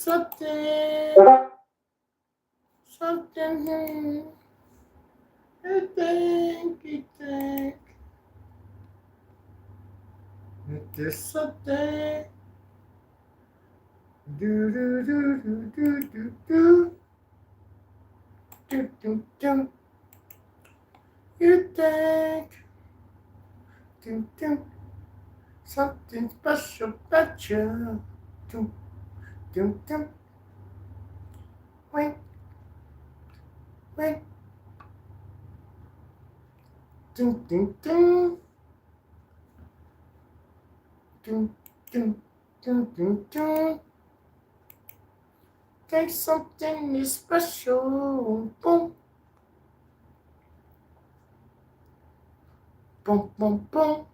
something, something. You think, it is something. Do do do do do do do do do do. You think, do something special about you. Do do do. Wait, wait. Do do do do do do do do. Think something is special. Boom, boom, boom, boom.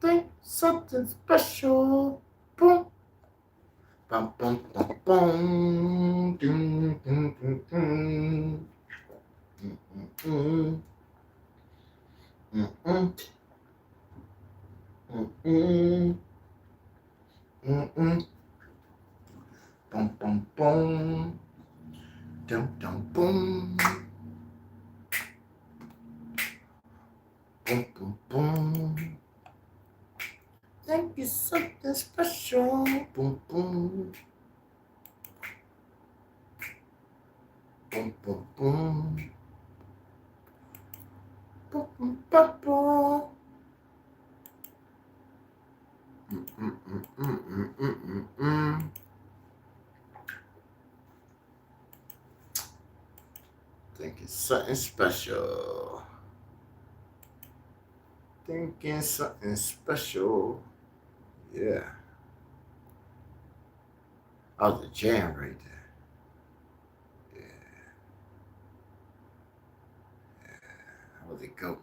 Think something special. Boom, bum, bum, bum, bum. Dum, dum, dum, dum. Mm, mm, mm, mm, mm, mm, mm. Bum, bum, bum. Dum, dum, boom. Boom, boom, boom. Think it's something special. Boom, boom. Boom, boom, boom. Boom, boom, boom, boom. Think it's something special. Thinking something special. Yeah. Oh, the jam right there. Yeah. How would it go?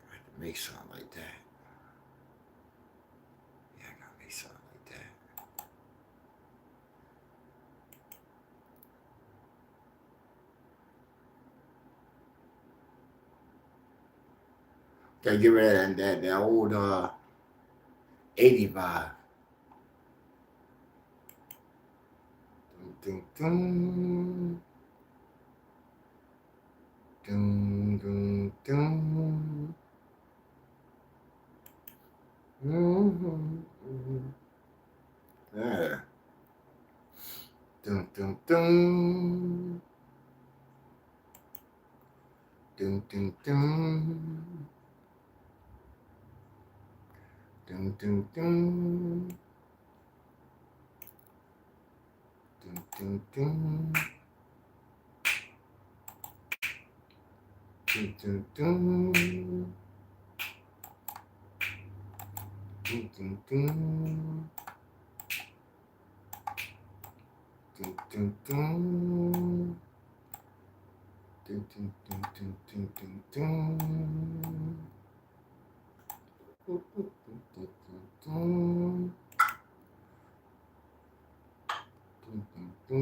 I had to make something like that. Yeah, I gotta make something like that. Gotta get rid of that old 80 vibe. Dun, dun, dun, dun, dun. Mm-hmm. Yeah. Dun, dun, dun. Dun, dun, dun. Dun, dun, dun. Dun, dun, dun. Dun, dun, dun. Dun, dun, dun. Dun, dun, dun. Dun, dun, dun, dun, dun, dun, dun. Dun, dun, dun, dun, dun. Dun, dun, dun.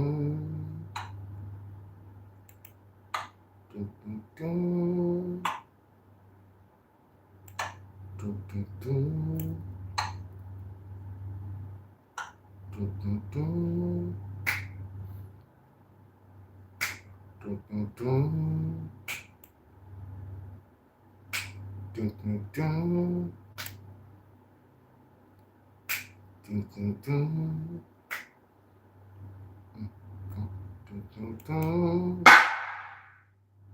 Dun, dun, dun. Dun, dun, dun. Dun, dun, dun. Dun, dun, dun. Dun, dun, dun. Dun, dun, dun. Dun, dun, dun.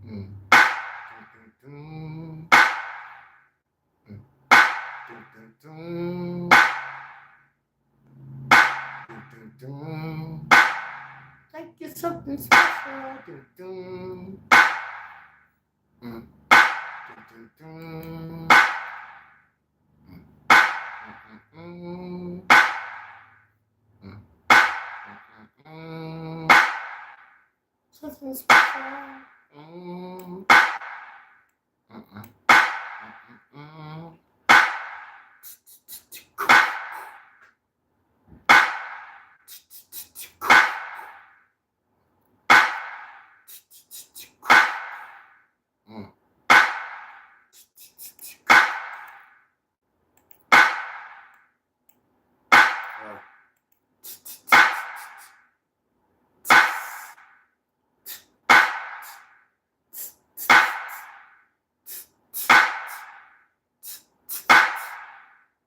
Dun, dun, dun. Dun, dun, dun. Dun, dun, dun. Thank you, something special. Dun, dun. Dun, dun, dun. Something special.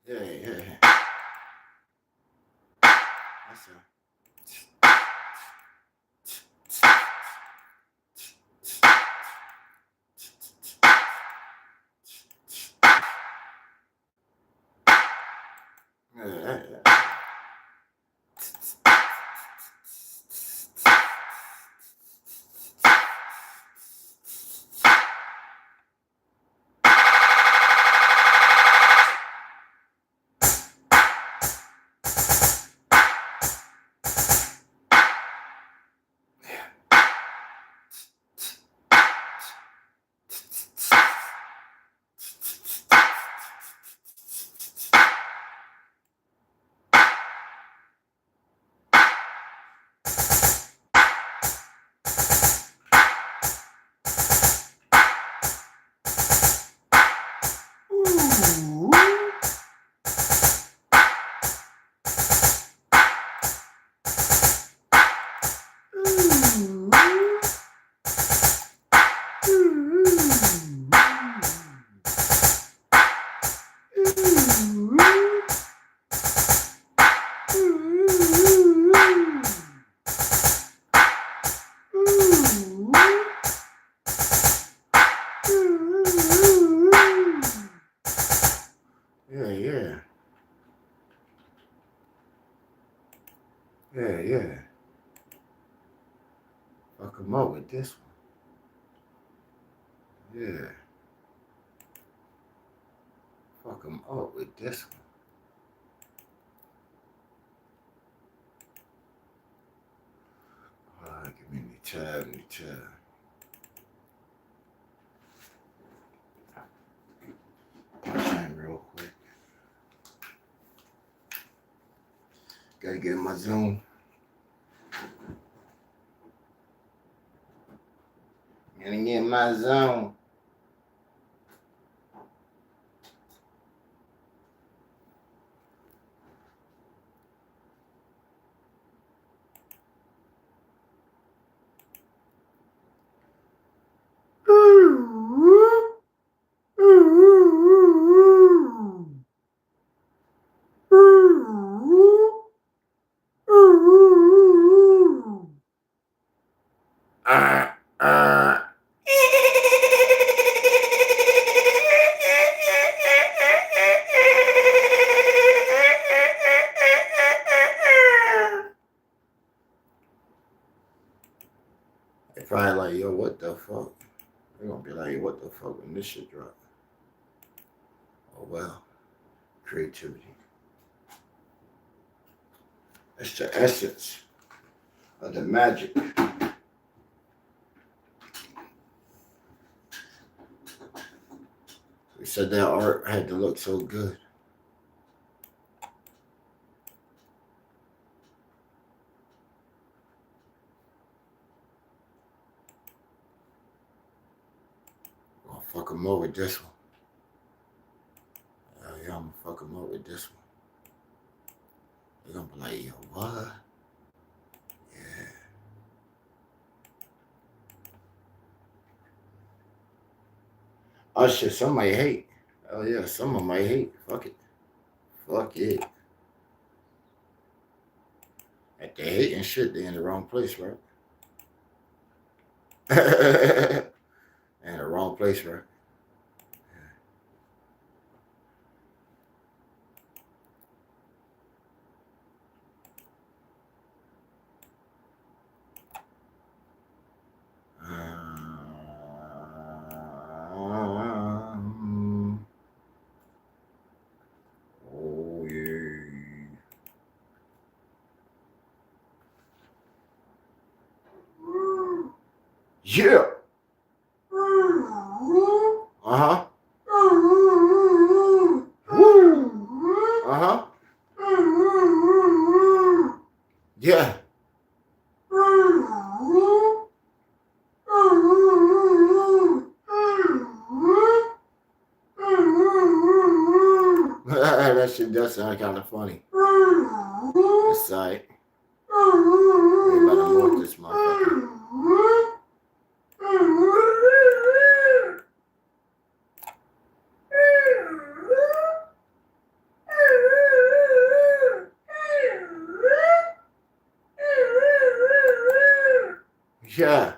Yeah, yeah. That's a. Yeah, yeah. Ooh. Yeah, yeah. Yeah, yeah. Fuck him up with this one. Yeah. Fuck him up with this one. Alright, give me the tab. Punch in real quick. Gotta get in my zone. Gotta get in my zone. They probably like, yo, what the fuck? They're gonna be like, what the fuck when this shit drop? Oh well, creativity. That's the essence of the magic. We said that art had to look so good. I'll fuck him up with this one. Yeah, I'm gonna fuck him up with this one. They're gonna be like, yo, what? Yeah. Oh shit, some might hate. Oh yeah, some of them might hate. Fuck it. Fuck it. If they hating shit, they in the wrong place, right? In the wrong place, right? Oh yeah. Yeah. Uh-huh. Uh-huh. Yeah. That shit does sound kind of funny. side. We're about to morph this motherfucker. Yeah.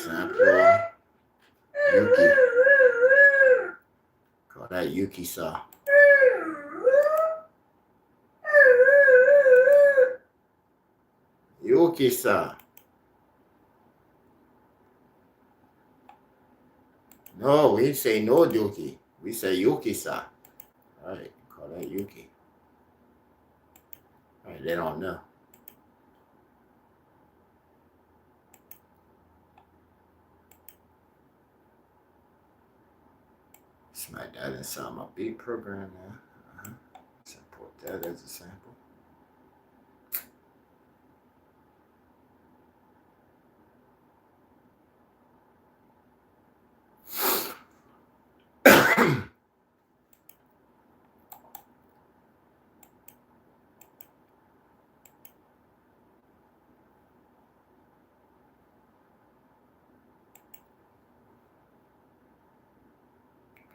Sample Yuki. Call that Yuki-sa. Yuki-sa. No, we say no Yuki. We say Yuki-sa. Alright, call that Yuki. Alright, they don't know. Smack that inside my beat program now. Support that as a sample.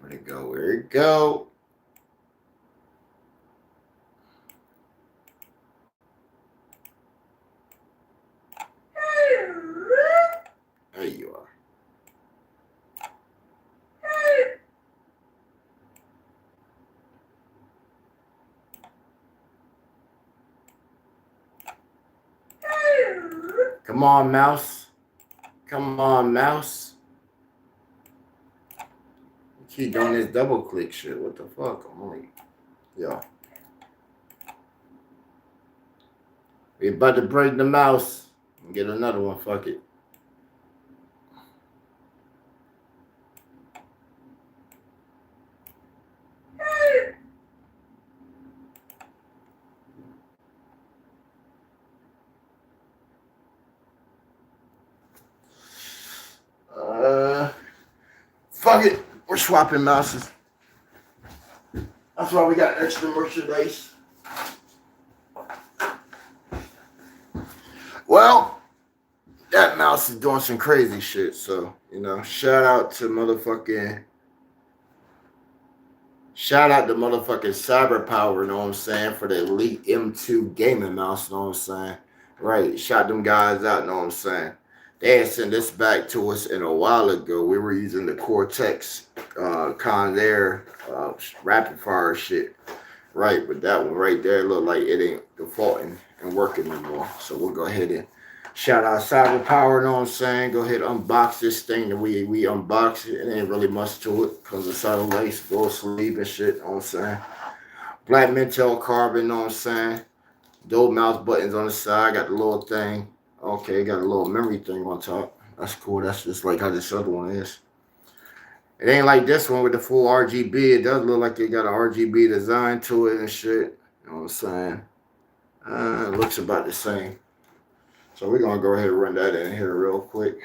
Where'd it go? Where'd it go? There you are. Come on, mouse. Come on, mouse. Keep doing this double click shit. What the fuck? I'm like, yo. We about to break the mouse and get another one. Fuck it. Fuck it. We're swapping mouses. That's why we got extra merchandise. Well, that mouse is doing some crazy shit. So, you know, shout out to motherfucking Cyber Power, you know what I'm saying, for the Elite M2 gaming mouse, you know what I'm saying? Right, shout them guys out, you know what I'm saying? They had sent this back to us in a while ago. We were using the Cortex Conair rapid fire shit. Right, but that one right there looked like it ain't defaulting and working anymore. So we'll go ahead and shout out Cyber Power, you know what I'm saying? Go ahead and unbox this thing that we unboxed it. It ain't really much to it because it's out of lace, gold sleeve and shit, you know what I'm saying? Black Mentel carbon, you know what I'm saying? Dope mouse buttons on the side, got the little thing. Okay, got a little memory thing on top. That's cool. That's just like how this other one is. It ain't like this one with the full RGB. It does look like it got an RGB design to it and shit. You know what I'm saying? It looks about the same. So we're going to go ahead and run that in here real quick.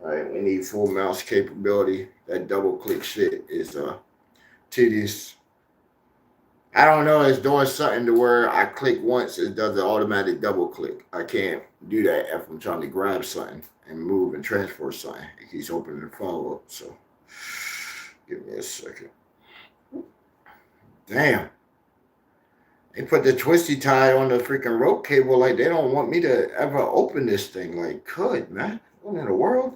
All right, we need full mouse capability. That double click shit is tedious. I don't know, it's doing something to where I click once, it does an automatic double click. I can't do that if I'm trying to grab something and move and transfer something. It keeps opening the follow up, so give me a second. Damn. They put the twisty tie on the freaking rope cable like they don't want me to ever open this thing. Like, man. What in the world?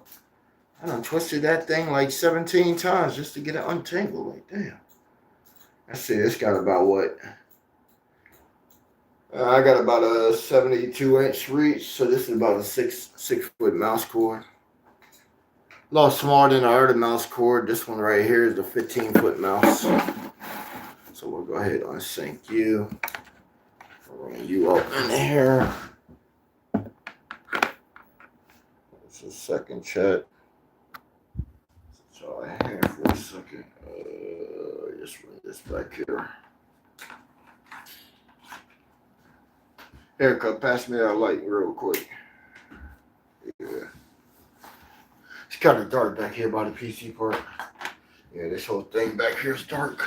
I done twisted that thing like 17 times just to get it untangled. Like, damn. I see, it's got about what? I got about a 72-inch reach, so this is about a six foot mouse cord. A lot smaller than the other mouse cord. This one right here is the 15-foot mouse. So we'll go ahead and unsync you. Bring you up in here. It's a second chat. So I have for a second. Just run this back here. Haircut, pass me that light real quick. Yeah. It's kind of dark back here by the PC part. Yeah, this whole thing back here is dark.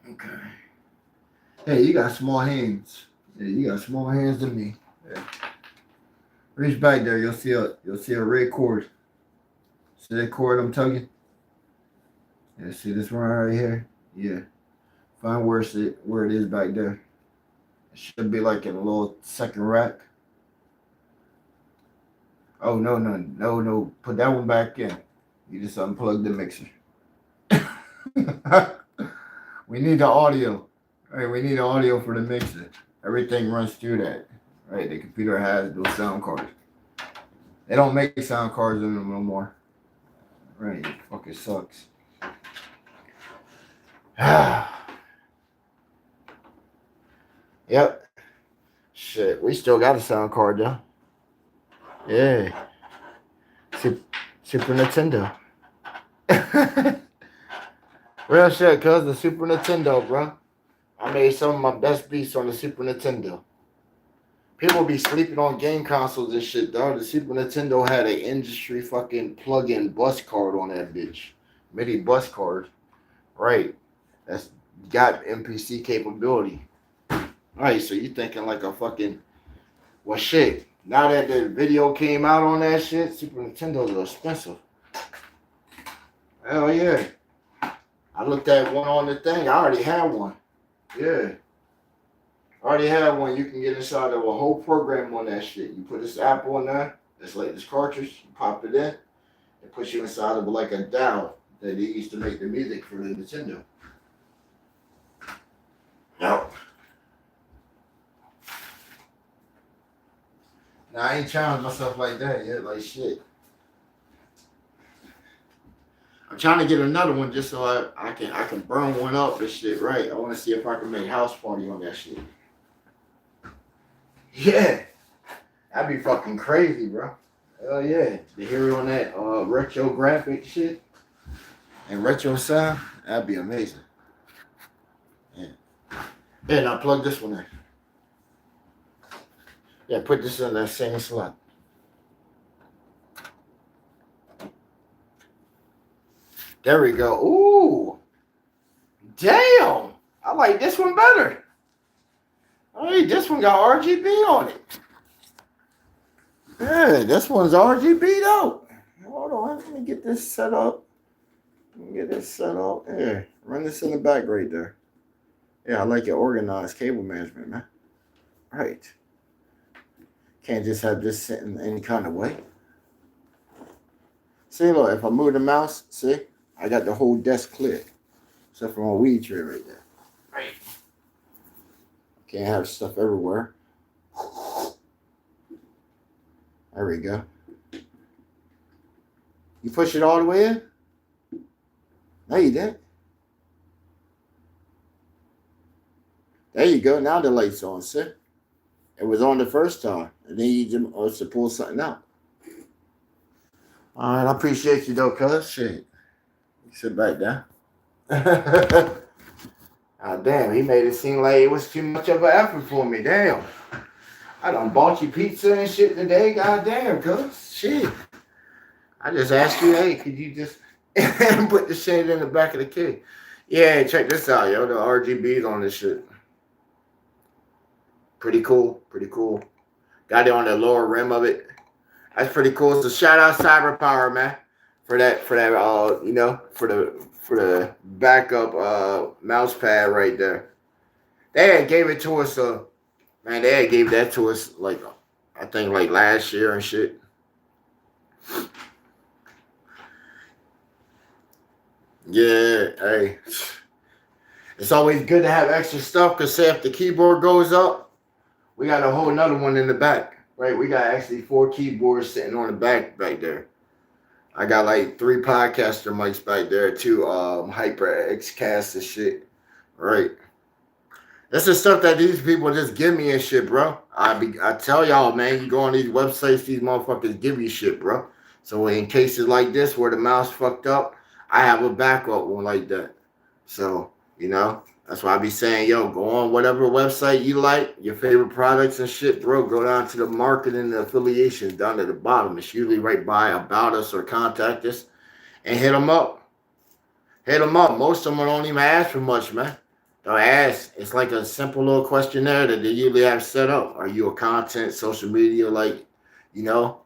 Okay. Hey, you got small hands. Yeah, you got small hands than me. Yeah. Reach back there, you'll see a red cord. See that cord I'm tugging? Yeah, see this one right here? Yeah. Find where it is back there. It should be like in a little second rack. Oh no. Put that one back in. You just unplug the mixer. We need the audio. Right, we need audio for the mixer. Everything runs through that. Right, the computer has those sound cards. They don't make sound cards in them no more. Right, it fucking sucks. Yep. Shit, we still got a sound card though. Yeah. Super Nintendo. Real shit, cuz the Super Nintendo, bro. I made some of my best beats on the Super Nintendo. People be sleeping on game consoles and shit, dog. The Super Nintendo had an industry fucking plug-in bus card on that bitch. MIDI bus card. Right. That's got MPC capability. Right, so you thinking like a fucking... Well, shit. Now that the video came out on that shit, Super Nintendos are expensive. Hell yeah. I looked at one on the thing. I already had one. Yeah. I already had one. You can get inside of a whole program on that shit. You put this app on there. It's like this cartridge. You pop it in. It puts you inside of like a DAW that they used to make the music for the Nintendo. Yep. Now I ain't challenged myself like that yet. Like shit. I'm trying to get another one just so I can burn one up and shit, right? I want to see if I can make house party on that shit. Yeah. That'd be fucking crazy, bro. Hell yeah. To hear it on that retro graphic shit and retro sound, that'd be amazing. Yeah. Yeah, now plug this one in. Yeah, put this in that same slot. There we go. Ooh. Damn. I like this one better. Hey, this one got RGB on it. Yeah, this one's RGB'd out. Hold on. Let me get this set up. Yeah, run this in the back right there. Yeah, I like your organized cable management, man. Right. Can't just have this sitting any kind of way. See, look, if I move the mouse, see, I got the whole desk clear. Except for my weed tray right there. Right. Can't have stuff everywhere. There we go. You push it all the way in? No, you didn't. There you go. Now the light's on, see? It was on the first time. And then you just to pull something out. All right, I appreciate you though, cuz. Shit. Sit back down. Ah, damn, he made it seem like it was too much of an effort for me. Damn. I done bought you pizza and shit today. God damn, cuz. Shit. I just asked you, hey, could you just put the shit in the back of the kid? Yeah, check this out, yo. The RGBs on this shit. Pretty cool. Got it on the lower rim of it. That's pretty cool. So shout out CyberPower, man, for that for the backup mouse pad right there. They had gave it to us man, they had gave that to us like I think like last year and shit. Yeah, hey. It's always good to have extra stuff because say if the keyboard goes up, we got a whole another one in the back. Right, we got actually 4 keyboards sitting on the back there. I got like 3 podcaster mics back there too, HyperX Cast and shit. Right. That's the stuff that these people just give me and shit, bro. I tell y'all, man, you go on these websites, these motherfuckers give you shit, bro. So in cases like this where the mouse fucked up, I have a backup one like that. So, That's why I be saying, yo, go on whatever website you like, your favorite products and shit, bro. Go down to the marketing and the affiliations down at the bottom. It's usually right by about us or contact us and hit them up. Hit them up. Most of them don't even ask for much, man. They'll ask. It's like a simple little questionnaire that they usually have set up. Are you a content, social media, like, you know?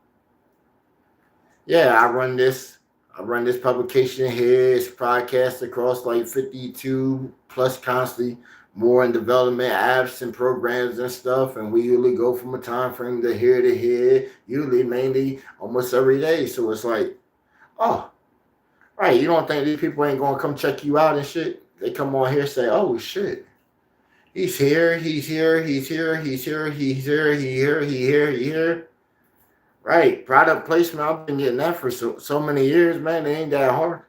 Yeah, I run this publication here. It's podcast across like 52 plus constantly more in development apps and programs and stuff. And we usually go from a time frame to here, usually mainly almost every day. So it's like, oh, right. You don't think these people ain't gonna come check you out and shit? They come on here and say, oh shit. He's here, he's here, he's here, he's here, he's here, he here, he here, he here. Right. Product placement, I've been getting that for so many years, man. It ain't that hard.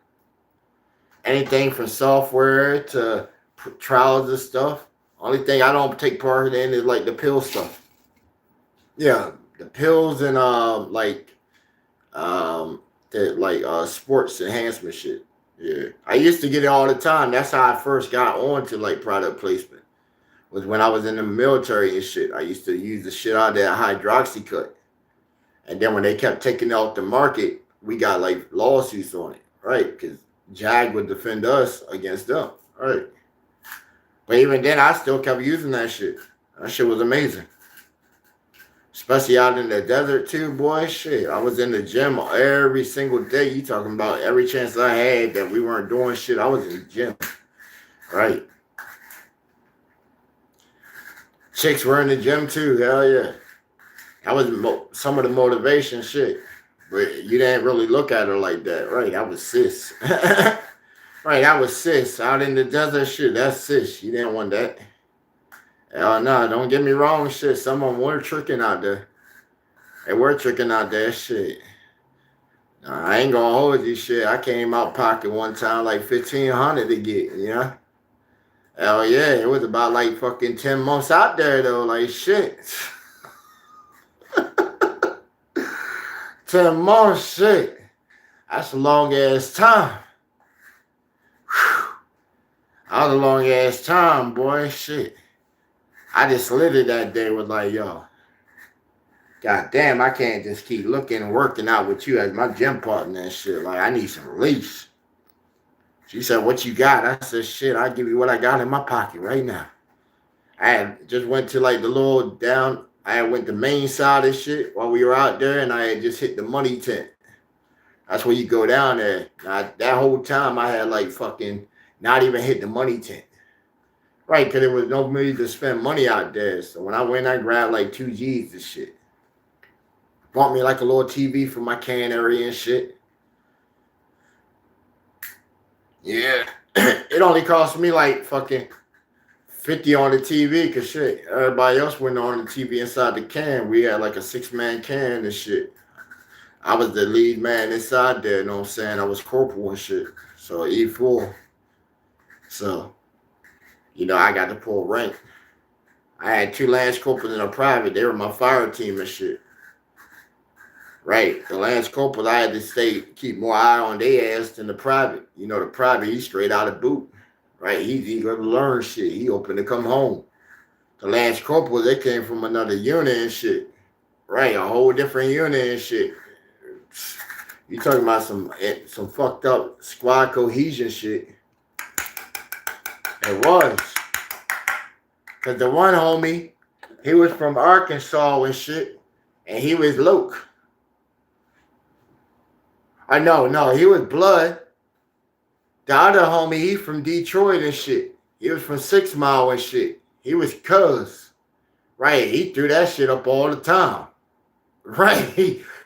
Anything from software to trials and stuff. Only thing I don't take part in is like the pill stuff. Yeah, the pills and the sports enhancement shit. Yeah, I used to get it all the time. That's how I first got on to like product placement. Was when I was in the military and shit. I used to use the shit out of that hydroxycut. And then when they kept taking it off the market, we got like lawsuits on it, right? Because Jag would defend us against them, right? But even then, I still kept using that shit. That shit was amazing. Especially out in the desert too, boy. Shit, I was in the gym every single day. You talking about every chance I had that we weren't doing shit, I was in the gym, right? Chicks were in the gym too, hell yeah. That was some of the motivation shit. But you didn't really look at her like that, right? That was sis. Right, that was sis. Out in the desert shit, that's sis. You didn't want that. Hell no, don't get me wrong, shit. Some of them were tricking out there. They were tricking out there, shit. Nah, I ain't gonna hold you, shit. I came out pocket one time like 1,500 to get, you know? Hell yeah, it was about like fucking 10 months out there though, like shit. 10 months, shit. That's a long ass time. Whew. That was a long ass time, boy. Shit. I just lit it that day with like, yo, god damn, I can't just keep looking and working out with you as my gym partner and shit. Like, I need some release. She said, what you got? I said, shit, I'll give you what I got in my pocket right now. I had just went to like the little down, I went the main side of shit while we were out there, and I had just hit the money tent. That's where you go down there. Now, that whole time I had like fucking not even hit the money tent. Right, because there was no money to spend money out there. So when I went, I grabbed like 2 G's and shit. Bought me like a little TV for my can area and shit. Yeah. It only cost me like fucking 50 on the TV because shit, everybody else went on the TV inside the can. We had like a 6-man can and shit. I was the lead man inside there, you know what I'm saying? I was corporal and shit. So E4. So, you know, I got to pull rank. I had 2 Lance Corporals in a private. They were my fire team and shit. Right. The Lance Corporals, I had to keep more eye on their ass than the private. You know, the private, he's straight out of boot. Right. He's eager to learn shit. He open to come home. The Lance Corporals, they came from another unit and shit. Right. A whole different unit and shit. You talking about some fucked up squad cohesion shit. It was. Because the one homie, he was from Arkansas and shit, and he was Luke. No, he was Blood. The other homie, he from Detroit and shit. He was from 6 Mile and shit. He was Cuz. Right, he threw that shit up all the time. Right,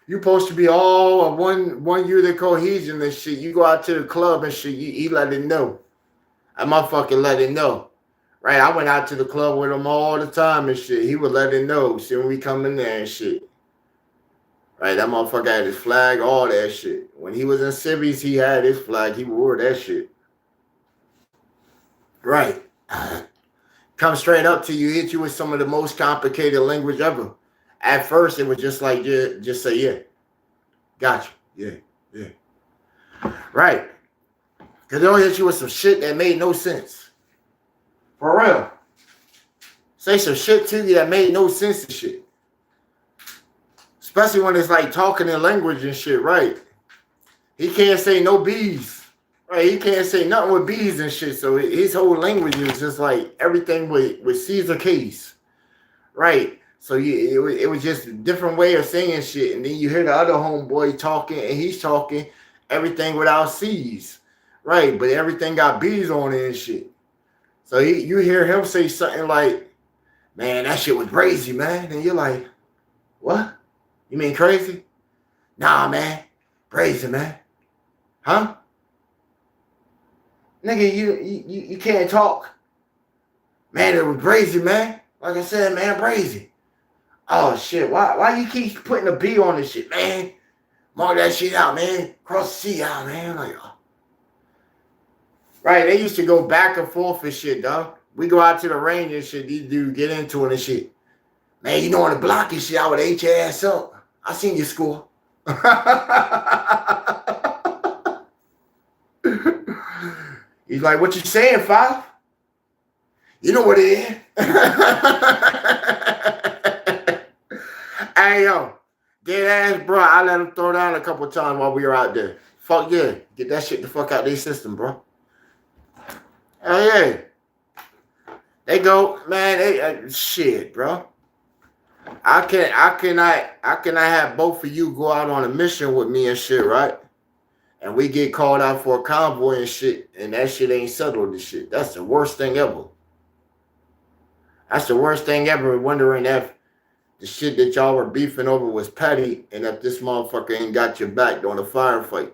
you supposed to be all of one unit cohesion and shit. You go out to the club and shit, he let it know. I motherfucking let it know. Right, I went out to the club with him all the time and shit. He would let it know. See when we come in there and shit. Right, that motherfucker had his flag, all that shit. When he was in civvies, he had his flag. He wore that shit. Right. Come straight up to you, hit you with some of the most complicated language ever. At first, it was just like, yeah, just say, yeah. Gotcha. Yeah. Right. Because they'll hit you with some shit that made no sense. For real. Say some shit to you that made no sense and shit. Especially when it's like talking in language and shit, right? He can't say no B's. Right? He can't say nothing with B's and shit. So his whole language is just like everything with C's or K's. Right? So it was just a different way of saying shit. And then you hear the other homeboy talking and he's talking everything without C's. Right? But everything got B's on it and shit. So you hear him say something like, man, that shit was crazy, man. And you're like, what? You mean crazy? Nah, man. Crazy, man. Huh? Nigga, you can't talk. Man, it was crazy, man. Like I said, man, crazy. Oh, shit. Why you keep putting a B on this shit, man? Mark that shit out, man. Cross the C out, man. Like, oh. Right, they used to go back and forth and shit, dog. We go out to the range and shit. These dudes get into it and shit. Man, you know on the block and shit, I would H your ass up. I seen you score. He's like, what you saying, Five? You know what it is. Hey, yo. Dead ass, bro. I let him throw down a couple times while we were out there. Fuck yeah. Get that shit the fuck out of their system, bro. Hell yeah. They go, man, shit, bro. I cannot have both of you go out on a mission with me and shit, right? And we get called out for a convoy and shit, and that shit ain't settled and shit. That's the worst thing ever. That's the worst thing ever, wondering if the shit that y'all were beefing over was petty and if this motherfucker ain't got your back during a firefight.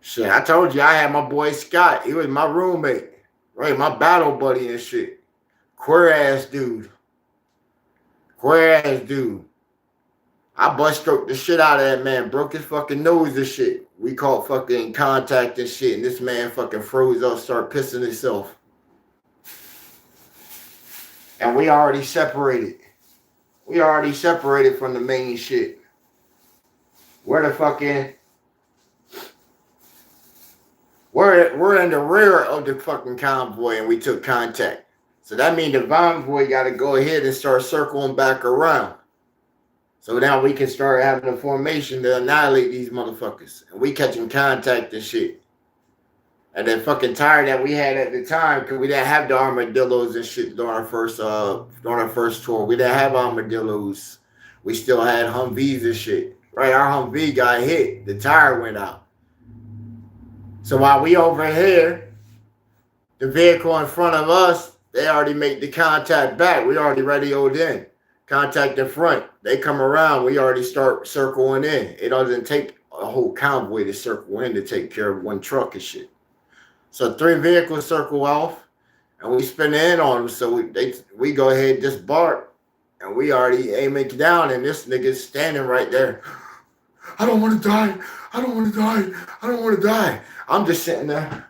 Shit, I told you I had my boy Scott. He was my roommate, right? My battle buddy and shit. Queer ass dude. Queer ass dude. I bust stroked the shit out of that man. Broke his fucking nose and shit. We caught fucking contact and shit. And this man fucking froze up, started pissing himself. And we already separated. We already separated from the main shit. We're in the rear of the fucking convoy and we took contact. So that means the convoy got to go ahead and start circling back around. So now we can start having a formation to annihilate these motherfuckers. And we catching contact and shit. And that fucking tire that we had at the time, because we didn't have the armadillos and shit during our first tour. We didn't have armadillos. We still had Humvees and shit. Right, our Humvee got hit. The tire went out. So while we over here, the vehicle in front of us, they already make the contact back. We already radioed in. Contact in front. They come around. We already start circling in. It doesn't take a whole convoy to circle in to take care of one truck and shit. So 3 vehicles circle off, and we spin in on them. So we go ahead and just bark, and we already aiming down, and this nigga's standing right there. I don't want to die. I don't want to die. I don't want to die. I'm just sitting there.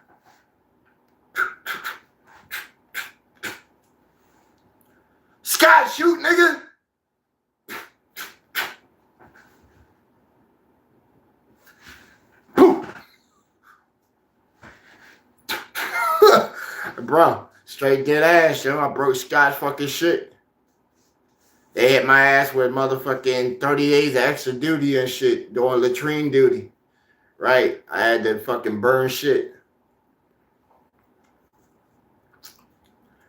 Scott, shoot, nigga. Bro, straight dead ass, yo. I broke Scott's fucking shit. They hit my ass with motherfucking 30 days of extra duty and shit, doing latrine duty. Right? I had to fucking burn shit.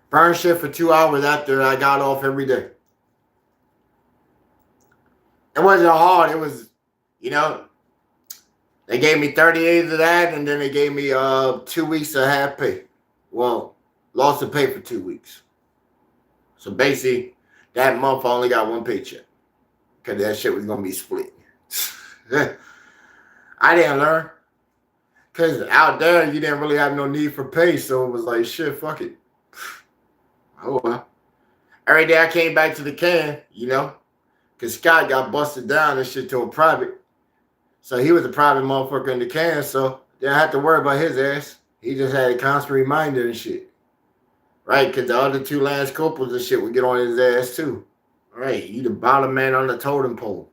Burn shit for 2 hours after I got off every day. It wasn't hard. It was, they gave me 30 days of that, and then they gave me 2 weeks of half pay. Well, lost of pay for 2 weeks. So basically, that month I only got 1 paycheck. Because that shit was going to be split. I didn't learn. Because out there, you didn't really have no need for pay. So it was like, shit, fuck it. Oh, well. Every day I came back to the can, because Scott got busted down and shit to a private. So he was a private motherfucker in the can, so didn't have to worry about his ass. He just had a constant reminder and shit. Right? Because the other 2 Lance Corporals and shit would get on his ass too. Right? You the bottom man on the totem pole.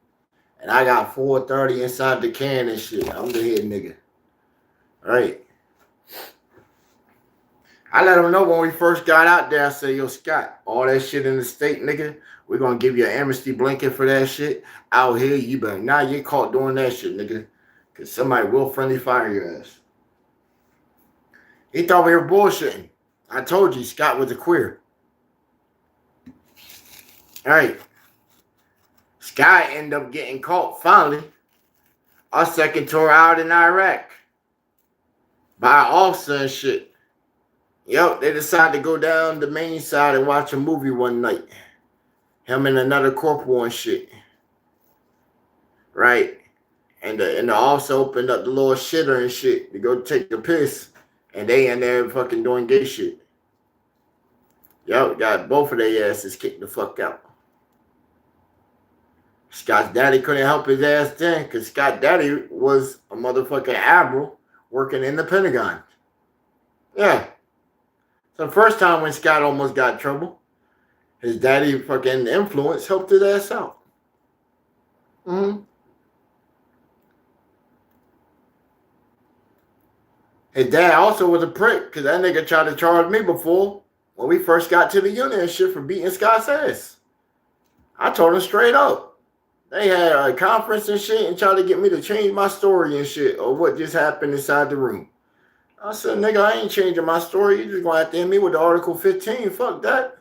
And I got 430 inside the can and shit. I'm the head nigga. Right? I let him know when we first got out there. I said, yo, Scott, all that shit in the state, nigga, we're going to give you an amnesty blanket for that shit. Out here, you better not get caught doing that shit, nigga. Because somebody will friendly fire your ass. He thought we were bullshitting. I told you, Scott was a queer. All right. Scott ended up getting caught finally. Our second tour out in Iraq. By an officer and shit. Yep, they decided to go down the main side and watch a movie one night. Him and another corporal and shit. Right? And the officer opened up the little shitter and shit to go take a piss. And they in there fucking doing gay shit. Yep, got both of their asses kicked the fuck out. Scott's daddy couldn't help his ass then because Scott's daddy was a motherfucking admiral working in the Pentagon. Yeah. So the first time when Scott almost got in trouble, his daddy fucking influence helped his ass out. Mm-hmm. His dad also was a prick because that nigga tried to charge me before when we first got to the unit and shit for beating Scott's ass. I told him straight up. They had a conference and shit and tried to get me to change my story and shit or what just happened inside the room. I said, nigga, I ain't changing my story. You just gonna have to hit me with the Article 15. Fuck that.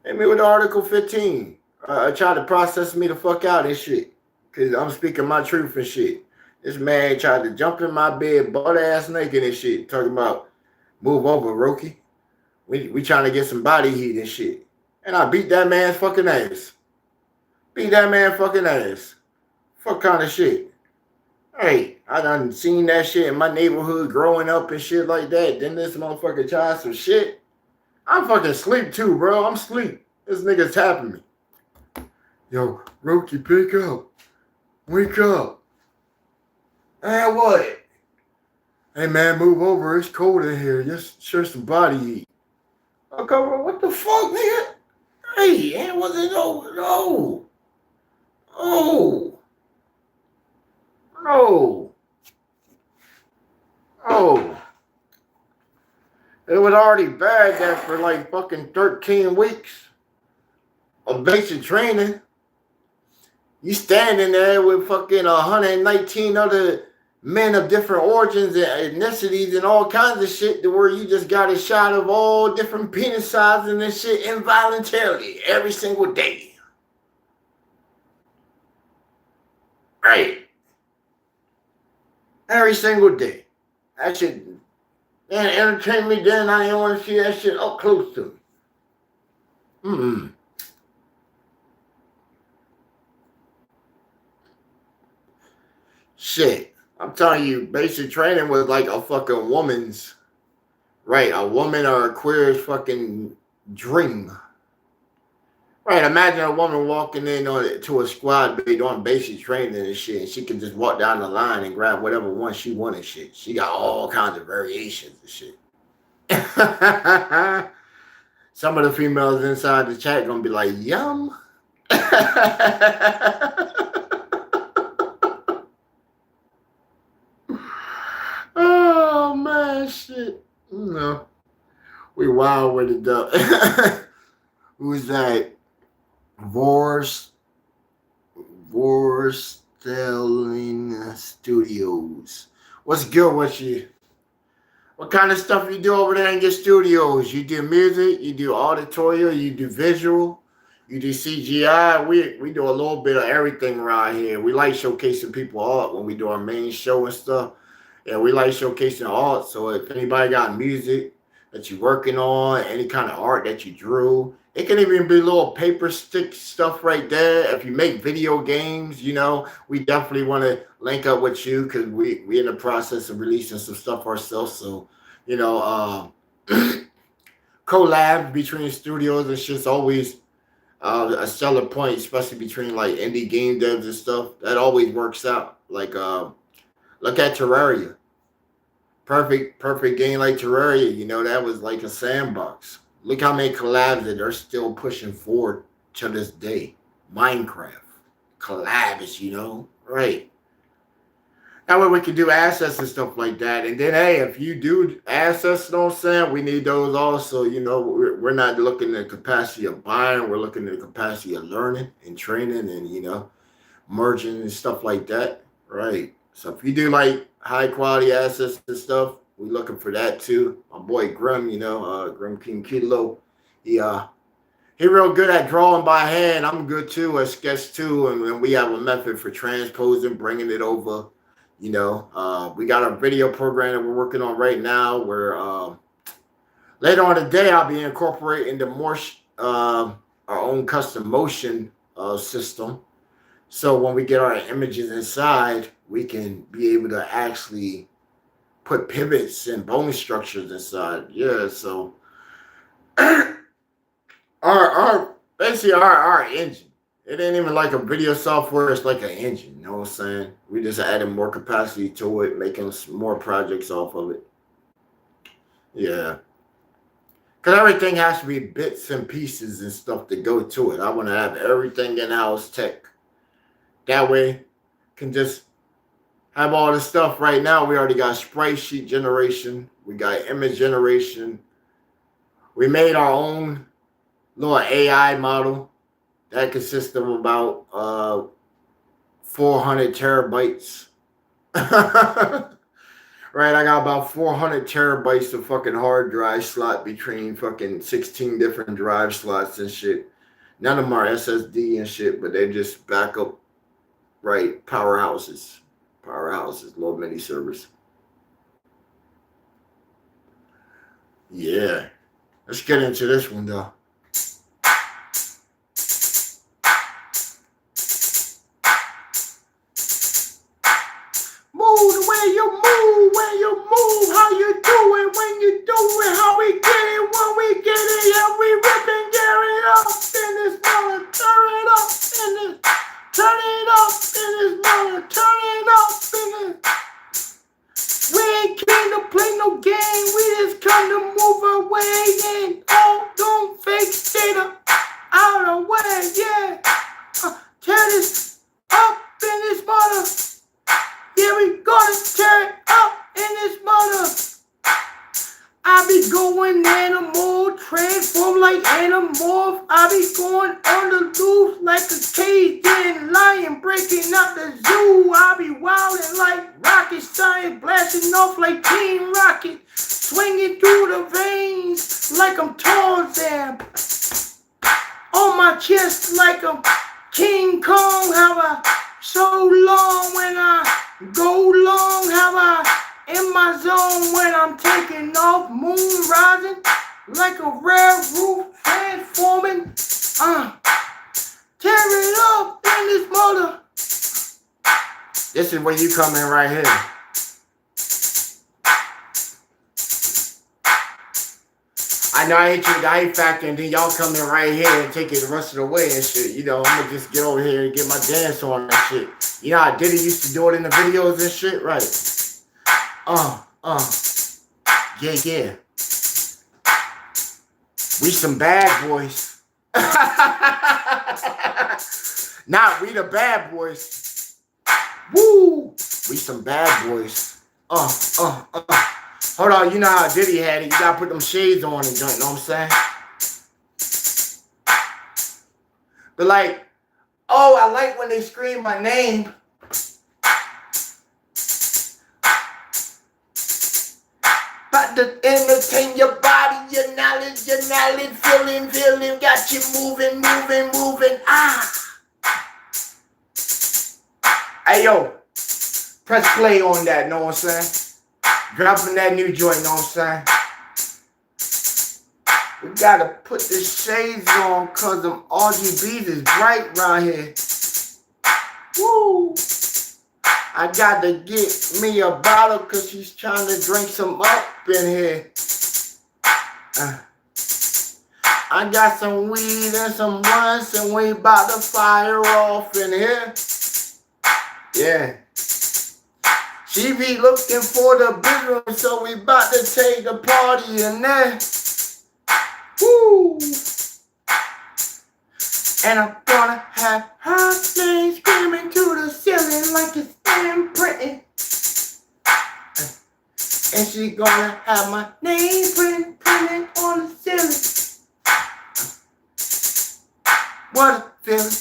Hit me with the Article 15. Try to process me the fuck out and shit. Because I'm speaking my truth and shit. This man tried to jump in my bed, butt ass naked and shit. Talking about, move over, Roki. We trying to get some body heat and shit. And I beat that man's fucking ass. Beat that man fucking ass. Fuck kind of shit. Hey, I done seen that shit in my neighborhood growing up and shit like that. Then this motherfucker tried some shit. I'm fucking asleep too, bro. I'm asleep. This nigga's tapping me. Yo, Roki, pick up. Wake up. And what? Hey, man, move over. It's cold in here. Just share some body heat. Okay, what the fuck, nigga? Hey, and was it over? No. Oh. No. Oh. It was already bad there for like fucking 13 weeks of basic training. You standing there with fucking 119 other men of different origins and ethnicities and all kinds of shit to where you just got a shot of all different penis sizes and shit involuntarily every single day. Right. Every single day. That shit entertained me then. I didn't want to see that shit up close to me. Shit. I'm telling you, basic training was like a fucking woman's, right? A woman or a queer's fucking dream. Right, imagine a woman walking in to a squad be doing basic training and shit, and she can just walk down the line and grab whatever one she wanted shit. She got all kinds of variations and shit. Some of the females inside the chat gonna be like, yum. Oh man, shit. No. We wild with it though. Who's that? Vorstelling Studios. What's good with you? What kind of stuff you do over there in your studios? You do music, you do auditorial, you do visual, you do CGI. We do a little bit of everything around here. We like showcasing people art when we do our main show and stuff. Yeah, we like showcasing art. So if anybody got music that you're working on, any kind of art that you drew, it can even be little paper stick stuff right there. If you make video games, you know, we definitely want to link up with you because we in the process of releasing some stuff ourselves. So, you know, collabs between studios and shit's always a seller point, especially between like indie game devs and stuff. That always works out. Like, look at Terraria. Perfect game like Terraria. You know, that was like a sandbox. Look how many collabs that they're still pushing forward to this day. Minecraft. Collabs, you know? Right. That way we can do assets and stuff like that. And then, hey, if you do assets, you know what I'm saying, we need those also. You know, we're not looking at the capacity of buying. We're looking at the capacity of learning and training and, you know, merging and stuff like that. Right. So if you do like high quality assets and stuff, we're looking for that too. My boy Grim, you know, Grim King Kilo, he he real good at drawing by hand. I'm good too at sketch too, and we have a method for transposing, bringing it over. You know, we got a video program that we're working on right now. Where later on today, I'll be incorporating the more our own custom motion system. So when we get our images inside, we can be able to actually put pivots and bone structures inside. Yeah, so our basically our engine. It ain't even like a video software. It's like an engine. You know what I'm saying? We just added more capacity to it, making more projects off of it. Yeah, because everything has to be bits and pieces and stuff to go to it. I want to have everything in house tech. That way, can just have all the stuff right now. We already got sprite sheet generation. We got image generation. We made our own little AI model that consists of about 400 terabytes. Right, I got about 400 terabytes of fucking hard drive slot between fucking 16 different drive slots and shit. None of them are SSD and shit, but they just backup, right, powerhouses. Powerhouses, low mini servers. Yeah. Let's get into this one though. Move the way you move, when you move, how you do it, when you do it, how we get it, when we get it, yeah, we rip and tear it up in this mother, turn it up in this, turn it up in this mother, turn it up in this. We ain't came to play no game, we just come to move away and oh, don't fake data out of way, yeah. Tear this up in this mother. Yeah, we gonna tear it up in this mother. I be going animal, transform like animorph. I be going on the loose like a caged-in lion, breaking out the zoo. I be wildin' like rocket science, blasting off like Team Rocket, swinging through the veins like I'm Tarzan. On my chest like I'm King Kong. Have I so long when I go long? Have I in my zone when I'm taking off, moon rising like a rare roof, transforming. Tear it up in this mother. This is where you come in right here. I know I ain't you the hype factor, and then y'all come in right here and take it the rest of the way and shit. You know, I'm gonna just get over here and get my dance on and shit. You know how Diddy used to do it in the videos and shit, right? Yeah. We some bad boys. Not we the bad boys. Woo! We some bad boys. Hold on, you know how Diddy had it. You gotta put them shades on and joint, know what I'm saying? But like, oh, I like when they scream my name. But to entertain your body, your knowledge, feeling, got you moving. Hey yo, press play on that, know what I'm saying? Dropping that new joint, know what I'm saying? We gotta put the shades on cause them RGBs is bright around here. Woo! I gotta get me a bottle cause she's trying to drink some up in here. I got some weed and some blunts and we about to fire off in here. Yeah. She be looking for the big room, so we about to take the party in there. Woo! And I'm gonna have her name screaming to the ceiling like it's imprinted. And she gonna have my name printed on the ceiling. What a feeling.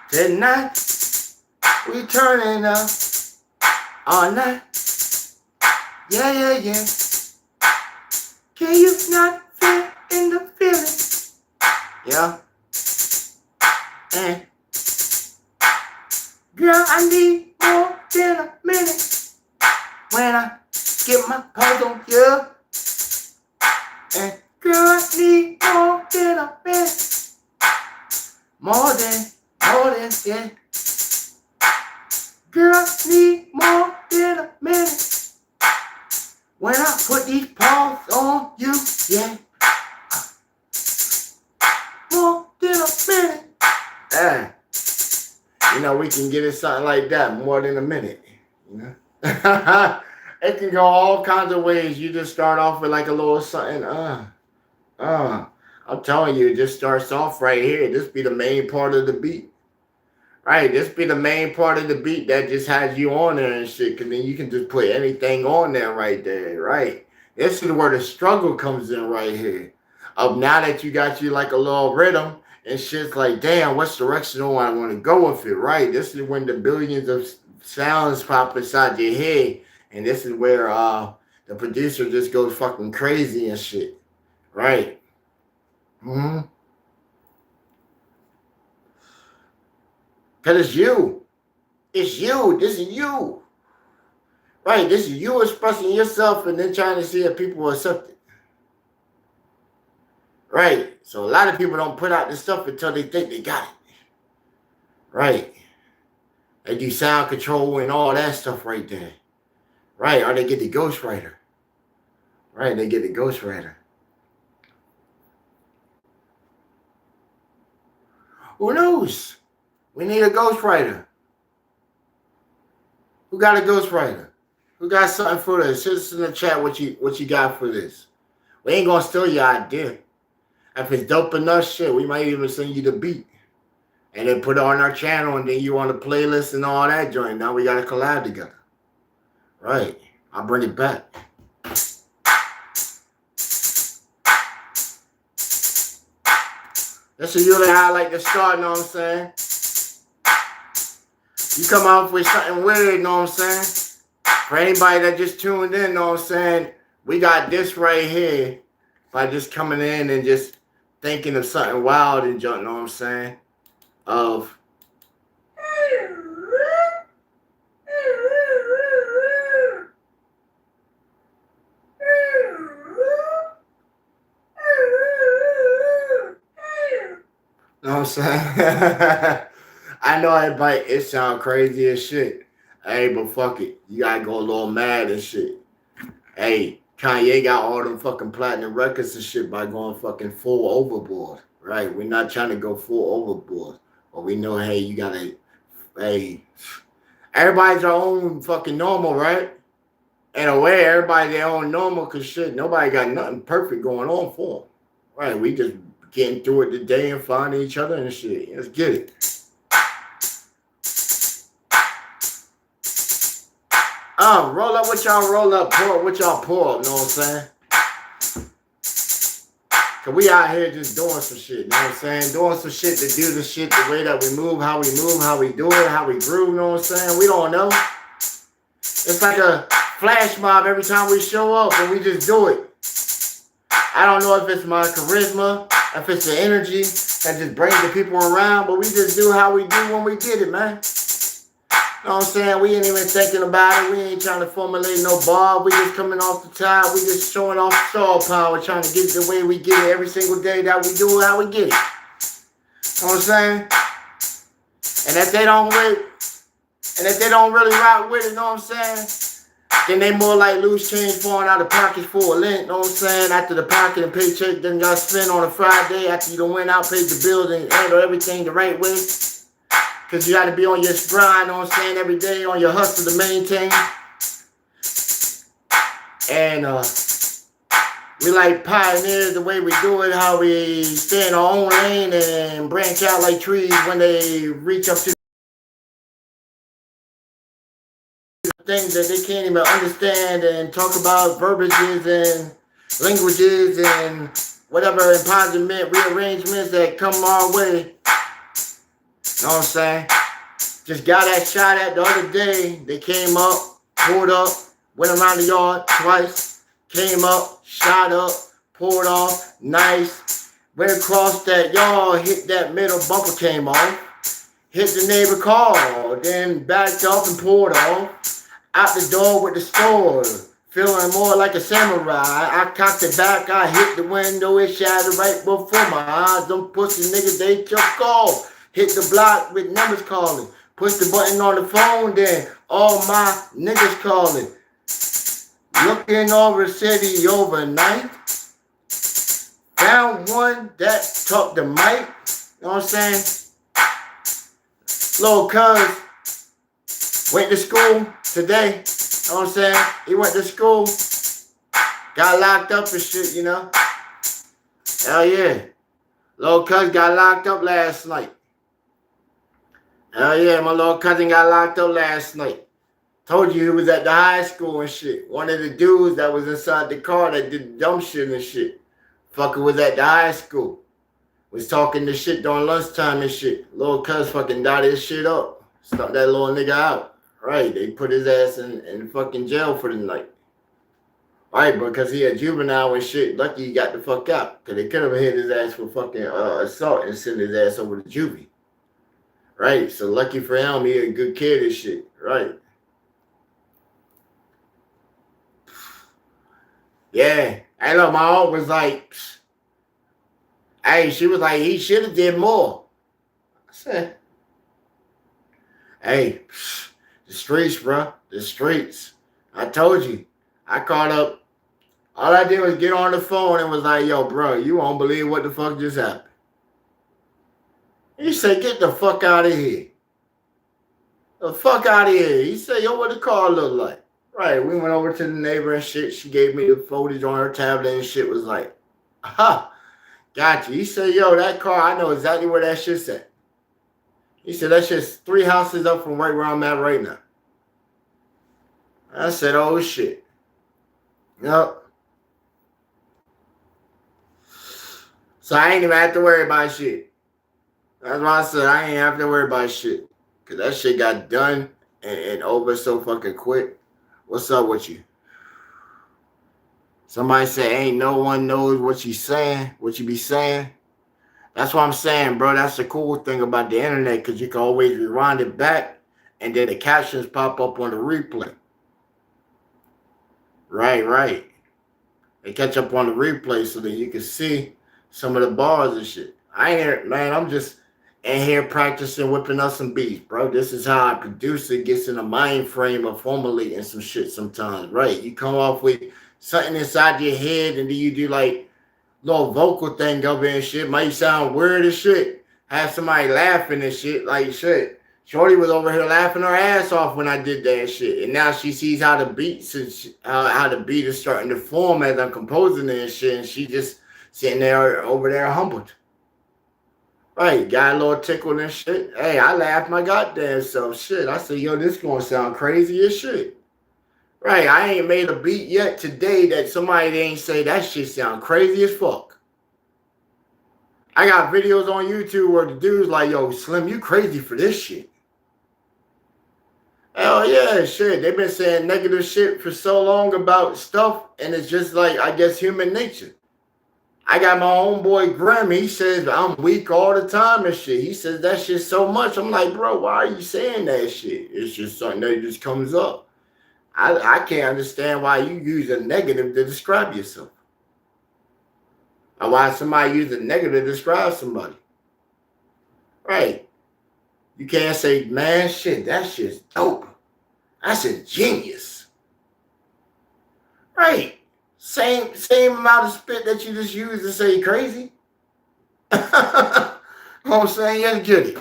Tonight, we turning up all night. Yeah, yeah, yeah. Can you not feel in the feeling? Yeah. And girl, I need more than a minute when I get my paws on you. And girl, I need more than a minute. More than, yeah. Girl, I need more than a minute when I put these paws on you, yeah. More than a minute. Yeah. You know, we can get it something like that, more than a minute. You know? It can go all kinds of ways. You just start off with like a little something, I'm telling you, it just starts off right here. This be the main part of the beat. Right, this be the main part of the beat that just has you on there and shit. Cause then you can just put anything on there right there, right? This is where the struggle comes in right here. Of now that you got you like a little rhythm and shit's like, damn, what's direction do I want to go with it, right? This is when the billions of sounds pop inside your head. And this is where the producer just goes fucking crazy and shit, right? Mm-hmm. Cause it's you. It's you. This is you. Right. This is you expressing yourself and then trying to see if people accept it. Right. So a lot of people don't put out this stuff until they think they got it. Right. They do sound control and all that stuff right there. Right. Or they get the ghostwriter. Right. They get the ghostwriter. Who knows? We need a ghostwriter. Who got a ghostwriter? Who got something for this? Send us in the chat what you got for this. We ain't gonna steal your idea. If it's dope enough shit, we might even send you the beat. And then put it on our channel and then you on the playlist and all that joint. Now we gotta collab together. Right. I'll bring it back. That's usually how I like to start, know what I'm saying? You come out with something weird, know what I'm saying? For anybody that just tuned in, know what I'm saying? We got this right here by just coming in and just thinking of something wild and junk, know what I'm saying? Of know what I'm saying? I know it sound crazy as shit. Hey, but fuck it. You gotta go a little mad and shit. Hey, Kanye got all them fucking platinum records and shit by going fucking full overboard. Right? We're not trying to go full overboard. But we know, hey, you gotta, hey, everybody's their own fucking normal, right? In a way, everybody their own normal, cause shit, nobody got nothing perfect going on for them. Right? We just getting through it today and finding each other and shit. Let's get it. Roll up what y'all roll up, pour up what y'all pour up, know what I'm saying? Cause we out here just doing some shit, know what I'm saying? Doing some shit to do the shit the way that we move, how we do it, how we groove, know what I'm saying? We don't know. It's like a flash mob every time we show up and we just do it. I don't know if it's my charisma, if it's the energy that just brings the people around, but we just do how we do when we get it, man. You know what I'm saying? We ain't even thinking about it. We ain't trying to formulate no bar. We just coming off the top. We just showing off star power, trying to get it the way we get it every single day that we do how we get it. You know what I'm saying? And if they don't really rock with it, you know what I'm saying? Then they more like loose change falling out of pockets for a lint, you know what I'm saying? After the pocket and paycheck then got spent on a Friday, after you done went out, paid the bills and handle everything the right way. Because you got to be on your grind, you know what I'm saying, every day, on your hustle to maintain. And we like pioneers the way we do it, how we stay in our own lane and branch out like trees when they reach up to things that they can't even understand and talk about verbiages and languages and whatever impossiment rearrangements that come our way. You know what I'm saying? Just got that shot at the other day. They came up, pulled up, went around the yard twice, came up, shot up, pulled off, nice. Went across that yard, hit that middle bumper, came off, hit the neighbor car, then backed up and pulled off. Out the door with the store, feeling more like a samurai. I cocked it back, I hit the window, it shattered right before my eyes. Them pussy niggas, they took off. Hit the block with numbers calling. Push the button on the phone, then all my niggas calling. Looking over the city overnight. Found one that talked the mic. You know what I'm saying? Little cuz went to school today. You know what I'm saying? He went to school. Got locked up and shit, you know? Hell yeah. Little cuz got locked up last night. Hell yeah, my little cousin got locked up last night. Told you he was at the high school and shit. One of the dudes that was inside the car that did dumb shit and shit. Fucker was at the high school. Was talking this shit during lunchtime and shit. Little cuz fucking died his shit up. Stuck that little nigga out. Right, they put his ass in fucking jail for the night. Right, because he a juvenile and shit. Lucky he got the fuck out. Because they could have hit his ass for fucking assault and sent his ass over to juvie. Right, so lucky for him, he a good kid and shit. Right. Yeah. Hey, look, my aunt was like, hey, she was like, he should have did more. I said, hey, the streets, bro. The streets. I told you. I called up. All I did was get on the phone and was like, yo, bro, you won't believe what the fuck just happened. He said, get the fuck out of here. The fuck out of here. He said, yo, what the car look like? Right, we went over to the neighbor and shit. She gave me the footage on her tablet and shit was like, aha, gotcha. He said, yo, that car, I know exactly where that shit's at. He said, that shit's 3 houses up from right where I'm at right now. I said, oh, shit. Yep. So I ain't even have to worry about shit. That's why I said I ain't have to worry about shit. Because that shit got done and over so fucking quick. What's up with you? Somebody say, ain't no one knows what you saying, what you be saying. That's what I'm saying, bro. That's the cool thing about the internet, because you can always rewind it back, and then the captions pop up on the replay. Right. They catch up on the replay so that you can see some of the bars and shit. I ain't here, man. I'm just in here practicing whipping up some beats, bro. This is how I produce it. Gets in a mind frame of formulating some shit sometimes, right? You come off with something inside your head, and then you do like little vocal thing over and shit. Might sound weird as shit. Have somebody laughing and shit, like shit. Shorty was over here laughing her ass off when I did that shit, and now she sees how the beats and how the beat is starting to form as I'm composing it and shit, and she just sitting there over there humbled. Right, got a little tickled and shit. Hey, I laughed my goddamn self. Shit, I said, yo, this gonna sound crazy as shit. Right, I ain't made a beat yet today that somebody ain't say that shit sound crazy as fuck. I got videos on YouTube where the dude's like, yo, Slim, you crazy for this shit. Hell yeah, shit. They've been saying negative shit for so long about stuff, and it's just like, I guess, human nature. I got my homeboy Grim. He says I'm weak all the time and shit. He says that shit so much. I'm like, bro, why are you saying that shit? It's just something that just comes up. I can't understand why you use a negative to describe yourself. Or why somebody use a negative to describe somebody. Right. You can't say, man, shit, that shit's dope. That's a genius. Right. Same amount of spit that you just used to say crazy. You know what I'm saying? Yes, get it.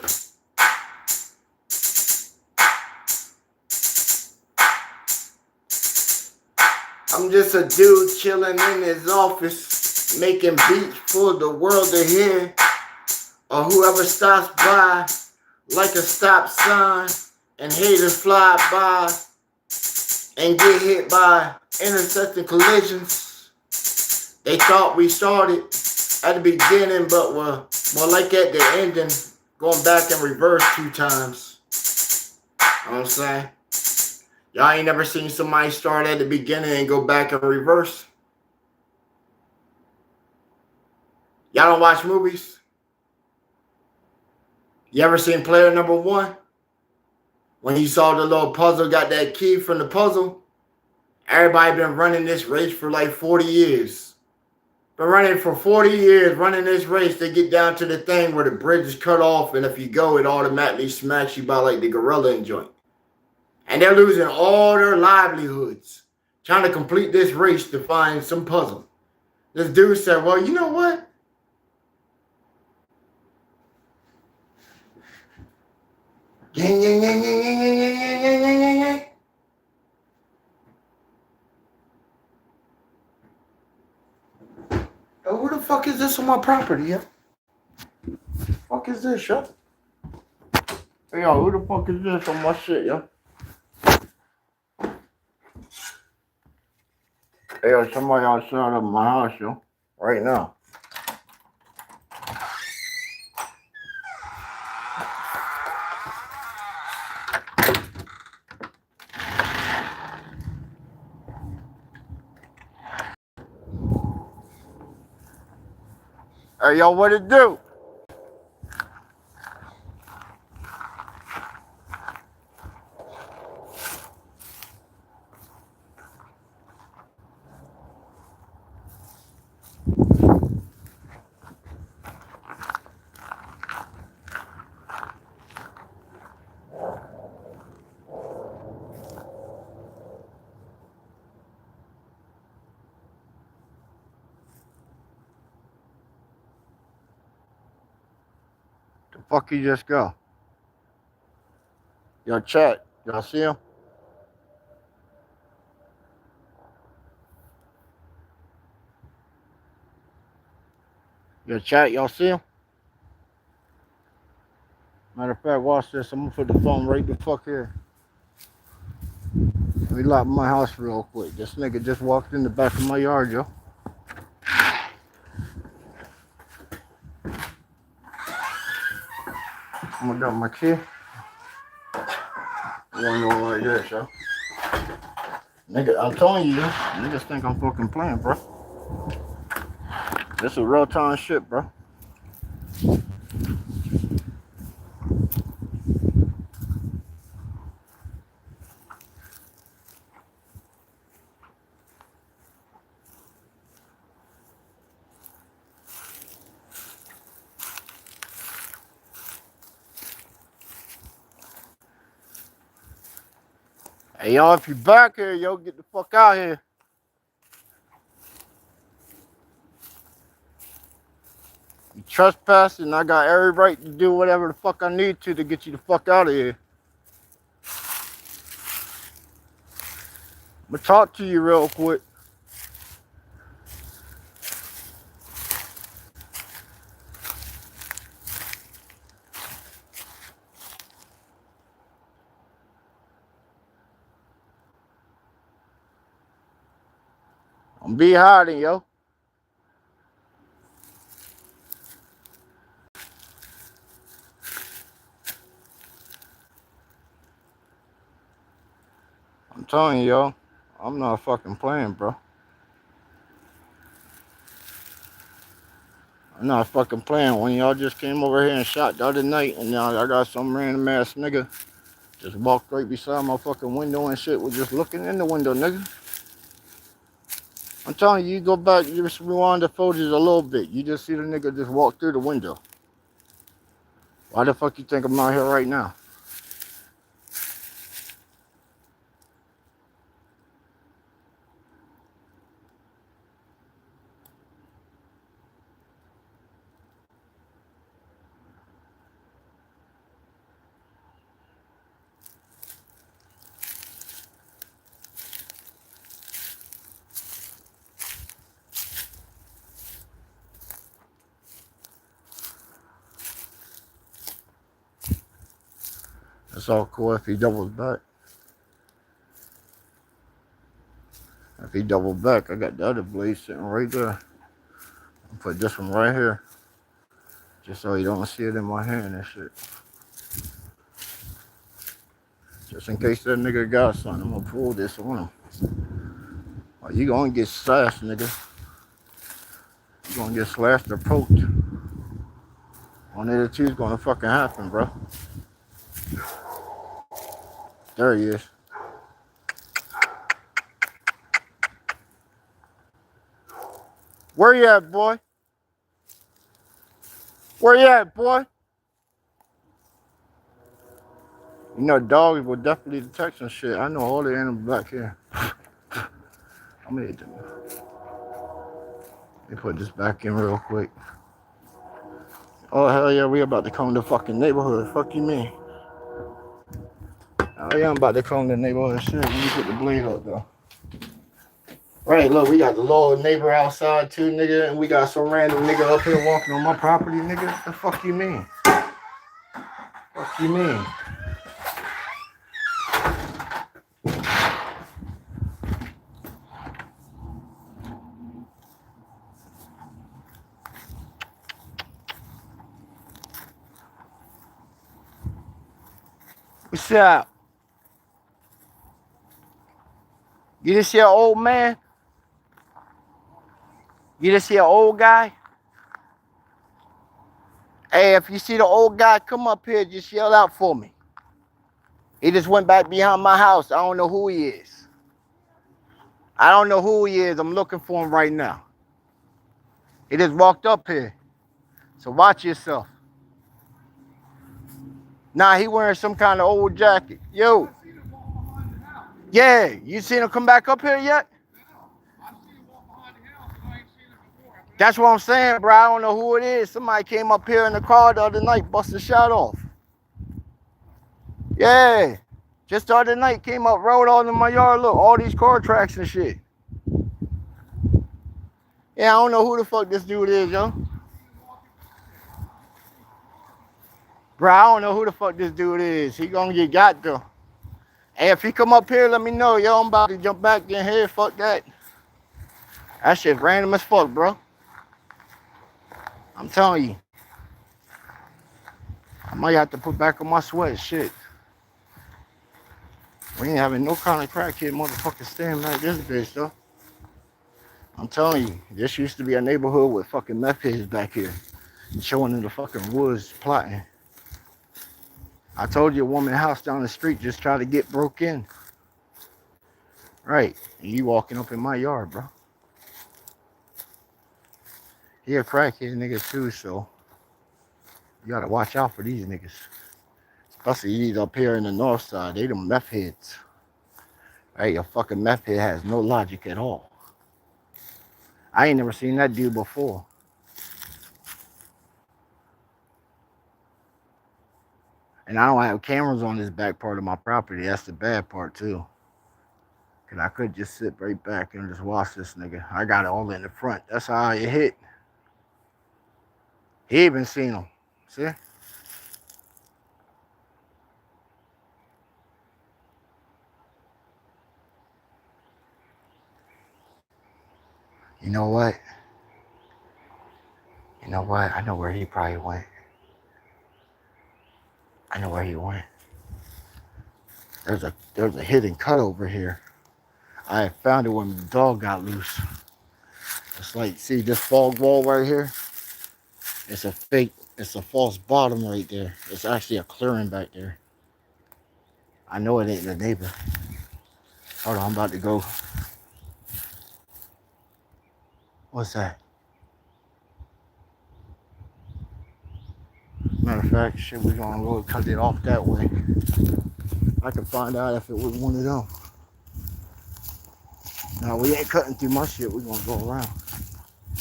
I'm just a dude chilling in his office, making beats for the world to hear, or whoever stops by, like a stop sign, and haters fly by. and get hit by intersecting collisions. They thought we started at the beginning, but were more like at the ending, going back in reverse 2 times. You know what I'm saying? Y'all ain't never seen somebody start at the beginning and go back in reverse? Y'all don't watch movies? You ever seen player number 1? When he saw the little puzzle, got that key from the puzzle? Everybody been running this race for like 40 years. Been running for 40 years, running this race. They get down to the thing where the bridge is cut off, and if you go, it automatically smacks you by like the gorilla in joint. And they're losing all their livelihoods trying to complete this race to find some puzzle. This dude said, well, you know what? Yang, yang, yang, yang, yang, yang, yang, yang, yang, yang, yang. Oh, who the fuck is this on my property, yo? Fuck is this, yo? Hey, yo, who the fuck is this on my shit, yo? Hey, yo, somebody outside of my house, yo. Right now. Hey, yo, what it do? The fuck he just go? Yo, chat. Y'all see him? Yo, chat. Y'all see him? Matter of fact, watch this. I'm gonna put the phone right the fuck here. Let me lock my house real quick. This nigga just walked in the back of my yard, yo. I'm gonna dump my key. One more like this, yo. Nigga, I'm telling you, niggas think I'm fucking playing, bro. This is real time shit, bro. Hey, y'all, if you back here, yo, get the fuck out here. You trespassing, I got every right to do whatever the fuck I need to get you the fuck out of here. I'm gonna talk to you real quick. I'm be hiding, yo. I'm telling you, yo. I'm not fucking playing, bro. I'm not fucking playing. When y'all just came over here and shot the other night, and now I got some random ass nigga just walked right beside my fucking window and shit, was just looking in the window, nigga. I'm telling you, you go back, you just rewind the footage a little bit. You just see the nigga just walk through the window. Why the fuck you think I'm out here right now? It's all cool if he doubles back. If he double back, I got the other blade sitting right there. I'll put this one right here. Just so you don't see it in my hand and shit. Just in case that nigga got something, I'm gonna pull this on him. Oh, you gonna get slashed, nigga. You gonna get slashed or poked. One of the two's gonna fucking happen, bro. There he is. Where you at, boy? Where you at, boy? You know, dogs will definitely detect some shit. I know all the animals back here. I'm gonna hit them. Let me put this back in real quick. Oh, hell yeah, we about to come to the fucking neighborhood. Fuck you mean? Oh yeah, I'm about to come to the neighborhood. Shit, let me put the blade up, though. Right, look, we got the little neighbor outside, too, nigga, and we got some random nigga up here walking on my property, nigga. What the fuck you mean? Fuck you mean? What's up? You just see an old man? You just see an old guy? Hey, if you see the old guy, come up here, just yell out for me. He just went back behind my house. I don't know who he is. I don't know who he is. I'm looking for him right now. He just walked up here. So watch yourself. Nah, he wearing some kind of old jacket. Yo. Yeah, you seen him come back up here yet? That's what I'm saying, bro. I don't know who it is. Somebody came up here in the car the other night, busted the shot off. Yeah. Just the other night, came up, rode all in my yard. Look, all these car tracks and shit. Yeah, I don't know who the fuck this dude is, yo. Bro, I don't know who the fuck this dude is. He gonna get got, though. Hey, if he come up here, let me know. Yo, I'm about to jump back in here. Fuck that. That shit random as fuck, bro. I'm telling you. I might have to put back on my sweat. Shit. We ain't having no kind of crackhead motherfucker staying like this bitch, though. I'm telling you, this used to be a neighborhood with fucking meth heads back here. Chilling in the fucking woods, plotting. I told you a woman house down the street just tried to get broke in. Right. And you walking up in my yard, bro. He a crackhead nigga too, so you gotta watch out for these niggas. Especially these up here in the north side. They them meth heads. Right, a fucking meth head has no logic at all. I ain't never seen that dude before. And I don't have cameras on this back part of my property. That's the bad part too. Cause I could just sit right back and just watch this nigga. I got it all in the front. That's how it hit. He even seen him. See? You know what? You know what? I know where he probably went. I know where he went. There's a hidden cut over here. I found it when the dog got loose. It's like, see this fog wall right here? It's a fake, it's a false bottom right there. It's actually a clearing back there. I know it ain't the neighbor. Hold on, I'm about to go. What's that? Matter of fact, shit, we're gonna go cut it off that way. I can find out if it was one of them. No, we ain't cutting through my shit. We're gonna go around.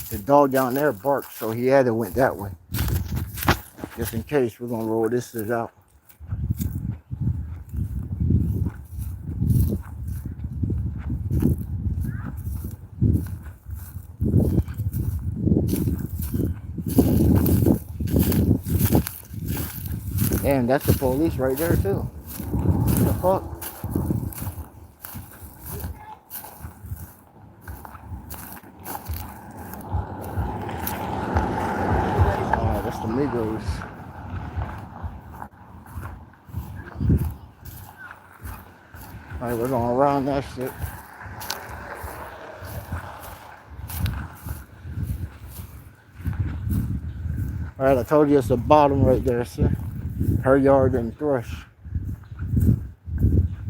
The dog down there barked, so he had to went that way. Just in case, we're gonna roll this shit out. Damn, that's the police right there too. What the fuck? Alright, we're going around that shit. Alright, I told you it's the bottom right there, see? Her yard and thrush.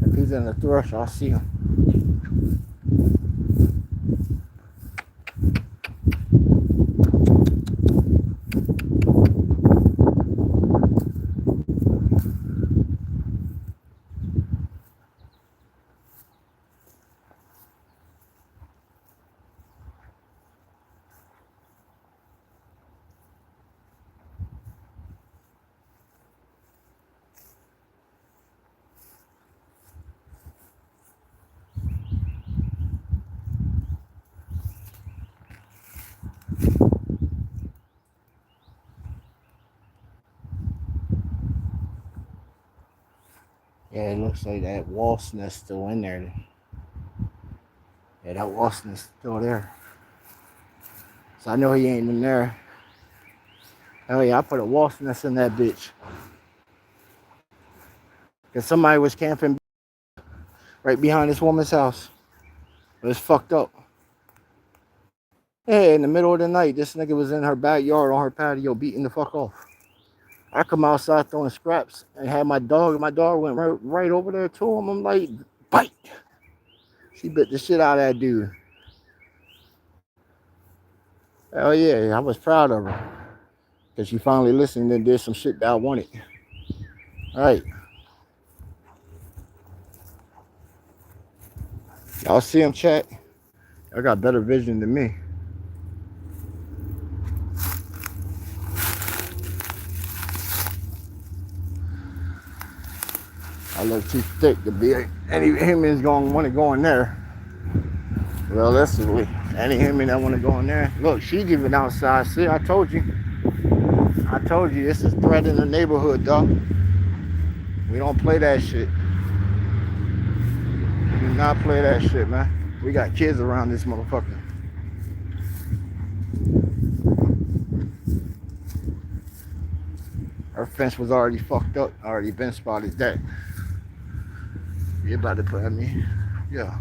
If he's in the thrush, I'll see him. Yeah, it looks like that wasp nest still in there. Yeah, that wasp nest still there. So I know he ain't in there. Hell yeah, I put a wasp nest in that bitch. Because somebody was camping right behind this woman's house. It was fucked up. Yeah, in the middle of the night, this nigga was in her backyard on her patio beating the fuck off. I come outside throwing scraps and had my dog, and my dog went right over there to him. I'm like, bite. She bit the shit out of that dude. Hell yeah, I was proud of her. Because she finally listened and did some shit that I wanted. All right. Y'all see him, chat? I got better vision than me. I look too thick to be any humans gonna want to go in there. Realistically, any human that want to go in there. Look, she's even outside. See, I told you. I told you, this is a threat in the neighborhood, dog. We don't play that shit. We do not play that shit, man. We got kids around this motherfucker. Her fence was already fucked up. Already been spotted that. You about to put me? Yeah.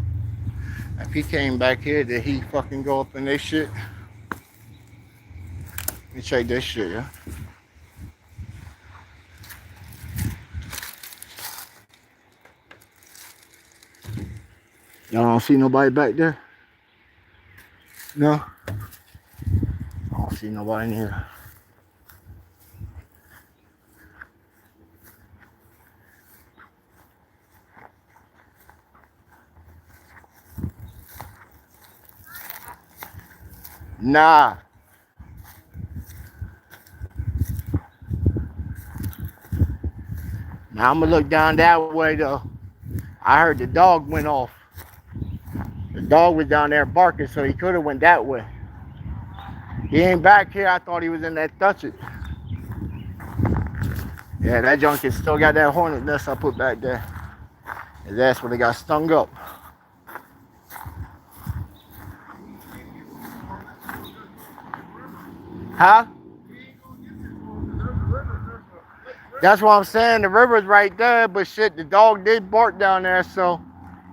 If he came back here, did he fucking go up in this shit? Let me check this shit, yeah. Y'all don't see nobody back there? No? I don't see nobody in here. Nah. Now I'm gonna look down that way though. I heard the dog went off. The dog was down there barking, so he could have went that way. He ain't back here. I thought he was in that Dutchess. Yeah, that junkie still got that hornet nest I put back there. His ass would have got stung up. Huh? That's what I'm saying. The river's right there, but shit, the dog did bark down there, so,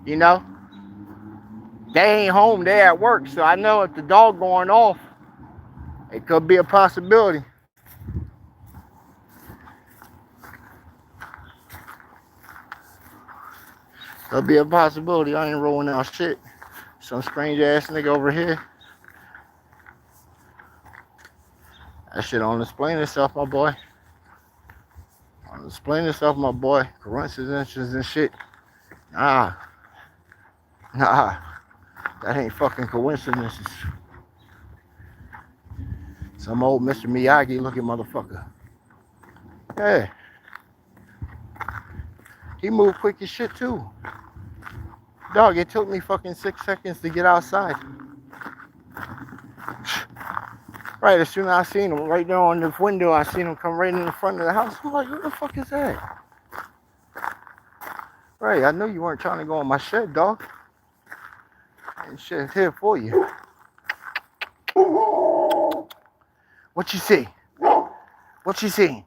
you know, they ain't home. They at work, so I know if the dog going off, it could be a possibility. Could be a possibility. I ain't rolling out shit. Some strange ass nigga over here. That shit don't explain itself, my boy. Don't explain itself, my boy. Coincidences and shit. Nah. That ain't fucking coincidences. Some old Mr. Miyagi looking motherfucker. Yeah. He moved quick as shit too. Dog, it took me fucking 6 seconds to get outside. Right, as soon as I seen him, right there on the window, I seen him come right in the front of the house. I'm like, what the fuck is that? Right, I knew you weren't trying to go in my shed, dog. And shit's here for you. What you see? What you seen?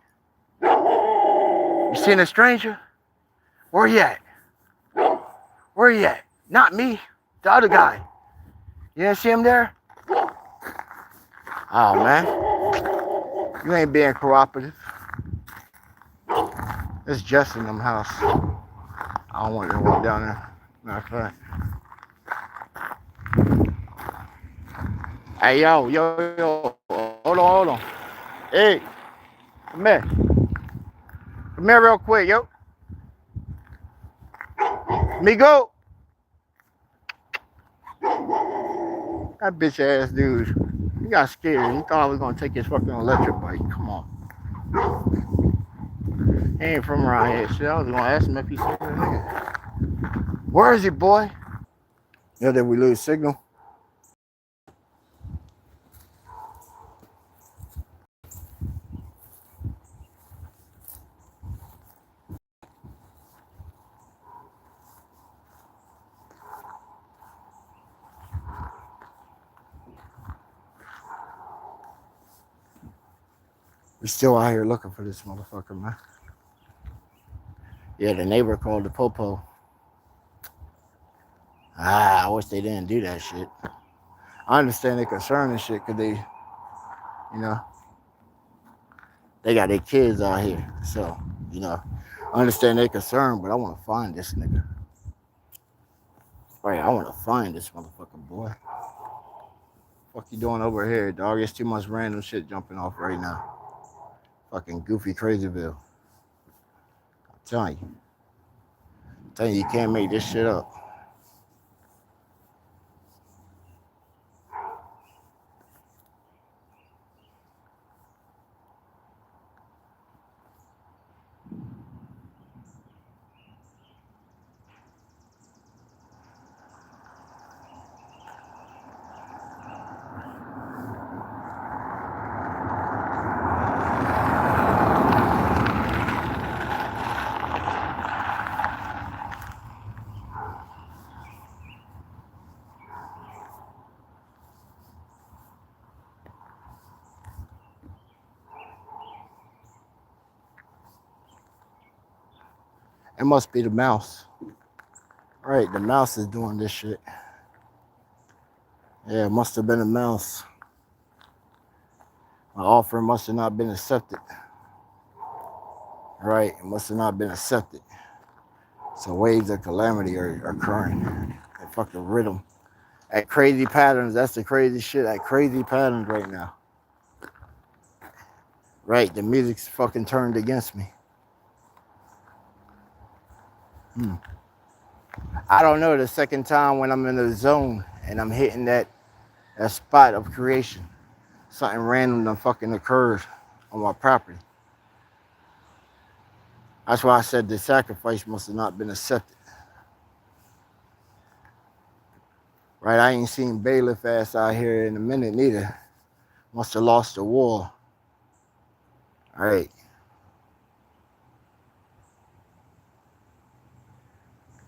You seen a stranger? Where you at? Where he at? Not me. The other guy. You didn't see him there? Oh, man. You ain't being cooperative. It's just in them house. I don't want to walk down there. Matter of fact. Hey, yo. Hold on. Hey, come here. Come here real quick, yo. Me go. That bitch ass dude. He got scared. He thought I was gonna take his fucking electric bike. Come on. He ain't from around here. Shit, I was gonna ask him if he seen a nigga. Where is he, boy? Yeah, did we lose signal? We still out here looking for this motherfucker, man. Yeah, the neighbor called the popo. I wish they didn't do that shit. I understand their concern and shit, cause they, you know, they got their kids out here. So, you know, I understand their concern, but I want to find this nigga. Right, I want to find this motherfucking boy. Fuck you doing over here, dog? It's too much random shit jumping off right now. Fucking goofy crazyville. I'm telling you, you can't make this shit up. It must be the mouse. Right, the mouse is doing this shit. Yeah, it must have been a mouse. My offer must have not been accepted. Right, it must have not been accepted. So waves of calamity are occurring. That fucking rhythm. At crazy patterns, that's the crazy shit. At crazy patterns right now. Right, the music's fucking turned against me. I don't know, the second time when I'm in the zone and I'm hitting that spot of creation, something random done fucking occurs on my property. That's why I said the sacrifice must have not been accepted. Right, I ain't seen bailiff ass out here in a minute neither. Must have lost the war. All right.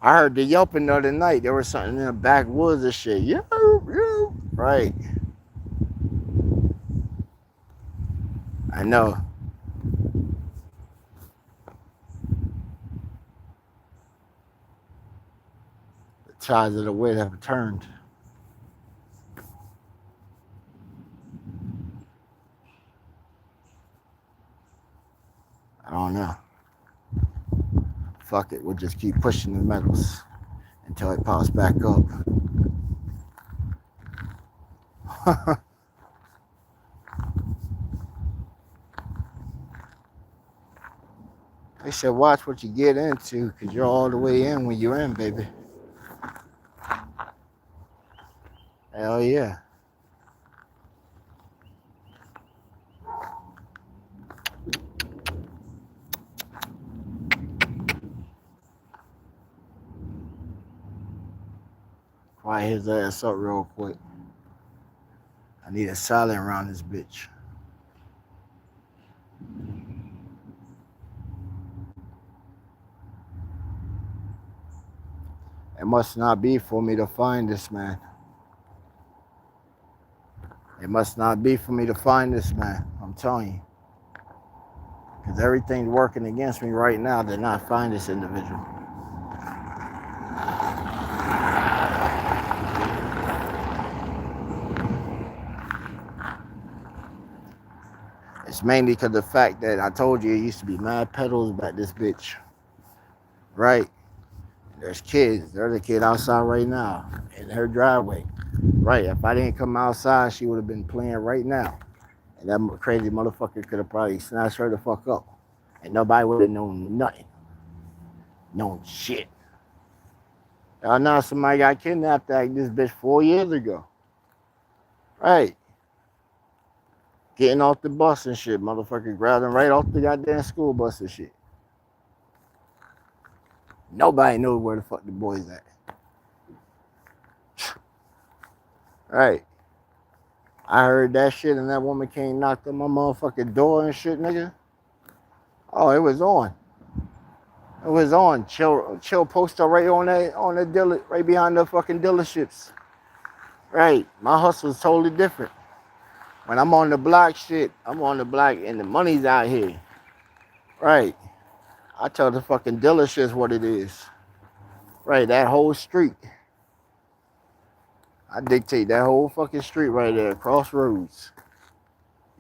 I heard the yelping the other night. There was something in the backwoods and shit. Yo. Right. I know. The tides of the wind have turned. I don't know. Fuck it. We'll just keep pushing the metals until it pops back up. They said, watch what you get into, because you're all the way in when you're in, baby. Hell yeah. Quiet his ass up real quick. I need a silent around this bitch. It must not be for me to find this man. It must not be for me to find this man. I'm telling you. Because everything's working against me right now to not find this individual. It's mainly because of the fact that I told you it used to be mad pedals back this bitch. Right? There's kids. There's a kid outside right now in her driveway. Right. If I didn't come outside, she would have been playing right now. And that crazy motherfucker could have probably snatched her the fuck up. And nobody would have known nothing. Known shit. Now somebody got kidnapped like this bitch 4 years ago. Right. Getting off the bus and shit. Motherfucker grabbed him right off the goddamn school bus and shit. Nobody knows where the fuck the boy's at. Right. I heard that shit and that woman came knocked on my motherfucking door and shit, nigga. Oh, it was on. It was on. Chill poster right on the dealer, right behind the fucking dealerships. Right. My hustle's totally different. When I'm on the block shit, I'm on the block and the money's out here. Right. I tell the fucking dealerships what it is. Right, that whole street. I dictate that whole fucking street right there, crossroads.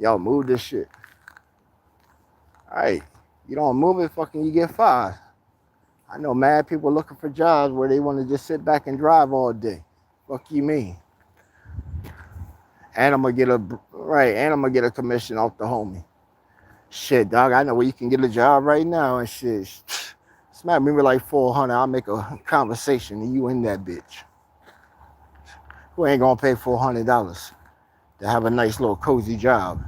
Y'all move this shit. Alright. You don't move it, fucking you get fired. I know mad people looking for jobs where they want to just sit back and drive all day. Fuck you mean? And I'm gonna get a commission off the homie. Shit, dog, I know where you can get a job right now and shit. Smack me with like 400, I'll make a conversation and you in that bitch. Who ain't gonna pay $400 to have a nice little cozy job?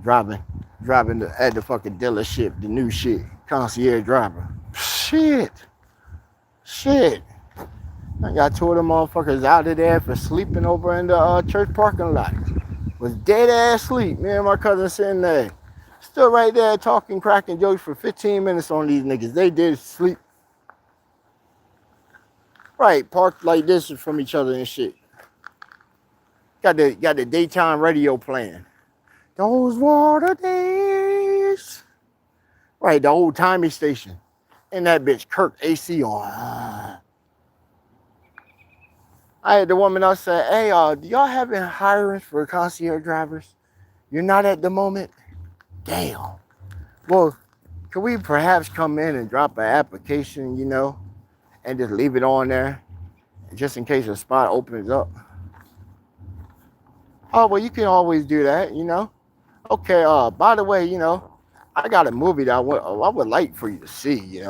Driving at the fucking dealership, the new shit, concierge driver. Shit. I got two of them motherfuckers out of there for sleeping over in the church parking lot. Was dead ass sleep. Me and my cousin sitting there. Still right there talking, cracking jokes for 15 minutes on these niggas. They did sleep. Right, parked like this from each other and shit. Got the daytime radio playing. Those were the days. Right, the old timey station. And that bitch Kirk AC on. I had the woman else say, hey, do y'all have been hiring for concierge drivers? You're not at the moment? Damn. Well, could we perhaps come in and drop an application, and just leave it on there, just in case a spot opens up? Oh, well, you can always do that, Okay, by the way, I got a movie that I would like for you to see,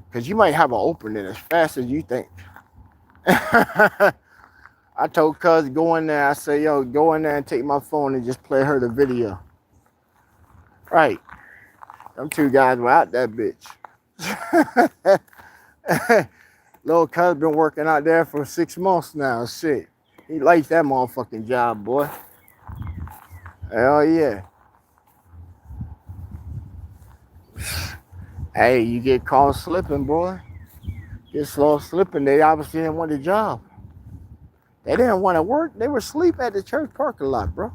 because you might have an opening as fast as you think. I told Cuz go in there, I say, yo, go in there and take my phone and just play her the video. Right. Them two guys were out that bitch. Little Cuz been working out there for 6 months now. Shit. He likes that motherfucking job, boy. Hell yeah. Hey, you get caught slipping, boy. Get slow slipping. They obviously didn't want the job. They didn't want to work. They were asleep at the church parking lot, bro.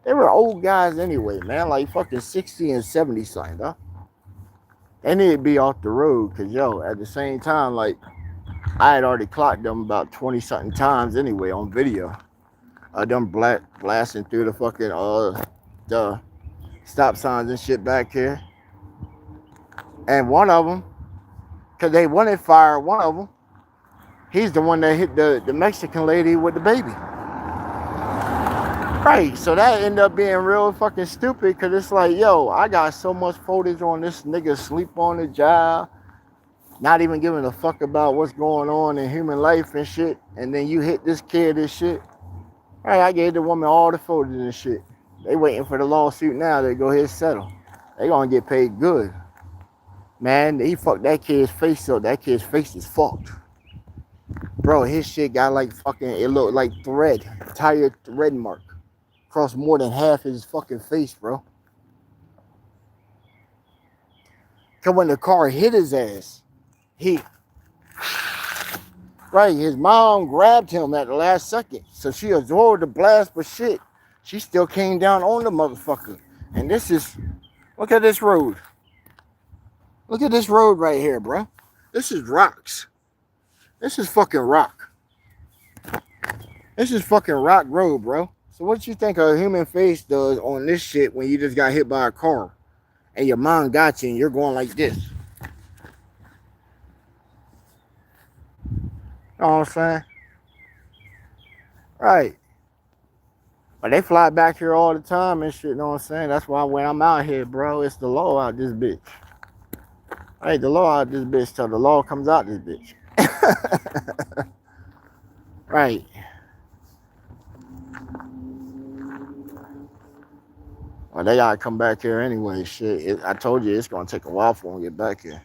They were old guys anyway, man. Like fucking 60 and 70 something, huh? They need to be off the road, because, at the same time, like, I had already clocked them about 20 something times anyway on video. Them blasting through the fucking the stop signs and shit back here. And one of them, because they wanted fire, one of them, he's the one that hit the Mexican lady with the baby. Right, so that ended up being real fucking stupid, because it's like, I got so much footage on this nigga sleep on the job, not even giving a fuck about what's going on in human life and shit, and then you hit this kid and shit. Right, I gave the woman all the footage and shit. They waiting for the lawsuit now. They go ahead and settle. They gonna get paid good. Man, he fucked that kid's face up. That kid's face is fucked. Bro, his shit got like fucking, it looked like tire thread mark. Across more than half his fucking face, bro. Cause when the car hit his ass, his mom grabbed him at the last second. So she absorbed the blast, but shit, she still came down on the motherfucker. And look at this road. Look at this road right here, bro. This is rocks. This is fucking rock. This is fucking rock road, bro. So what you think a human face does on this shit when you just got hit by a car and your mind got you and you're going like this? You know what I'm saying? Right. But they fly back here all the time and shit, you know what I'm saying? That's why when I'm out here, bro, it's the law out this bitch. Hey, the law out this bitch till the law comes out this bitch. Right. Well, they gotta come back here anyway. Shit, I told you it's gonna take a while for them to get back here.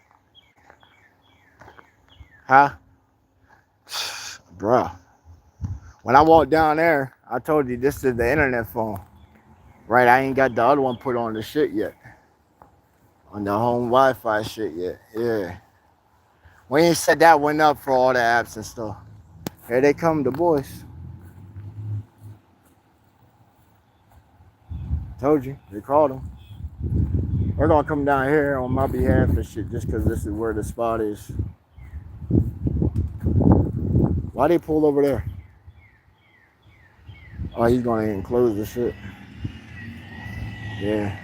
Huh? Bruh. When I walked down there, I told you this is the internet phone. Right, I ain't got the other one put on the shit yet. On the home Wi-Fi shit yet. Yeah. We ain't set that one up for all the apps and stuff. Here they come, the boys. Told you, they called them. They're gonna come down here on my behalf and shit just because this is where the spot is. Why they pull over there? Oh, he's gonna enclose the shit. Yeah.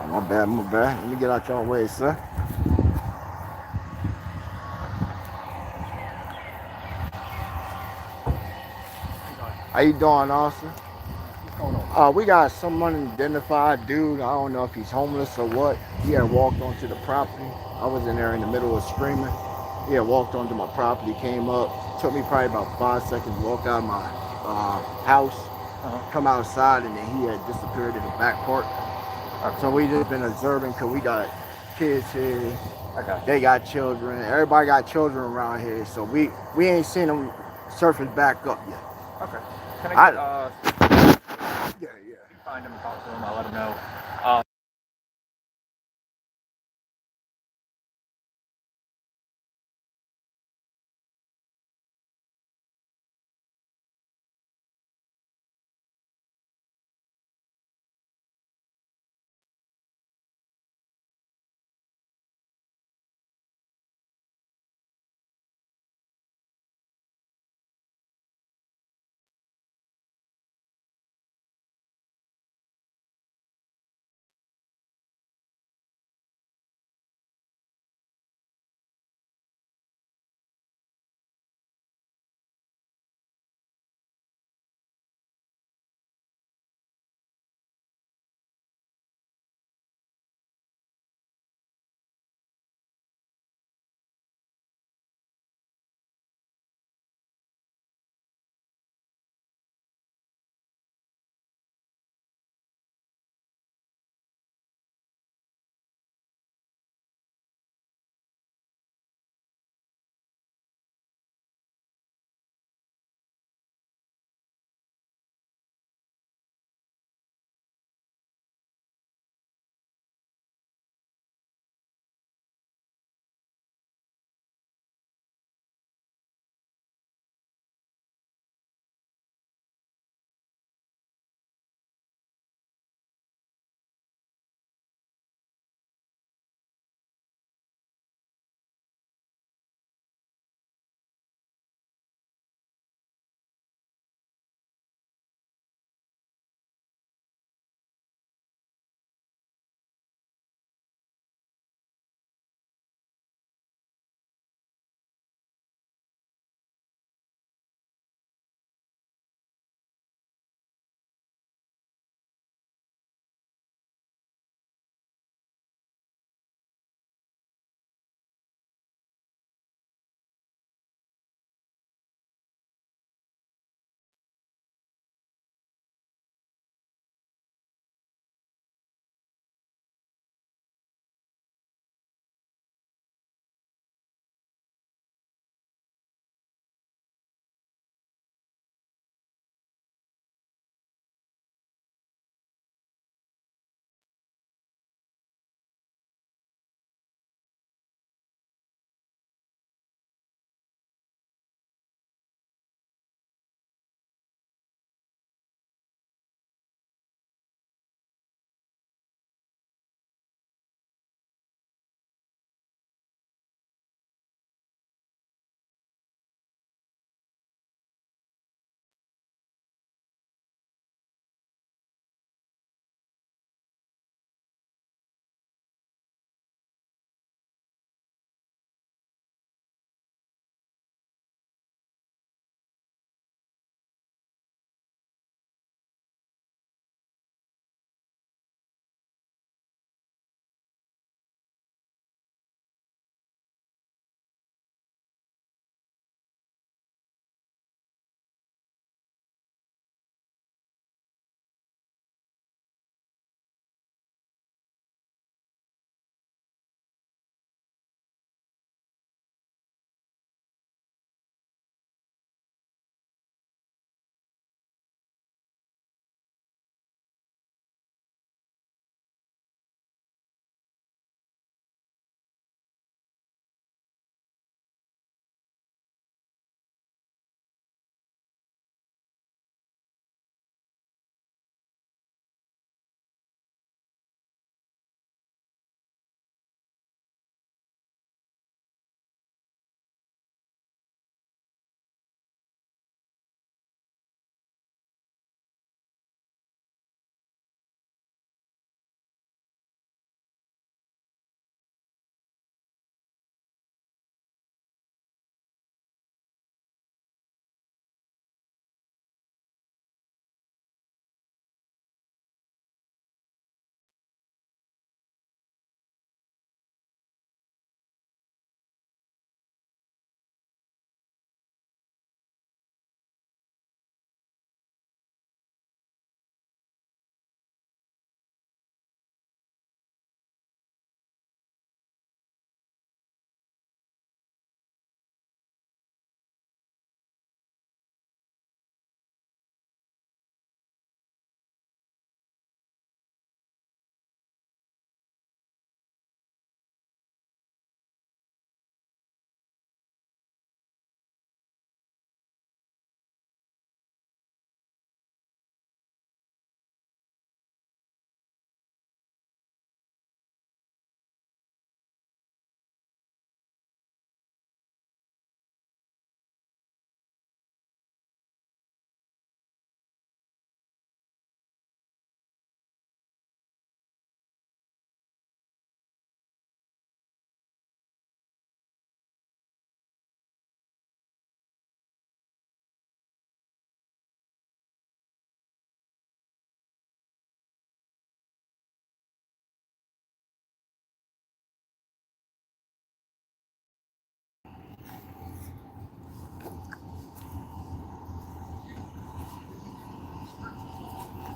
My bad, my bad. Let me get out your way, sir. How you doing, Austin? We got some unidentified dude. I don't know if he's homeless or what. He had walked onto the property. I was in there in the middle of screaming. He had walked onto my property, came up. Took me probably about 5 seconds to walk out of my house, come outside, and then he had disappeared in the back park. Okay. So we just been observing because we got kids here. Okay. They got children. Everybody got children around here. So we ain't seen them surfing back up yet. Okay. Can I get, Yeah, yeah. find him and talk to him? I'll let him know.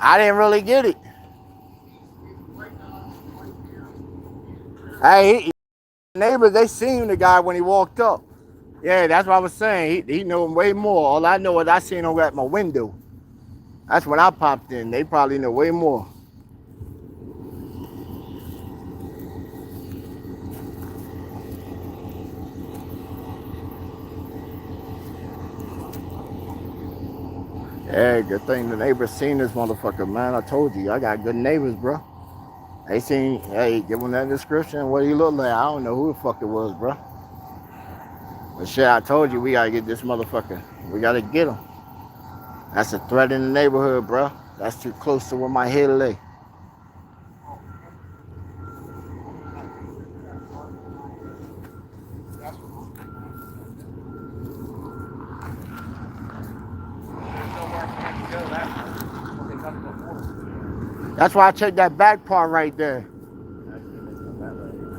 I didn't really get it. Hey, neighbors, they seen the guy when he walked up. Yeah, that's what I was saying. He knew him way more. All I know is I seen him at my window. That's when I popped in. They probably know way more. Yeah, good thing the neighbors seen this motherfucker, man. I told you, I got good neighbors, bro. They seen, hey, give him that description, what he looked like. I don't know who the fuck it was, bro. But shit, I told you, we gotta get this motherfucker. We gotta get him. That's a threat in the neighborhood, bro. That's too close to where my head lay. That's why I checked that back part right there.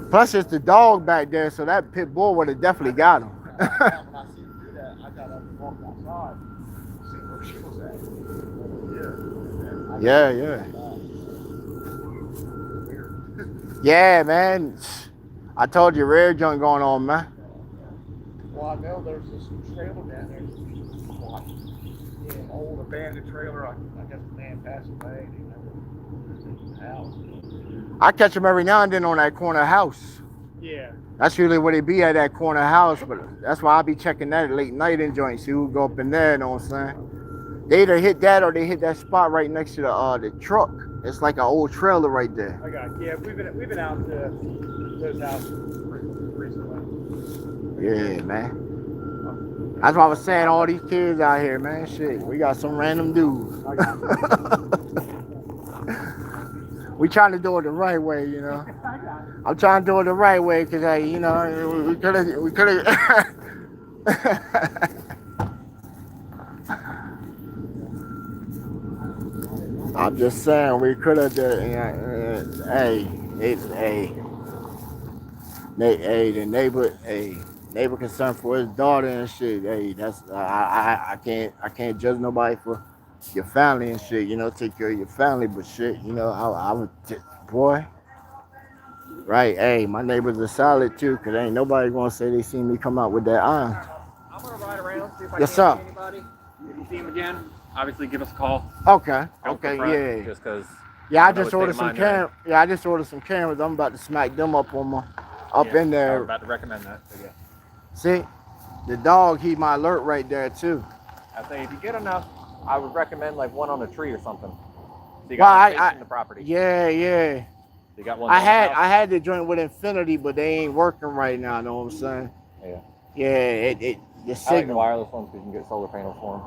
Plus, it's the dog back there, so that pit bull would have definitely got him. When I seen him do that, I got up and walked outside, see where she was at. Yeah. Yeah, man. I told you, rare junk going on, man. Well, I know there's this trailer down there. Yeah, an old abandoned trailer. I guess the man passed away. He never in the house. I catch him every now and then on that corner house. Yeah. That's usually where they be at, that corner house, but that's why I be checking that late night in joint, see who go up in there, you know what I'm saying? They either hit that or they hit that spot right next to the truck. It's like an old trailer right there. I got. Yeah, we've been out to those houses recently. Yeah, man. That's why I was saying, all these kids out here, man. Shit, we got some random dudes. We trying to do it the right way, you know. I'm trying to do it the right way because, hey, you know, we could have. I'm just saying we could have. Hey, the neighbor concerned for his daughter and shit. Hey, that's I can't judge nobody for your family and shit. You know, take care of your family, but shit, you know, I would, boy. Right, hey, my neighbors are solid too, cause ain't nobody gonna say they seen me come out with that iron. I'm gonna ride around, see if I Yes, can sir. see anybody. If you see him again, obviously give us a call. Okay, Don't okay, confront, yeah. Just because. Yeah, I just ordered some cameras. Yeah, I just ordered some cameras. I'm about to smack them up in Yeah, there. I was about to recommend that. So yeah. See, the dog, he my alert right there too. I say if you get enough, I would recommend like one on a tree or something. So you Well, got one facing the property. Yeah. So you got one. I had the joint with Infinity, but they ain't working right now. Know what I'm saying? Yeah. Yeah, the I like the signal. wireless ones because you can get solar panels for them.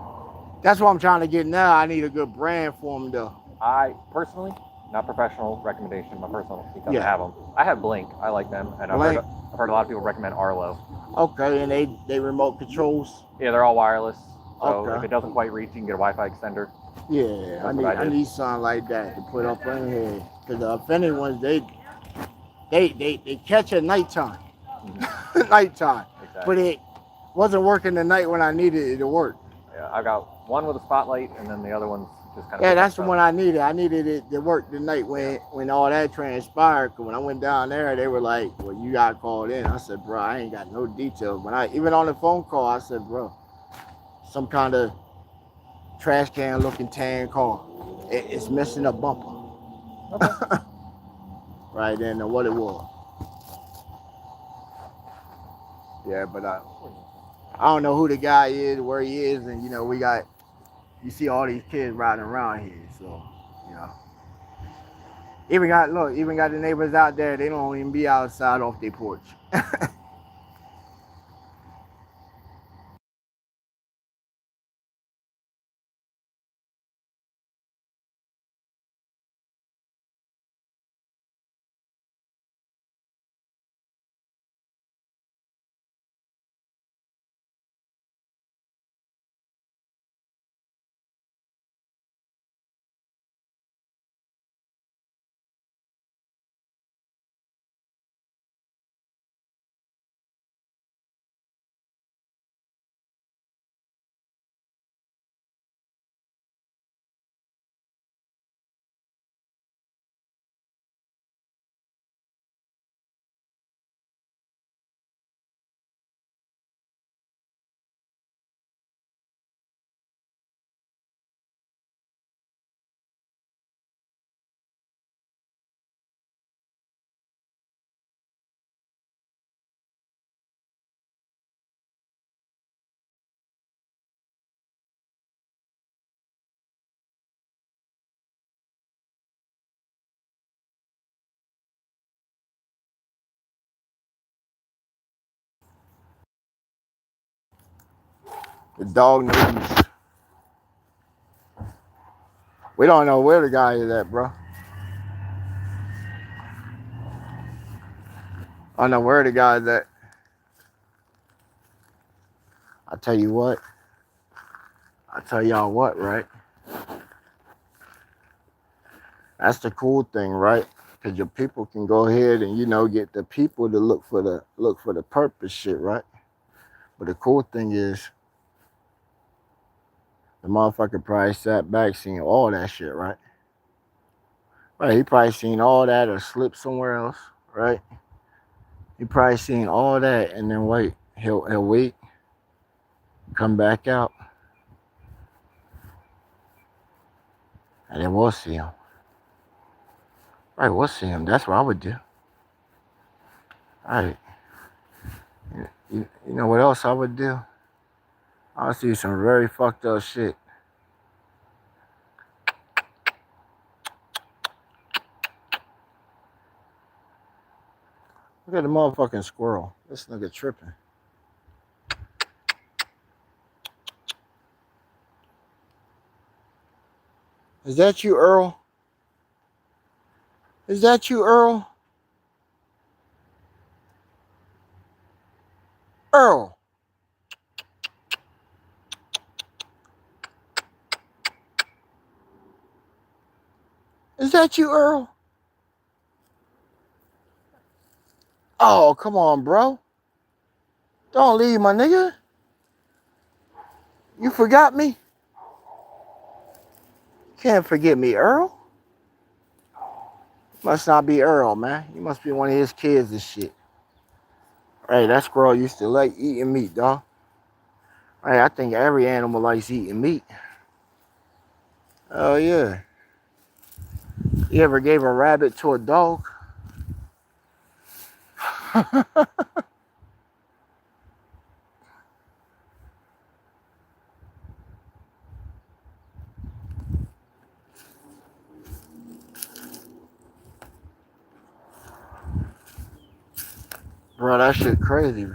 That's what I'm trying to get now. I need a good brand for them though. I personally, not professional recommendation, my personal, because Yeah. I have them. I have Blink. I like them, and I've heard a lot of people recommend Arlo. Okay, and they remote controls. Yeah, they're all wireless. So Okay. if it doesn't quite reach, you can get a Wi-Fi extender. Yeah, I need something like that to put up in here. Cause the Infinity ones, they catch at nighttime. Mm-hmm. Nighttime. Exactly. But it wasn't working the night when I needed it to work. Yeah, I got one with a spotlight, and then the other one's just kind of. Yeah, that's the one I needed. I needed it to work the night when all that transpired. Cause when I went down there, they were like, "Well, you got called in." I said, "Bro, I ain't got no details." When I even on the phone call, I said, "Bro, some kind of trash can looking tan car. It's missing a bumper." Okay. Right then, what it was. Yeah, but I don't know who the guy is, where he is, and you know you see all these kids riding around here, so you know. Even got the neighbors out there. They don't even be outside off their porch. The dog knows. We don't know where the guy is at, bro. I don't know where the guy is at. I tell you what. I tell y'all what, right? That's the cool thing, right? Because your people can go ahead and get the people to look for the purpose shit, right? But the cool thing is the motherfucker probably sat back seeing all that shit, right? Right, he probably seen all that or slipped somewhere else, right? He probably seen all that and then wait. He'll wait, come back out, and then we'll see him. Right, we'll see him. That's what I would do. Right. You know what else I would do? I would see some very fucked up shit. Look at the motherfucking squirrel. This nigga tripping. Is that you, Earl? Is that you, Earl? Earl! Is that you, Earl? Oh, come on, bro. Don't leave, my nigga. You forgot me? Can't forget me, Earl. Must not be Earl, man. You must be one of his kids and shit. Hey, that squirrel used to like eating meat, dog. Hey, I think every animal likes eating meat. Oh, yeah. You ever gave a rabbit to a dog? Bro, that shit crazy.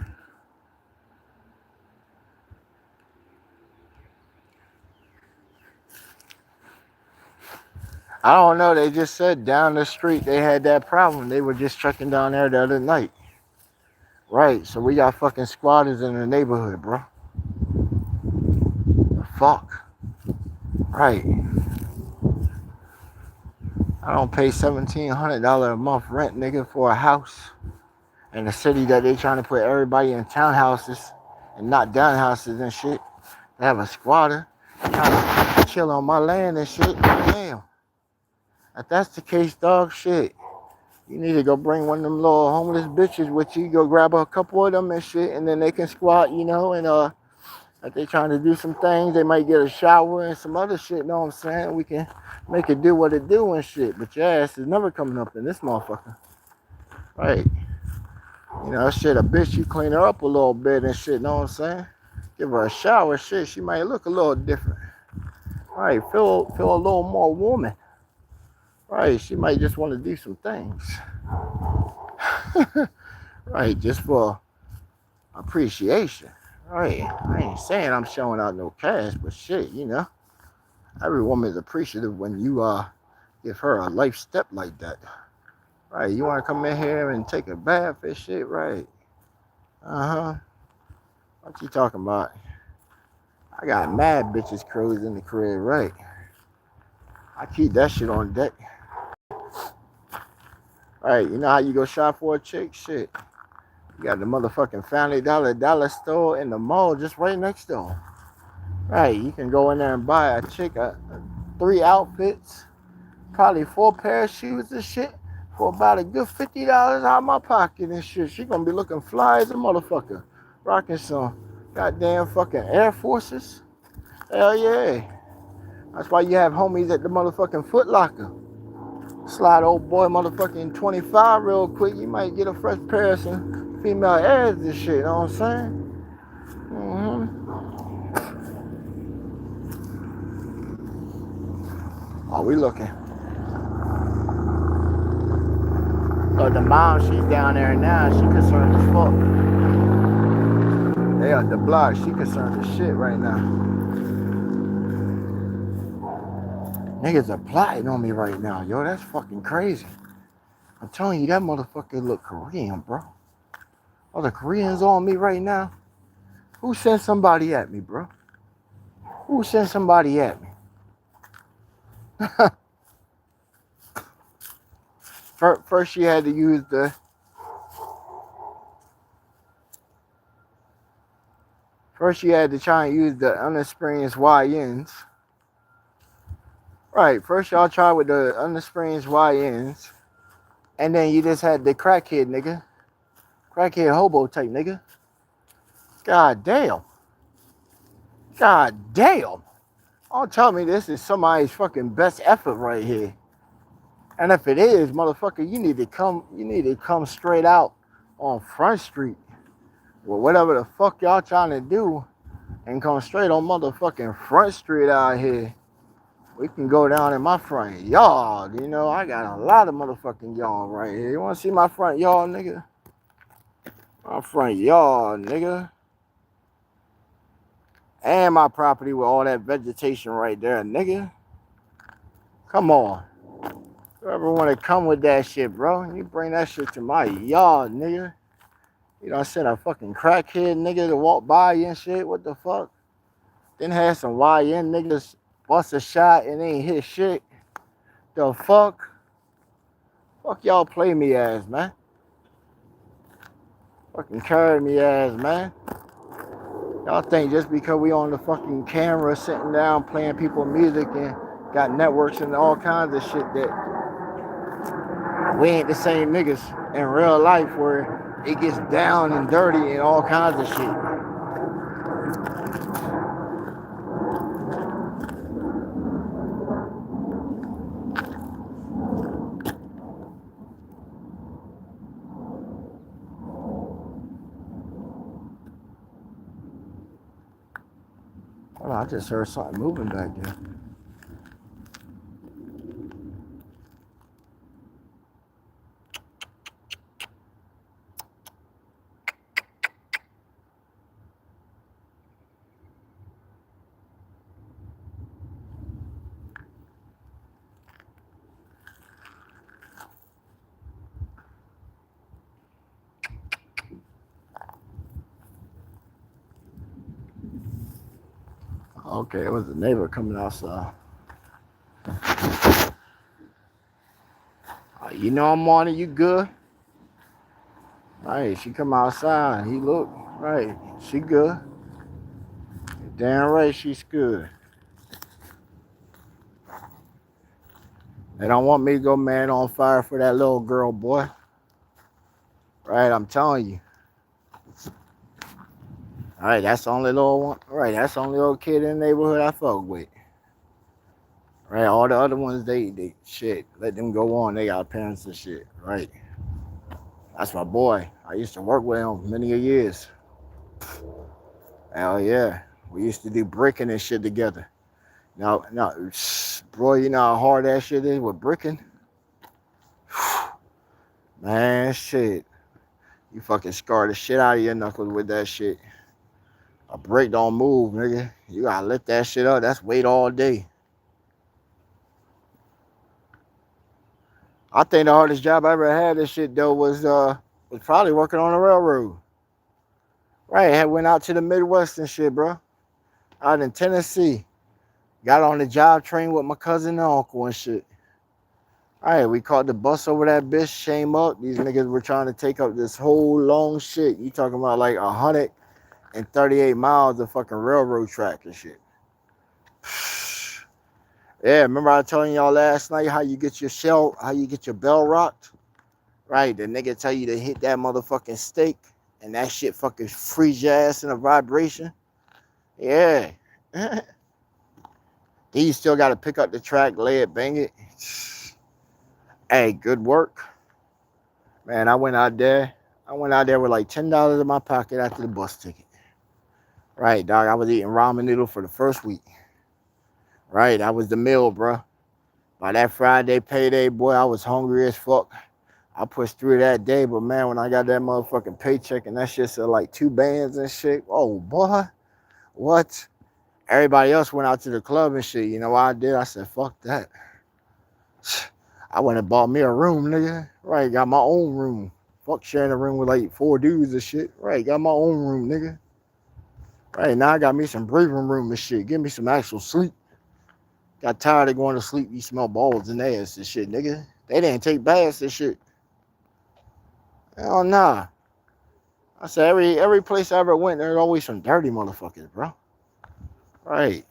I don't know. They just said down the street they had that problem. They were just checking down there the other night. Right, so we got fucking squatters in the neighborhood, bro. Fuck. Right. I don't pay $1,700 a month rent, nigga, for a house in a city that they trying to put everybody in townhouses and not downhouses and shit. They have a squatter trying to chill on my land and shit. Damn. If that's the case, dog, shit. You need to go bring one of them little homeless bitches with you. Go grab a couple of them and shit, and then they can squat, and if they trying to do some things, they might get a shower and some other shit, know what I'm saying? We can make it do what it do and shit, but your ass is never coming up in this motherfucker. Right. Shit, a bitch, you clean her up a little bit and shit, know what I'm saying? Give her a shower, shit, she might look a little different. Right, feel a little more woman. Right, she might just want to do some things. Right, just for appreciation. Right, I ain't saying I'm showing out no cash, but shit, every woman is appreciative when you give her a life step like that. Right, you want to come in here and take a bath and shit, right? What you talking about? I got mad bitches crews in the crib, right? I keep that shit on deck. Right, you know how you go shop for a chick? Shit. You got the motherfucking Family Dollar store in the mall just right next door. Right, you can go in there and buy a chick 3 outfits, probably 4 pair of shoes and shit for about a good $50 out of my pocket and shit. She gonna be looking fly as a motherfucker. Rocking some goddamn fucking Air Forces. Hell yeah. That's why you have homies at the motherfucking Foot Locker. Slide old boy motherfucking 25 real quick. You might get a fresh pair of some female ass and shit, you know what I'm saying? Oh, we looking. Oh, the mom, she's down there now. She concerned as fuck. they out the block. She concerned as shit right now. Niggas are plotting on me right now, yo. That's fucking crazy. I'm telling you, that motherfucker look Korean, bro. Are the Koreans on me right now? Who sent somebody at me, bro? Who sent somebody at me? First, you had to use the. First, you had to try and use the unexperienced YNs. Right. First, y'all tried with the unexperienced YNs, and then you just had the crackhead nigga, crackhead hobo type nigga. God damn. God damn. Don't tell me this is somebody's fucking best effort right here. And if it is, motherfucker, you need to come straight out on Front Street. Or whatever the fuck y'all trying to do. And come straight on motherfucking Front Street out here. We can go down in my front yard. You know, I got a lot of motherfucking yard right here. You wanna see my front yard, nigga? My front yard, nigga. And my property with all that vegetation right there, nigga. Come on. Whoever want to come with that shit, bro, you bring that shit to my yard, nigga. You know, I sent a fucking crackhead nigga to walk by you and shit. What the fuck? Then had some YN niggas bust a shot and ain't hit shit. The fuck? Fuck y'all play me ass, man. Fucking carry me ass, man. Y'all think just because we on the fucking camera sitting down playing people music and got networks and all kinds of shit that we ain't the same niggas in real life where it gets down and dirty and all kinds of shit. Hold on, I just heard something moving back there. Okay, it was a neighbor coming outside. You know I'm on it, you good? Right, she come outside, he look, right, she good. Damn right she's good. They don't want me to go mad on fire for that little girl, boy. Right, I'm telling you. Alright, that's the only little one. Right, that's the only little kid in the neighborhood I fuck with. Right, all the other ones, they shit, let them go on. They got parents and shit. Right. That's my boy. I used to work with him many years. Hell yeah. We used to do bricking and shit together. Now, bro, you know how hard that shit is with bricking? Man, shit. You fucking scar the shit out of your knuckles with that shit. A brick don't move, nigga. You gotta lift that shit up. That's weight all day. I think the hardest job I ever had this shit though was probably working on the railroad. Right, I went out to the Midwest and shit, bro. Out in Tennessee. Got on the job train with my cousin and uncle and shit. Alright, we caught the bus over that bitch, shame up. These niggas were trying to take up this whole long shit. You talking about like 138 miles of fucking railroad track and shit. Yeah, remember I telling y'all last night how you get your bell rocked? Right, the nigga tell you to hit that motherfucking stake and that shit fucking freeze your ass in a vibration. Yeah. Then you still gotta pick up the track, lay it, bang it. Hey, good work. Man, I went out there with like $10 in my pocket after the bus ticket. Right, dog. I was eating ramen noodle for the first week. Right, that was the meal, bro. By that Friday payday, boy, I was hungry as fuck. I pushed through that day, but man, when I got that motherfucking paycheck and that shit said like 2 bands and shit, oh boy, what? Everybody else went out to the club and shit. You know what I did? I said, fuck that. I went and bought me a room, nigga. Right, got my own room. Fuck sharing a room with like 4 dudes and shit. Right, got my own room, nigga. Right, now I got me some breathing room and shit. Give me some actual sleep. Got tired of going to sleep. You smell balls and ass and shit, nigga. They didn't take baths and shit. Hell nah. I said every place I ever went, there's always some dirty motherfuckers, bro. Right.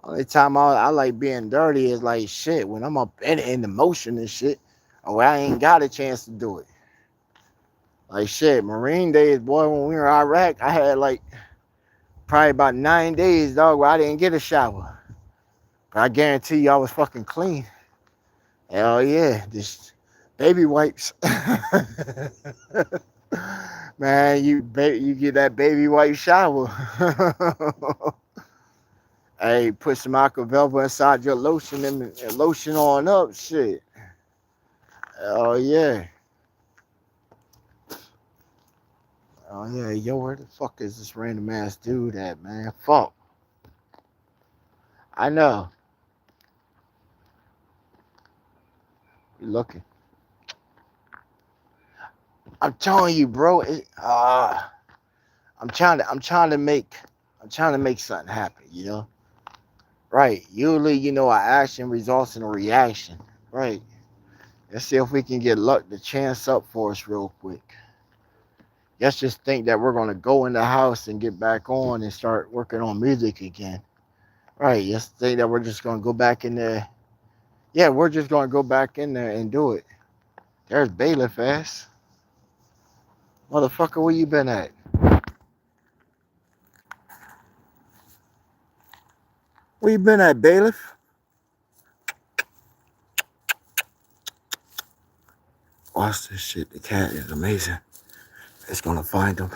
Only time I like being dirty is like shit when I'm up in the motion and shit, or I ain't got a chance to do it. Like shit, Marine days, boy, when we were in Iraq, I had like probably about 9 days, dog, where I didn't get a shower. But I guarantee you I was fucking clean. Hell yeah, this baby wipes. Man, you get that baby wipe shower. Hey, put some aqua velva inside your lotion and lotion on up, shit. Oh yeah. Oh yeah, yo, where the fuck is this random ass dude at, man? Fuck. I know. You looking. I'm telling you, bro. I'm trying to make something happen, you know? Right. Usually, you know, an action results in a reaction. Right. Let's see if we can get luck the chance up for us real quick. Let's just think that we're gonna go in the house and get back on and start working on music again. Right. Let's think that we're just gonna go back in there. Yeah, we're just gonna go back in there and do it. There's bailiff ass. Motherfucker, where you been at? Where you been at, bailiff? Watch this shit. The cat is amazing. It's gonna find him.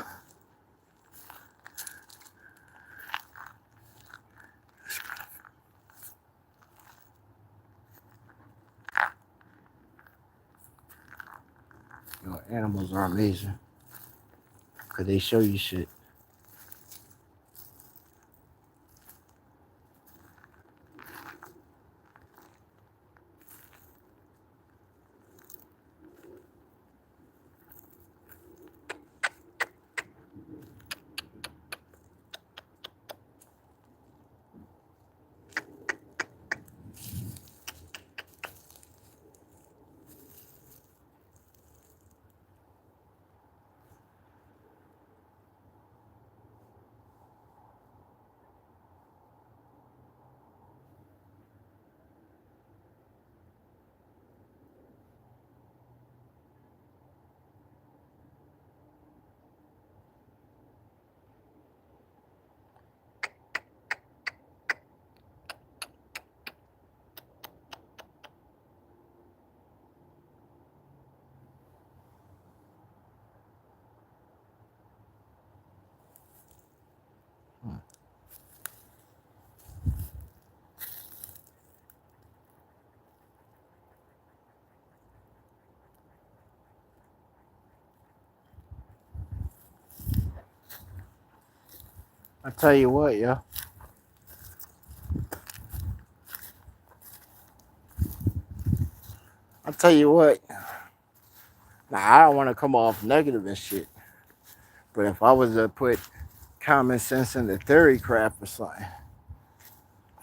You know, animals are amazing. Cause they show you shit. I tell you what, yo. I tell you what. Now I don't want to come off negative and shit, but if I was to put common sense into theory crap or something,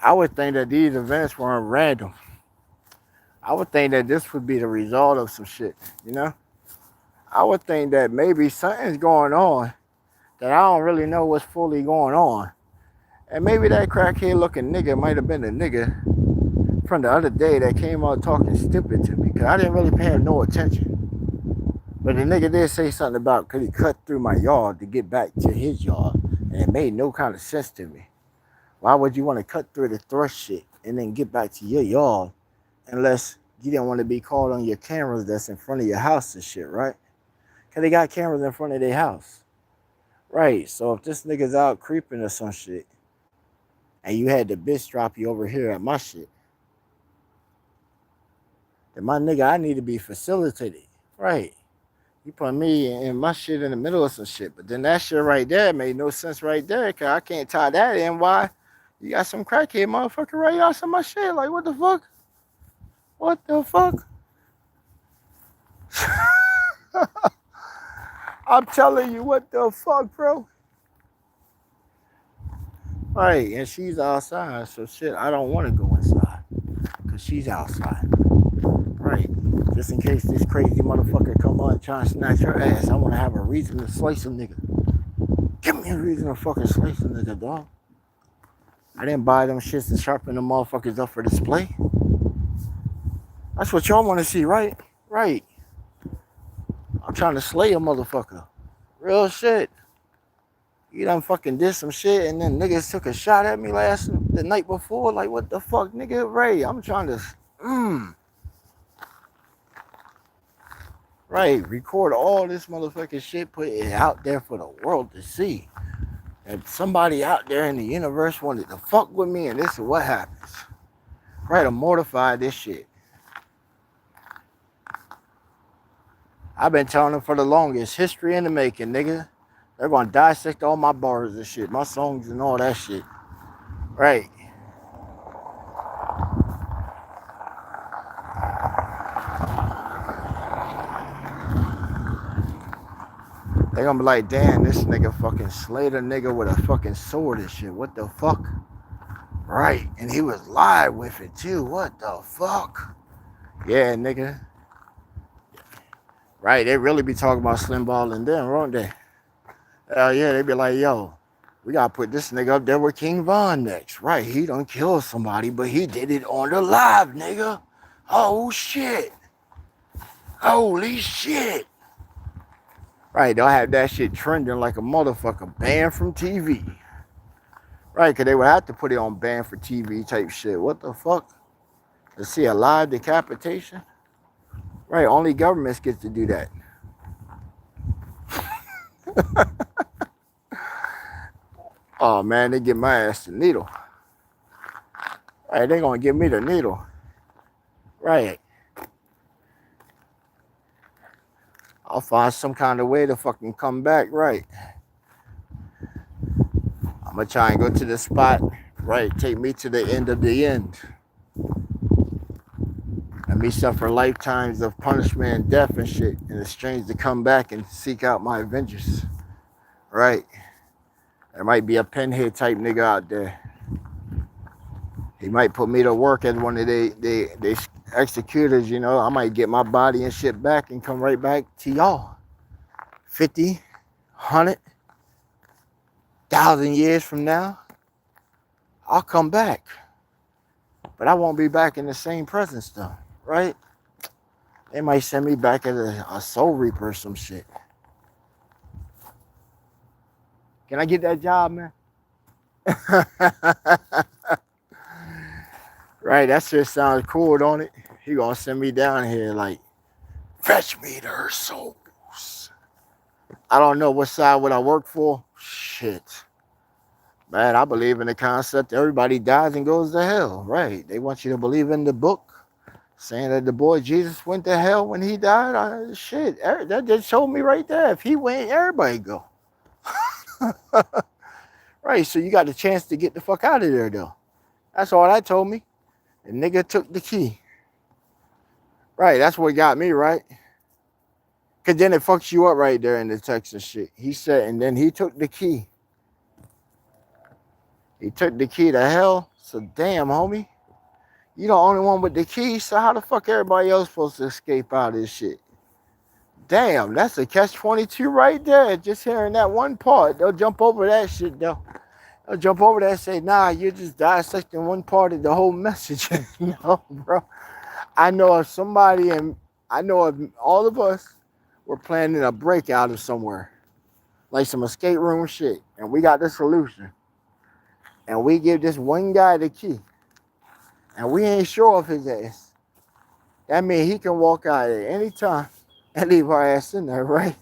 I would think that these events weren't random. I would think that this would be the result of some shit, you know? I would think that maybe something's going on that I don't really know what's fully going on. And maybe that crackhead looking nigga might have been the nigga from the other day that came out talking stupid to me because I didn't really pay him no attention. But the nigga did say something about could he cut through my yard to get back to his yard. And it made no kind of sense to me. Why would you want to cut through the thrush shit and then get back to your yard unless you didn't want to be caught on your cameras that's in front of your house and shit, right? Because they got cameras in front of their house. Right, so if this nigga's out creeping or some shit and you had the bitch drop you over here at my shit, then my nigga, I need to be facilitated. Right. You put me and my shit in the middle of some shit. But then that shit right there made no sense right there. Cause I can't tie that in. Why? You got some crackhead motherfucker right outside my shit. Like, what the fuck? What the fuck? I'm telling you, what the fuck, bro? Right. And she's outside. So shit, I don't want to go inside. Cause she's outside. Right. Just in case this crazy motherfucker come on trying to snatch her ass. I want to have a reason to slice a nigga. Give me a reason to fucking slice a nigga, dog. I didn't buy them shits to sharpen them motherfuckers up for display. That's what y'all want to see, right? Right. I'm trying to slay a motherfucker. Real shit. You done fucking did some shit and then niggas took a shot at me the night before. Like, what the fuck, nigga? Ray, I'm trying to, right, record all this motherfucking shit, put it out there for the world to see. If somebody out there in the universe wanted to fuck with me and this is what happens. Right, I'm mortified this shit. I've been telling them for the longest. History in the making, nigga. They're gonna dissect all my bars and shit, my songs and all that shit. Right. They're gonna be like, damn, this nigga fucking slayed a nigga with a fucking sword and shit. What the fuck? Right. And he was live with it too. What the fuck? Yeah, nigga. Right, they really be talking about Slim Ball and them, won't they? Hell yeah, they be like, yo, we gotta put this nigga up there with King Von next. Right, he done killed somebody, but he did it on the live, nigga. Oh shit. Holy shit. Right, they'll have that shit trending like a motherfucker, banned from TV. Right, because they would have to put it on banned for TV type shit. What the fuck? To see a live decapitation? Right, only governments get to do that. Oh man, they get my ass the needle. Right, they gonna give me the needle. Right. I'll find some kind of way to fucking come back, right. I'm gonna try and go to the spot, right, take me to the end of the end. And me suffer lifetimes of punishment and death and shit in exchange to come back and seek out my vengeance. Right. There might be a pinhead type nigga out there. He might put me to work as one of they executors, you know. I might get my body and shit back and come right back to y'all. 50, 100, 1,000 years from now, I'll come back. But I won't be back in the same presence though, right? They might send me back as a soul reaper or some shit. Can I get that job, man? Right, that shit sounds cool, don't it? He gonna send me down here like, fetch me their souls. I don't know what side would I work for. Shit. Man, I believe in the concept that everybody dies and goes to hell. Right. They want you to believe in the book saying that the boy Jesus went to hell when he died. Shit, that just showed me right there. If he went, everybody go. Right, so you got the chance to get the fuck out of there, though. That's all that told me. The nigga took the key. Right, that's what got me, right? Because then it fucks you up right there in the text and shit. He said, and then he took the key. He took the key to hell. So damn, homie. You the only one with the key, so how the fuck everybody else supposed to escape out of this shit? Damn, that's a catch-22 right there. Just hearing that one part. They'll jump over that shit, though. They'll jump over there and say, nah, you're just dissecting one part of the whole message. No, bro. I know if somebody, and I know if all of us were planning a breakout of somewhere, like some escape room shit, and we got the solution, and we give this one guy the key, and we ain't sure of his ass, that means he can walk out at any time and leave our ass in there, right?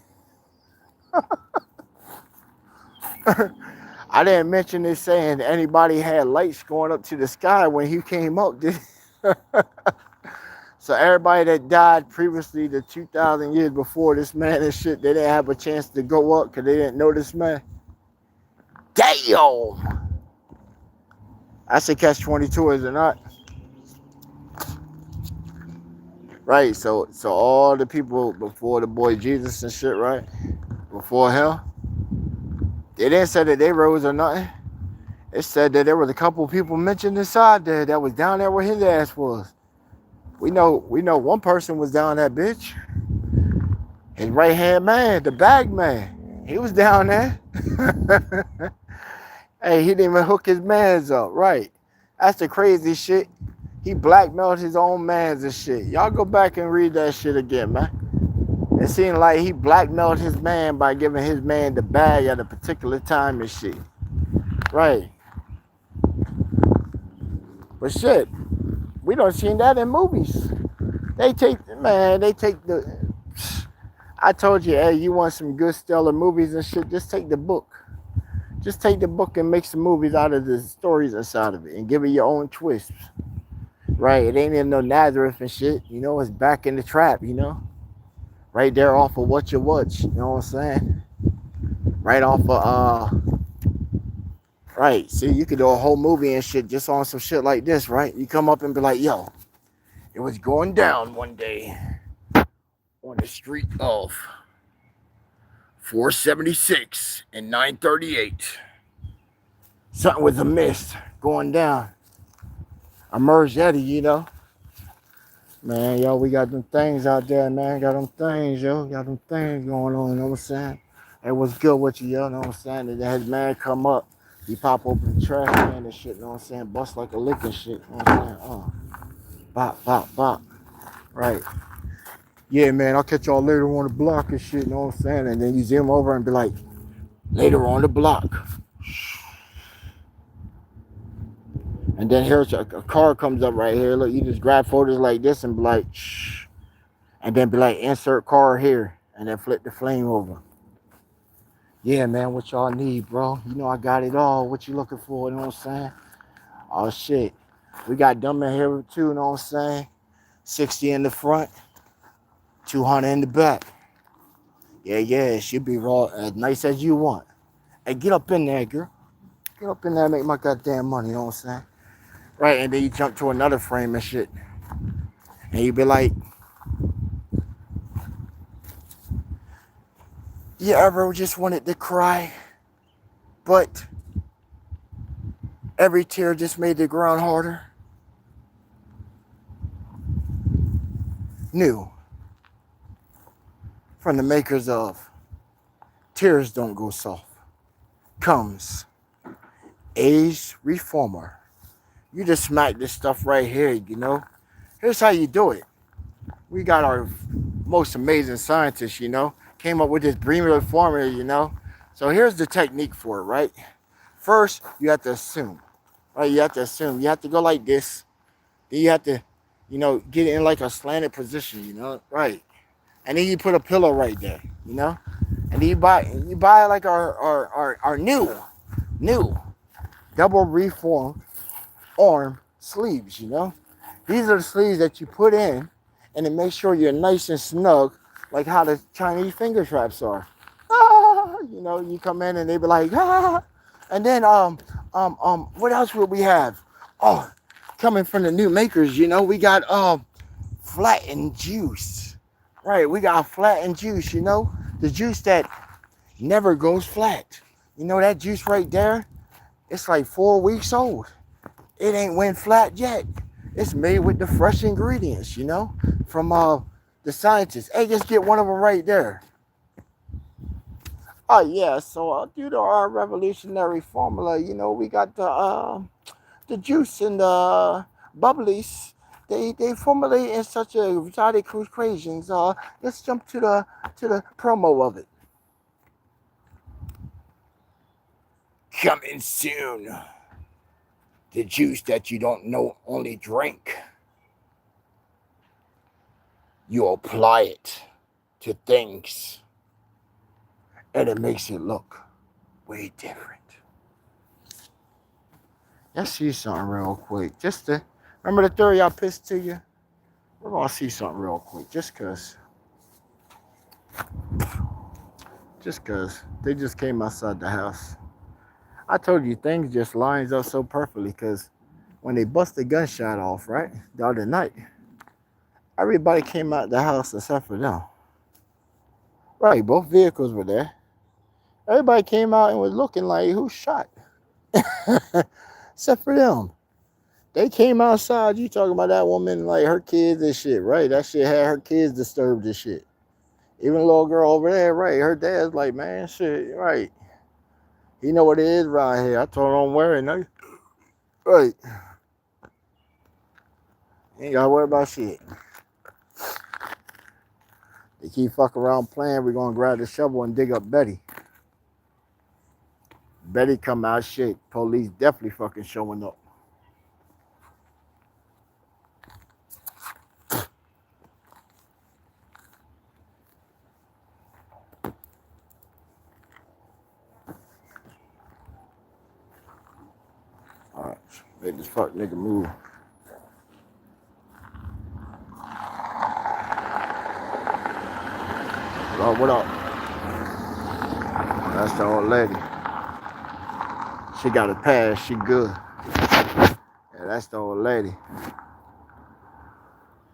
I didn't mention this saying anybody had lights going up to the sky when he came up, did he? So everybody that died previously, the 2,000 years before this man and shit, they didn't have a chance to go up because they didn't know this man. Damn! I say catch 22, is it not? Right. So all the people before the boy Jesus and shit, right? Before him, they didn't say that they rose or nothing. It said that there was a couple of people mentioned inside there that was down there where his ass was. We know one person was down that bitch. His right hand man, the bag man. He was down there. Hey, he didn't even hook his mans up, right? That's the crazy shit. He blackmailed his own mans and shit. Y'all go back and read that shit again, man. It seemed like he blackmailed his man by giving his man the bag at a particular time and shit. Right. But shit, we don't seen that in movies. They take the. I told you, hey, you want some good stellar movies and shit, just take the book. Just take the book and make some movies out of the stories inside of it and give it your own twists. Right, it ain't in no Nazareth and shit. You know, it's back in the trap, you know? Right there off of What You Watch, you know what I'm saying? Right off of, right. See, you could do a whole movie and shit just on some shit like this, right? You come up and be like, yo, it was going down one day on the street of 476 and 938. Something was amiss going down. Emerged Eddie, you know. Man, yo, we got them things out there, man. Got them things, yo. Got them things going on, you know what I'm saying? Hey, what's good with you, yo? You know what I'm saying? And then his man come up. He pop open the trash can and shit, you know what I'm saying? Bust like a lick and shit, you know what I'm saying? Bop, bop, bop. Right. Yeah, man, I'll catch y'all later on the block and shit, you know what I'm saying? And then you zoom over and be like, later on the block. And then here's a car comes up right here. Look, you just grab photos like this and be like, shh. And then be like, insert car here. And then flip the flame over. Yeah, man, what y'all need, bro? You know I got it all. What you looking for, you know what I'm saying? Oh, shit. We got them in here too, you know what I'm saying? 60 in the front, 200 in the back. Yeah, it should be raw, as nice as you want. Hey, get up in there, girl. Get up in there and make my goddamn money, you know what I'm saying? Right, and then you jump to another frame and shit. And you be like, you ever just wanted to cry, but every tear just made the ground harder? New. From the makers of Tears Don't Go Soft comes Age Reformer. You just smack this stuff right here, you know? Here's how you do it. We got our most amazing scientists, you know? Came up with this brilliant formula, you know? So here's the technique for it, right? First, you have to assume, right? You have to assume. You have to go like this. Then you have to, you know, get in like a slanted position, you know? Right. And then you put a pillow right there, you know? And then you buy like our new double reform arm sleeves, you know? These are the sleeves that you put in and it makes sure you're nice and snug, like how the Chinese finger traps are. Ah, you know, you come in and they be like, ah. And then what else would we have? Oh, coming from the new makers, you know, we got flattened juice. Right, we got flattened juice, you know? The juice that never goes flat. You know that juice right there? It's like 4 weeks old. It ain't went flat yet. It's made with the fresh ingredients, you know, from the scientists. Hey, just get one of them right there. Oh yeah, so due to our revolutionary formula, you know, we got the juice and the bubblies. They formulate in such a exotic equations. Let's jump to the promo of it. Coming soon. The juice that you don't know only drink. You apply it to things and it makes it look way different. Let's see something real quick. Just to remember the theory I pitched to you. We're gonna see something real quick, just cause they just came outside the house. I told you things just lines up so perfectly, cause when they bust the gunshot off, right, the other night, everybody came out the house except for them. Right, both vehicles were there. Everybody came out and was looking like who shot, except for them. They came outside. You talking about that woman like her kids and shit, right? That shit had her kids disturbed and shit. Even the little girl over there, right? Her dad's like, man, shit, right? He know what it is right here. I told him I'm wearing it. Right. Ain't gotta worry about shit. They keep fucking around playing. We're gonna grab the shovel and dig up Betty. Betty come out, shit. Police definitely fucking showing up. All right, make this fuck nigga move. Oh, what up? That's the old lady. She got a pass. She good. Yeah, that's the old lady.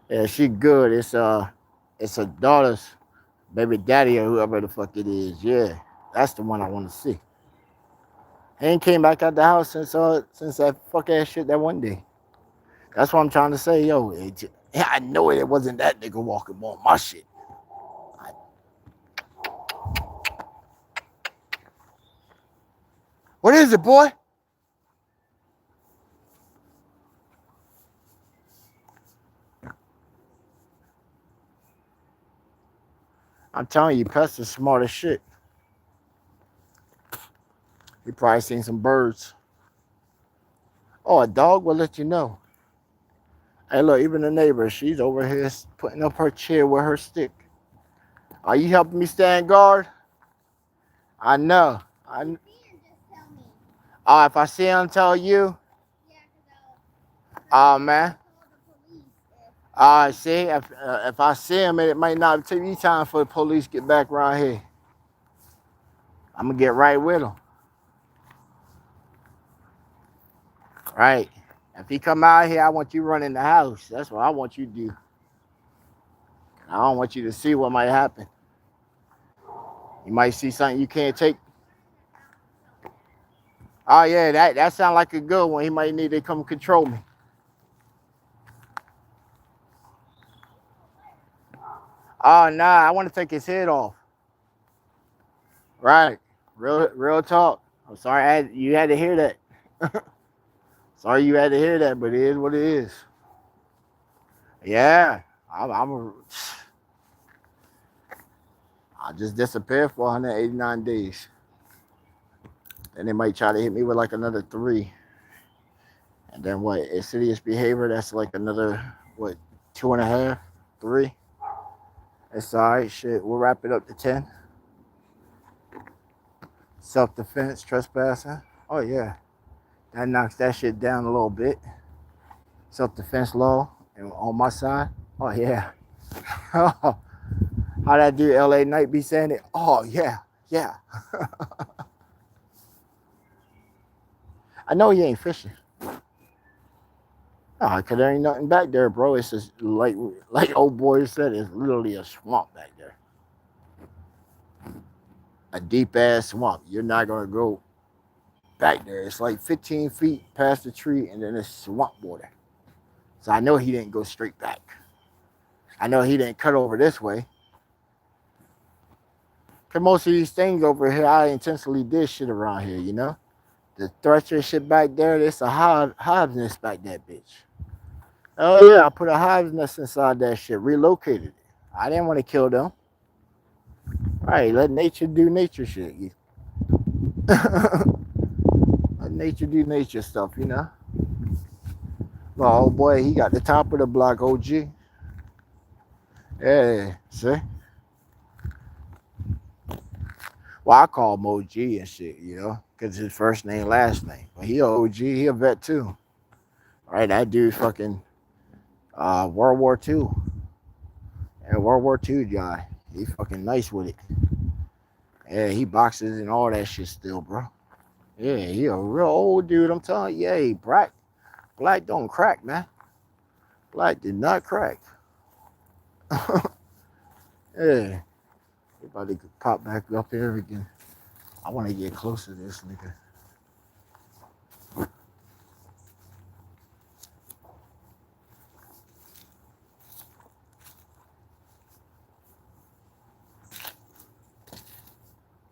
Yeah, she good. It's her daughter's baby daddy or whoever the fuck it is. Yeah, that's the one I want to see. He ain't came back out the house since that fuck ass shit that one day. That's what I'm trying to say, yo. I know it wasn't that nigga walking on my shit. What is it, boy? I'm telling you, Pest is smart as shit. He probably seen some birds. Oh, a dog will let you know. Hey, look, even the neighbor, she's over here putting up her chair with her stick. Are you helping me stand guard? I know. Oh, if I see him, tell you. Oh, man. See, if I see him, it might not take me time for the police to get back around here. I'm going to get right with him. Right. If he come out here, I want you running the house. That's what I want you to do. I don't want you to see what might happen. You might see something you can't take. Oh, yeah, that sounds like a good one. He might need to come control me. Oh, nah, I want to take his head off. Right. Real talk. I'm sorry you had to hear that. Sorry you had to hear that, but it is what it is. Yeah. I just disappeared for 189 days. Then they might try to hit me with like another 3. And then what? Insidious behavior, that's like another, 2.5, 3. It's all right, shit. We'll wrap it up to 10. Self-defense, trespassing. Oh, yeah. That knocks that shit down a little bit. Self-defense law and on my side. Oh, yeah. How that dude LA Knight be saying it? Oh, yeah. Yeah. I know he ain't fishing. Oh, because there ain't nothing back there, bro. It's just like old boy said, it's literally a swamp back there. A deep ass swamp. You're not gonna go back there. It's like 15 feet past the tree, and then it's swamp water. So I know he didn't go straight back. I know he didn't cut over this way. Cause most of these things over here, I intentionally did shit around here, you know? The thresher shit back there, there's a hive nest back that bitch. Oh yeah, I put a hive nest inside that shit, relocated it. I didn't want to kill them. Right, let nature do nature shit. Let nature do nature stuff, you know? Well, oh boy, he got the top of the block, OG. Yeah, see? Well, I call him OG and shit, you know? Because his first name, last name. But he OG, he a vet too. Right, that dude fucking World War II. And World War II guy. He fucking nice with it. Yeah, he boxes and all that shit still, bro. Yeah, he a real old dude. I'm telling you, yeah, black don't crack, man. Black did not crack. Yeah, he about to pop back up here again. I want to get close to this nigga.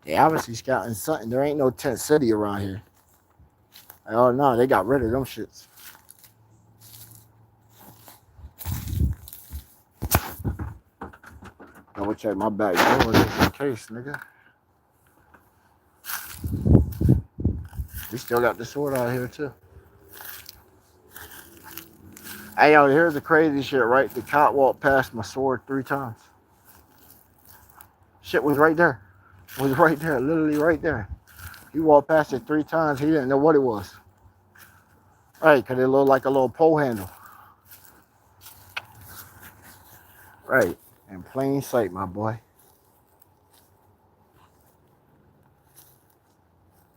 They obviously scouting something. There ain't no tent city around here. Oh no, they got rid of them shits. Double check my back door just in case, nigga. We still got the sword out here too. Hey yo, here's the crazy shit, right? The cop walked past my sword 3 times. Shit was right there. Was right there, literally right there. He walked past it 3 times. He didn't know what it was. Right, because it looked like a little pole handle. Right, in plain sight, my boy.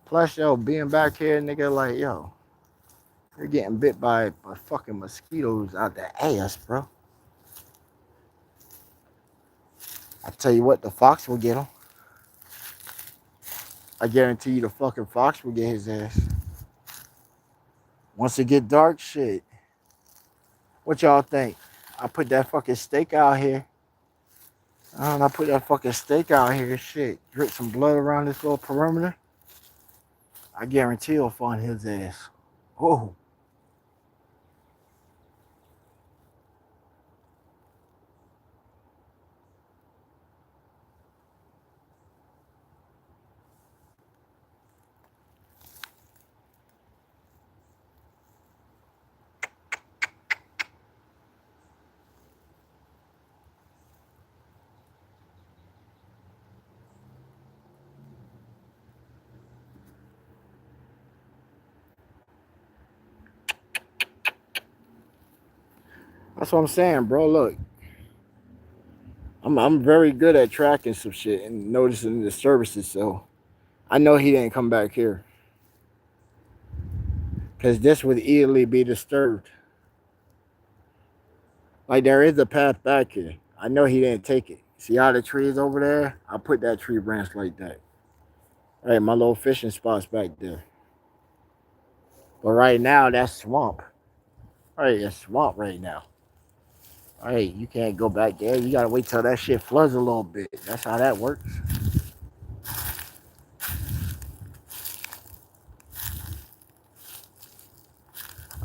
Plus, yo, being back here, nigga, like, yo, you're getting bit by fucking mosquitoes out the ass, bro. I tell you what, the fox will get him. I guarantee you the fucking fox will get his ass. Once it get dark, shit. What y'all think? I put that fucking steak out here. I put that fucking steak out here, shit. Drip some blood around this little perimeter. I guarantee he'll find his ass. Oh. That's what I'm saying, bro. Look, I'm very good at tracking some shit and noticing the services, so I know he didn't come back here. Cause this would easily be disturbed. Like there is a path back here. I know he didn't take it. See how the tree is over there? I put that tree branch like that. Right, my little fishing spot's back there. But right now that's swamp. Right, it's swamp right now. Right, you can't go back there. You gotta wait till that shit floods a little bit. That's how that works.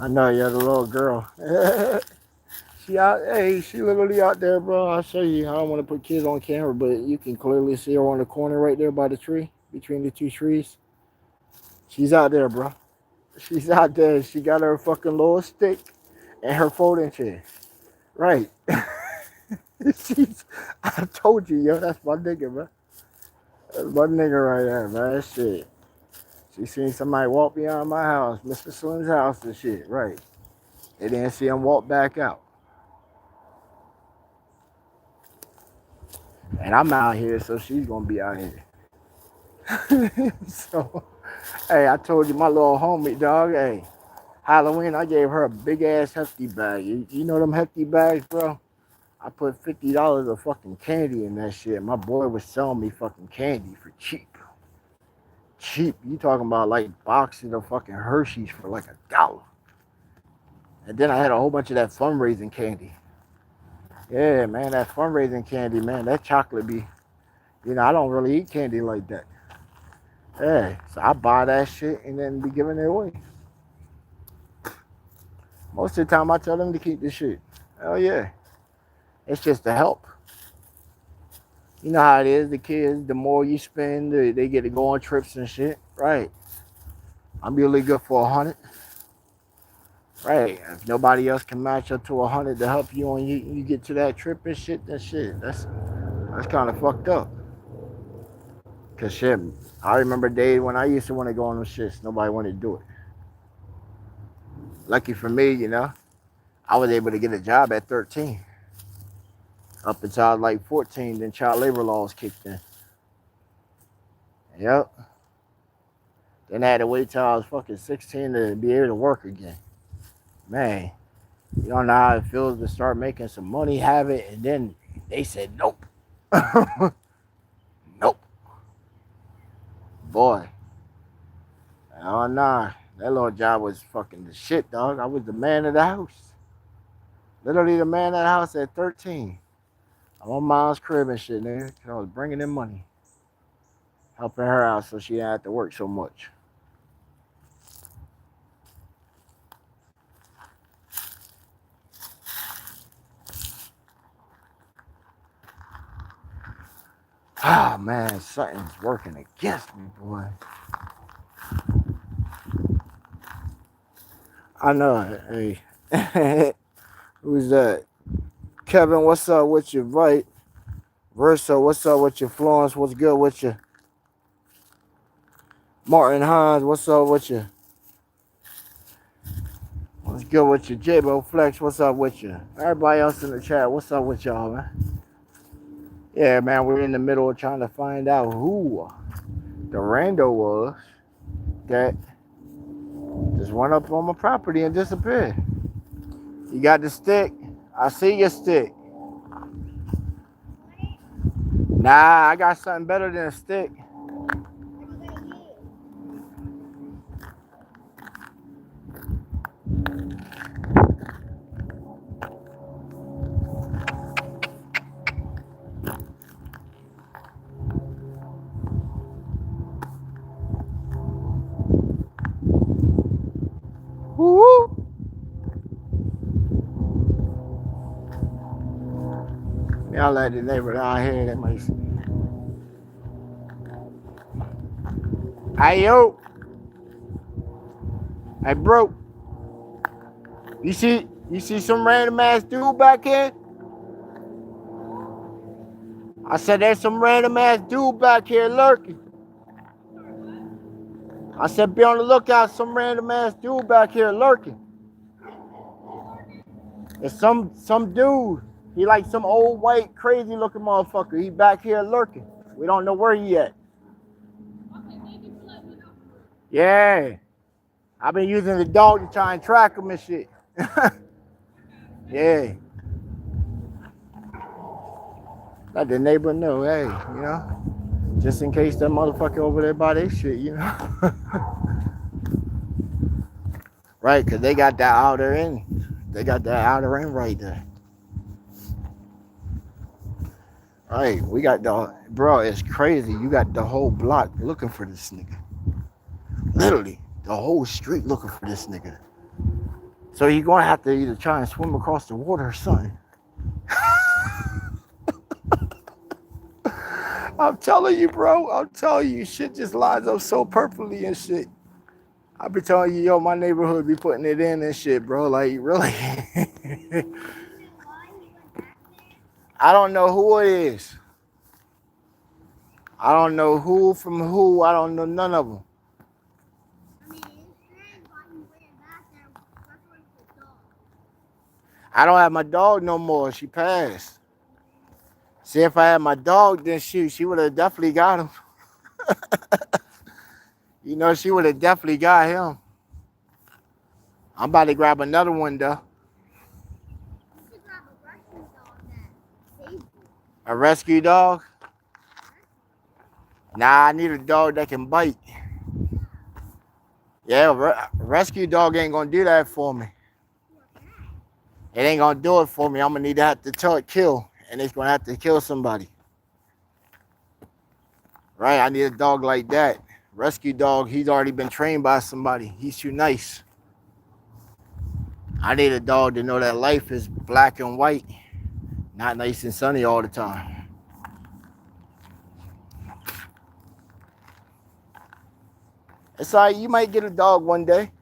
I know you're the little girl. She out, hey, she literally out there, bro. I'll show you. I don't want to put kids on camera, but you can clearly see her on the corner right there by the tree, between the 2 trees. She's out there, bro. She's out there. She got her fucking little stick and her folding chair. Right. She's, I told you, yo, that's my nigga, bro. That's my nigga right there, man. That shit. She seen somebody walk beyond my house, Mr. Slim's house and shit, right. They didn't see him walk back out. And I'm out here, so she's gonna be out here. So, hey, I told you my little homie, dog, hey, Halloween, I gave her a big ass hefty bag. You know them hefty bags, bro? I put $50 of fucking candy in that shit. My boy was selling me fucking candy for cheap. Cheap. You talking about like boxes of fucking Hershey's for like $1. And then I had a whole bunch of that fundraising candy. Yeah, man, that fundraising candy, man, that chocolate be, I don't really eat candy like that. Yeah, so I buy that shit and then be giving it away. Most of the time, I tell them to keep the shit. Hell yeah. It's just to help. You know how it is, the kids, the more you spend, they get to go on trips and shit. Right. I'm usually good for 100. Right. If nobody else can match up to 100 to help you when you get to that trip and shit, that's kind of fucked up. Cause shit, I remember days when I used to want to go on those shits. Nobody wanted to do it. Lucky for me, I was able to get a job at 13. Up until I was like 14, then child labor laws kicked in. Yep. Then I had to wait till I was fucking 16 to be able to work again. Man, you don't know how it feels to start making some money, have it, and then they said nope. Nope. Boy. Oh nah. That little job was fucking the shit, dog. I was the man of the house. Literally the man of the house at 13. I'm on mom's crib and shit, nigga. I was bringing in money. Helping her out so she didn't have to work so much. Ah, man, something's working against me, boy. I know. Hey, who's that? Kevin, what's up with you? Right. Versa, what's up with you? Florence, what's good with you? Martin Hines, what's up with you? What's good with you? J-Bo Flex, what's up with you? Everybody else in the chat, what's up with y'all, man? Yeah, man, we're in the middle of trying to find out who the rando was that just went up on my property and disappeared. You got the stick? I see your stick. Nah, I got something better than a stick. Woo! Y'all let the neighbor down here. That might. Hey yo, hey bro, you see some random ass dude back here? I said there's some random ass dude back here lurking. I said be on the lookout, some random ass dude back here lurking. It's some dude. He like some old white crazy looking motherfucker. He back here lurking. We don't know where he at. Yeah. I've been using the dog to try and track him and shit. Yeah. Let the neighbor know, hey, you know, just in case that motherfucker over there by their shit, you know. Right, because they got that outer end. They got that outer end right there. Right, we got the, bro, it's crazy. You got the whole block looking for this nigga. Literally, the whole street looking for this nigga. So you're going to have to either try and swim across the water or something. I'm telling you, bro. I'm telling you, shit just lines up so perfectly and shit. I be telling you, yo, my neighborhood be putting it in and shit, bro. Like, really. I don't know who it is. I don't know who from who. I don't know none of them. I don't have my dog no more. She passed. See, if I had my dog, then she would have definitely got him. You know, she would have definitely got him. I'm about to grab another one, though. A rescue dog? Nah, I need a dog that can bite. Yeah, rescue dog ain't gonna do that for me. It ain't gonna do it for me. I'm gonna need to have to tell it kill, and it's gonna have to kill somebody. Right? I need a dog like that. Rescue dog, he's already been trained by somebody. He's too nice. I need a dog to know that life is black and white, not nice and sunny all the time. It's all right, you might get a dog one day.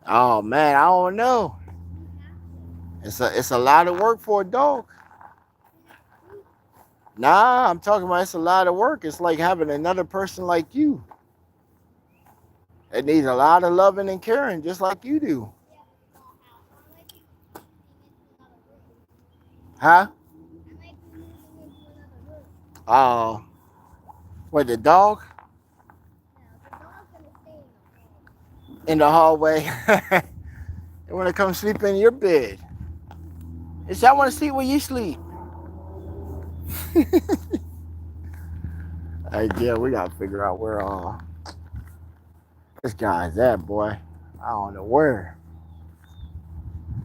Oh man, I don't know. It's a lot of work for a dog. Nah, I'm talking about it's a lot of work. It's like having another person like you. It needs a lot of loving and caring, just like you do. Huh? I might be moving into another room. Oh, what, the dog? No, the dog's gonna stay in the hall. In the hallway. You want to come sleep in your bed. It's I want to sleep where you sleep. Hey, yeah, we got to figure out where this guy's at, boy. I don't know where.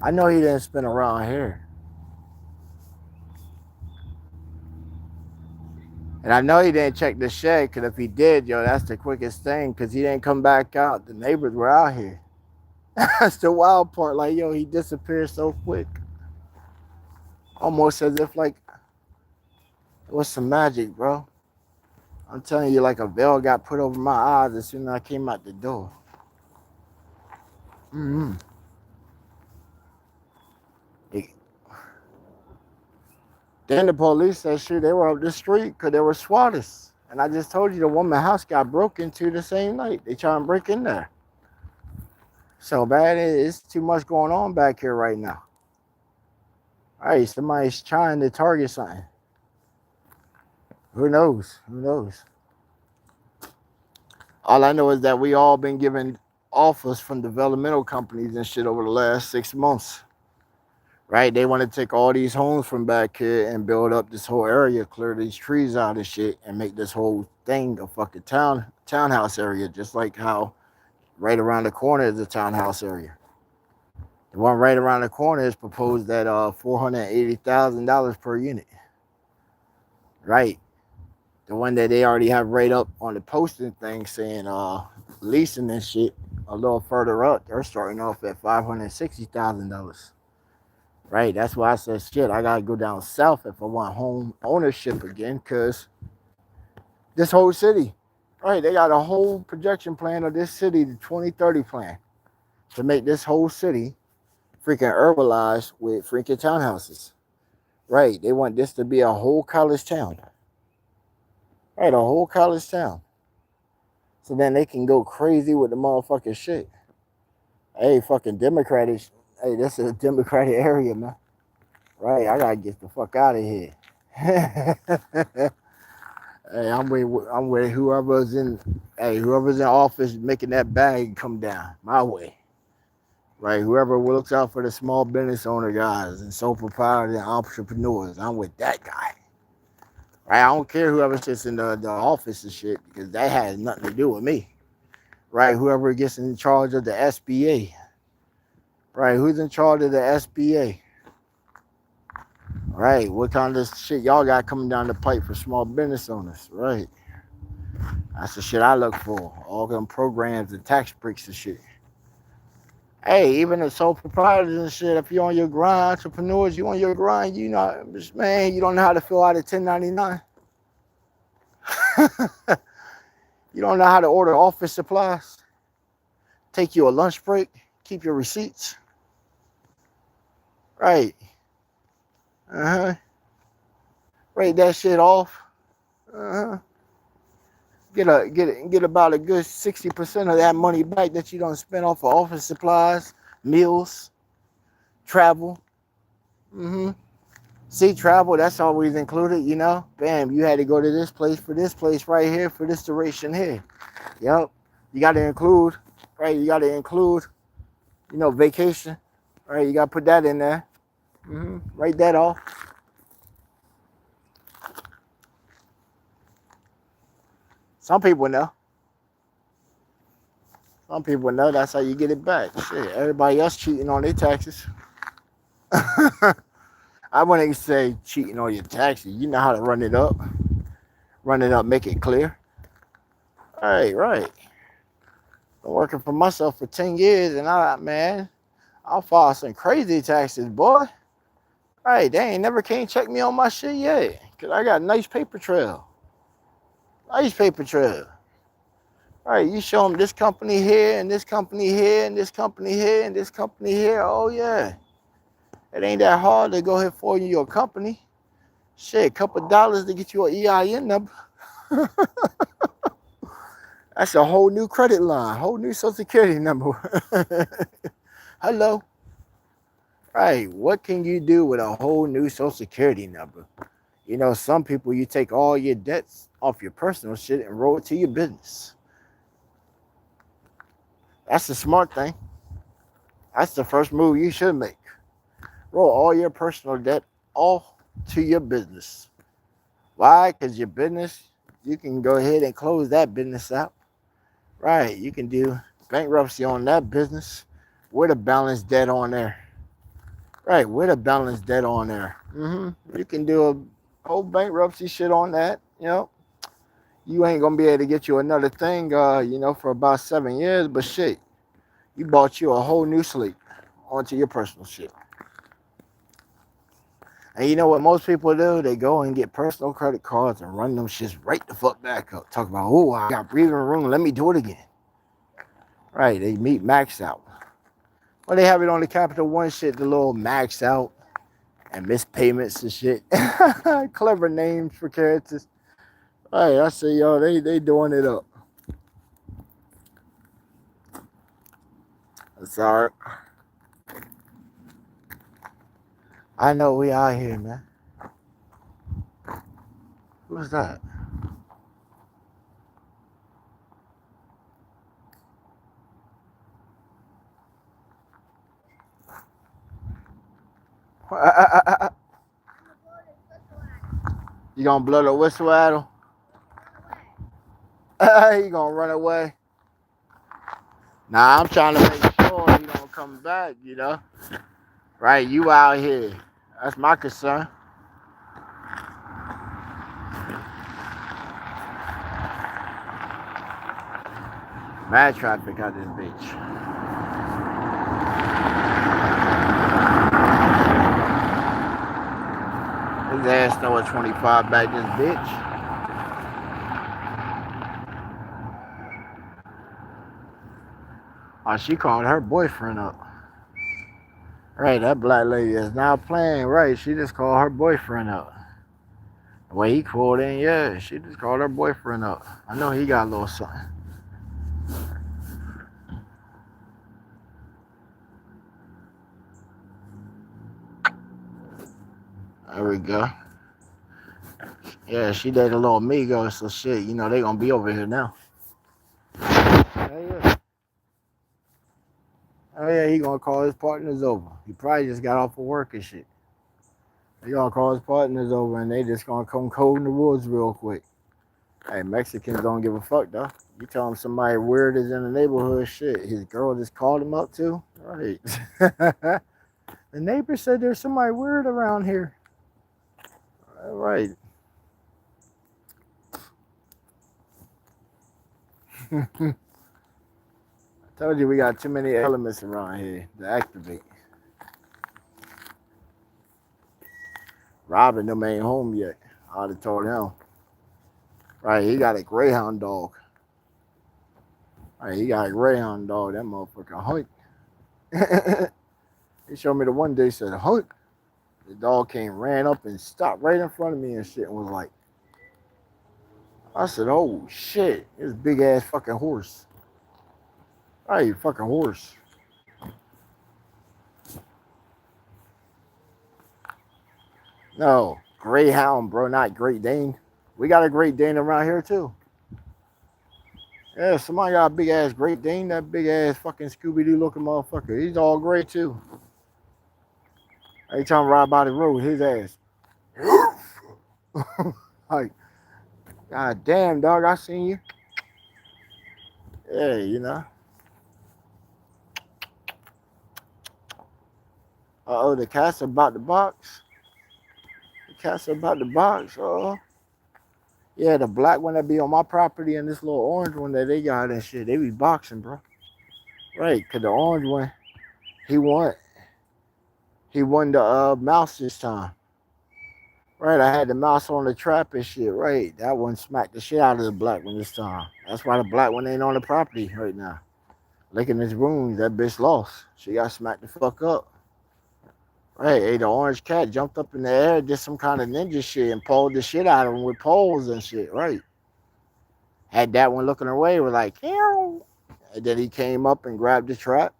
I know he didn't spin around here. And I know he didn't check the shed, because if he did, yo, that's the quickest thing, because he didn't come back out. The neighbors were out here. That's the wild part. Like, yo, he disappeared so quick. Almost as if, like, it was some magic, bro. I'm telling you, like a veil got put over my eyes as soon as I came out the door. Mm-hmm. Then the police said, shoot, they were up the street because they were squatters. And I just told you the woman's house got broke into the same night. They trying to break in there. So bad, it's too much going on back here right now. Hey, somebody's trying to target something. Who knows? Who knows? All I know is that we all been given offers from developmental companies and shit over the last 6 months. Right? They want to take all these homes from back here and build up this whole area, clear these trees out and shit, and make this whole thing a fucking townhouse area, just like how right around the corner is a townhouse area. The one right around the corner is proposed at $480,000 per unit. Right. The one that they already have right up on the posting thing saying leasing and shit a little further up, they're starting off at $560,000. Right, that's why I said, shit, I gotta go down south if I want home ownership again, because this whole city, right, they got a whole projection plan of this city, the 2030 plan, to make this whole city freaking urbanized with freaking townhouses. Right, they want this to be a whole college town. Right, a whole college town. So then they can go crazy with the motherfucking shit. Hey, fucking Democratic, hey, this is a Democratic area, man. Right, I gotta get the fuck out of here. Hey, I'm with whoever's in. Hey, whoever's in office making that bag come down my way. Right, whoever looks out for the small business owner guys and sole proprietors and entrepreneurs, I'm with that guy. Right, I don't care whoever sits in the office and shit, because that has nothing to do with me. Right, whoever gets in charge of the SBA. Right, who's in charge of the SBA? Right, what kind of shit y'all got coming down the pipe for small business owners? Right, that's the shit I look for. All them programs and tax breaks and shit. Hey, even the sole proprietors and shit, if you're on your grind, entrepreneurs, you on your grind, you know, man, you don't know how to fill out a 1099. You don't know how to order office supplies. Take you a lunch break, keep your receipts. Right. Uh-huh. Write that shit off. Uh-huh. Get about a good 60% of that money back that you don't spend off of office supplies, meals, travel. Mm-hmm. See, travel, that's always included, you know. Bam, you had to go to this place right here for this duration here. Yep. You gotta include, right? You gotta include, vacation. Right? You gotta put that in there. Mm-hmm. Write that off. Some people know. Some people know that's how you get it back. Shit, everybody else cheating on their taxes. I wouldn't say cheating on your taxes. You know how to run it up. Run it up, make it clear. Right, right. Been working for myself for 10 years and I'll file some crazy taxes, boy. Right, they ain't never came check me on my shit yet. Cause I got a nice paper trail. Nice paper trail. All right, you show them this company here and this company here and this company here and this company here. Oh, yeah. It ain't that hard to go ahead for you your company. Shit, a couple dollars to get you an EIN number. That's a whole new credit line, whole new social security number. Hello. Right. What can you do with a whole new social security number? You know, some people you take all your debts off your personal shit and roll it to your business. That's the smart thing. That's the first move you should make. Roll all your personal debt off to your business. Why? Because your business, you can go ahead and close that business out. Right. You can do bankruptcy on that business with a balanced debt on there. Right. With a balanced debt on there. You can do a whole bankruptcy shit on that. You know, you ain't gonna be able to get you another thing, for about 7 years. But shit, you bought you a whole new slate onto your personal shit. And you know what most people do? They go and get personal credit cards and run them shits right the fuck back up. Talk about, oh, I got breathing room. Let me do it again. Right? They meet max out. Well, they have it on the Capital One shit, the little max out and missed payments and shit. Clever names for characters. Right? I say, yo, they doing it up. Sorry. I know we out here, man. Who's that? You gonna blow the whistle at him? He gonna run away. Nah, I'm trying to make sure he don't come back, you know? Right, you out here. That's my concern. Mad traffic out this bitch. His ass know a 25 back this bitch. Oh, she called her boyfriend up. Right, that black lady is not playing. Right, she just called her boyfriend up. The way he called in, yeah, she just called her boyfriend up. I know he got a little something. There we go. Yeah, she dated a little Migo, so shit, you know, they gonna be over here now. Hell yeah. Oh yeah, he gonna call his partners over. He probably just got off of work and shit. He gonna call his partners over and they just gonna come cold in the woods real quick. Hey, Mexicans don't give a fuck though. You tell him somebody weird is in the neighborhood, shit. His girl just called him up too. Right. The neighbor said there's somebody weird around here. All right. I told you we got too many elements around here to activate. Robin them ain't home yet. I'd have told him. Right, he got a greyhound dog. Right, he got a greyhound dog. That motherfucker hunt. He showed me the one day, said hunt. The dog came, ran up and stopped right in front of me and shit and was like, I said, oh shit, this big ass fucking horse. Right, fucking horse. No, greyhound, bro, not Great Dane. We got a Great Dane around here too. Yeah, somebody got a big ass Great Dane, that big ass fucking Scooby Doo looking motherfucker. He's all gray too. Every time I ride by the road, his ass. Like, god damn, dog, I seen you. Yeah, you know. Uh oh, the cat's about the box. The cat's about the box. Yeah, the black one that be on my property and this little orange one that they got and shit, they be boxing, bro. Right, cause the orange one, he won. He won the mouse this time. Right, I had the mouse on the trap and shit. Right, that one smacked the shit out of the black one this time. That's why the black one ain't on the property right now. Licking his wounds, that bitch lost. She got smacked the fuck up. Right, hey, the orange cat jumped up in the air, did some kind of ninja shit, and pulled the shit out of him with poles and shit. Right, had that one looking away, was like, ew. And then he came up and grabbed the trap,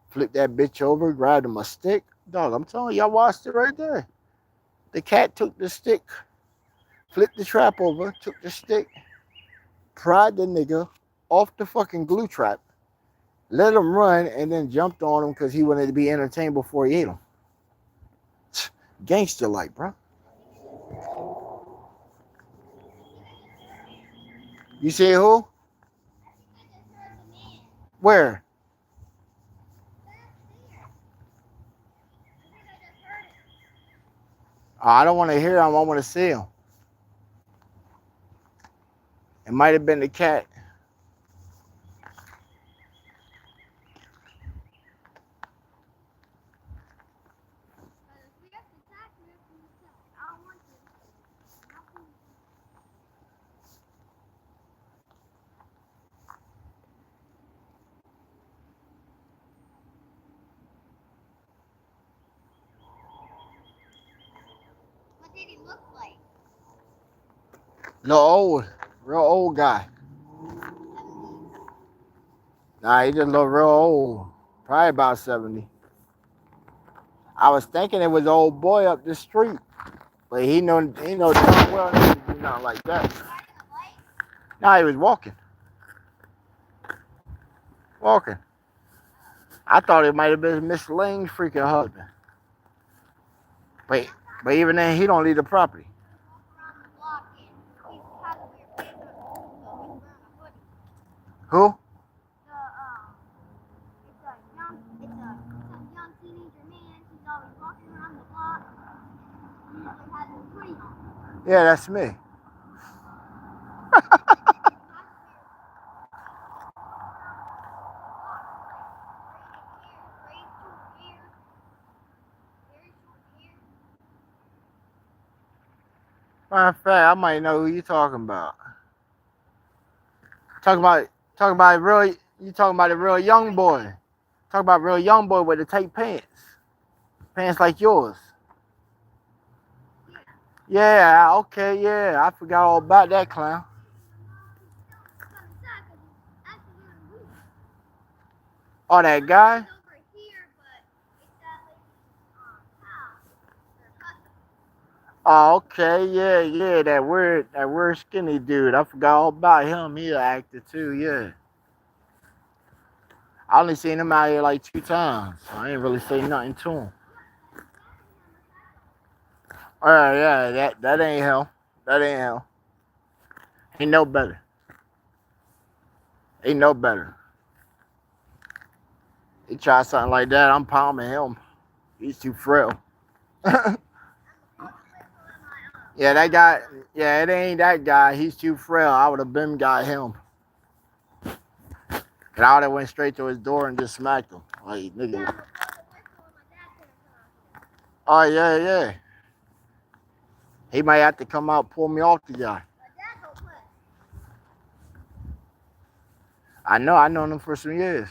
flipped that bitch over, grabbed him a stick. Dog, I'm telling you, I watched it right there. The cat took the stick, flipped the trap over, took the stick, pried the nigga off the fucking glue trap, let him run, and then jumped on him because he wanted to be entertained before he ate him. Gangster like, bro. You see who? I just heard the man. Where? Back there. I think I just heard it. Oh, I don't want to hear him. I want to see him. It might have been the cat. But if we have to attack, we have to attack. I don't want to. Nothing. What did he look like? No, real old guy. 70s. Nah, he just look real old. Probably about 70. I was thinking it was the old boy up the street, but he know damn well not to do nothing like that. Riding a bike? Nah, he was walking. Walking. I thought it might have been Miss Lane's freaking husband. But even then, he don't leave the property. Walk around the block and he's kind of weird pants on, so he's wearing a hoodie. Who? It's a young teenager man. He's always walking around the block. He usually has his hoodie on. Yeah, that's me. Matter of fact, I might know who you talking about. Talking about real. You talking about a real young boy. Talking about real young boy with the tight pants, pants like yours. Yeah, okay, yeah. I forgot all about that clown. Oh, that guy. Oh, okay, yeah. That weird skinny dude. I forgot all about him. He an actor too, yeah. I only seen him out here like 2 times. So I ain't really say nothing to him. All right, yeah, that ain't him. That ain't him. He know better. He know better. He try something like that, I'm palming him. He's too frail. Yeah, that guy. Yeah, it ain't that guy. He's too frail. I would have been got him. And I would have went straight to his door and just smacked him. Like, nigga. Oh, yeah. He might have to come out, pull me off the guy. I know. I known him for some years.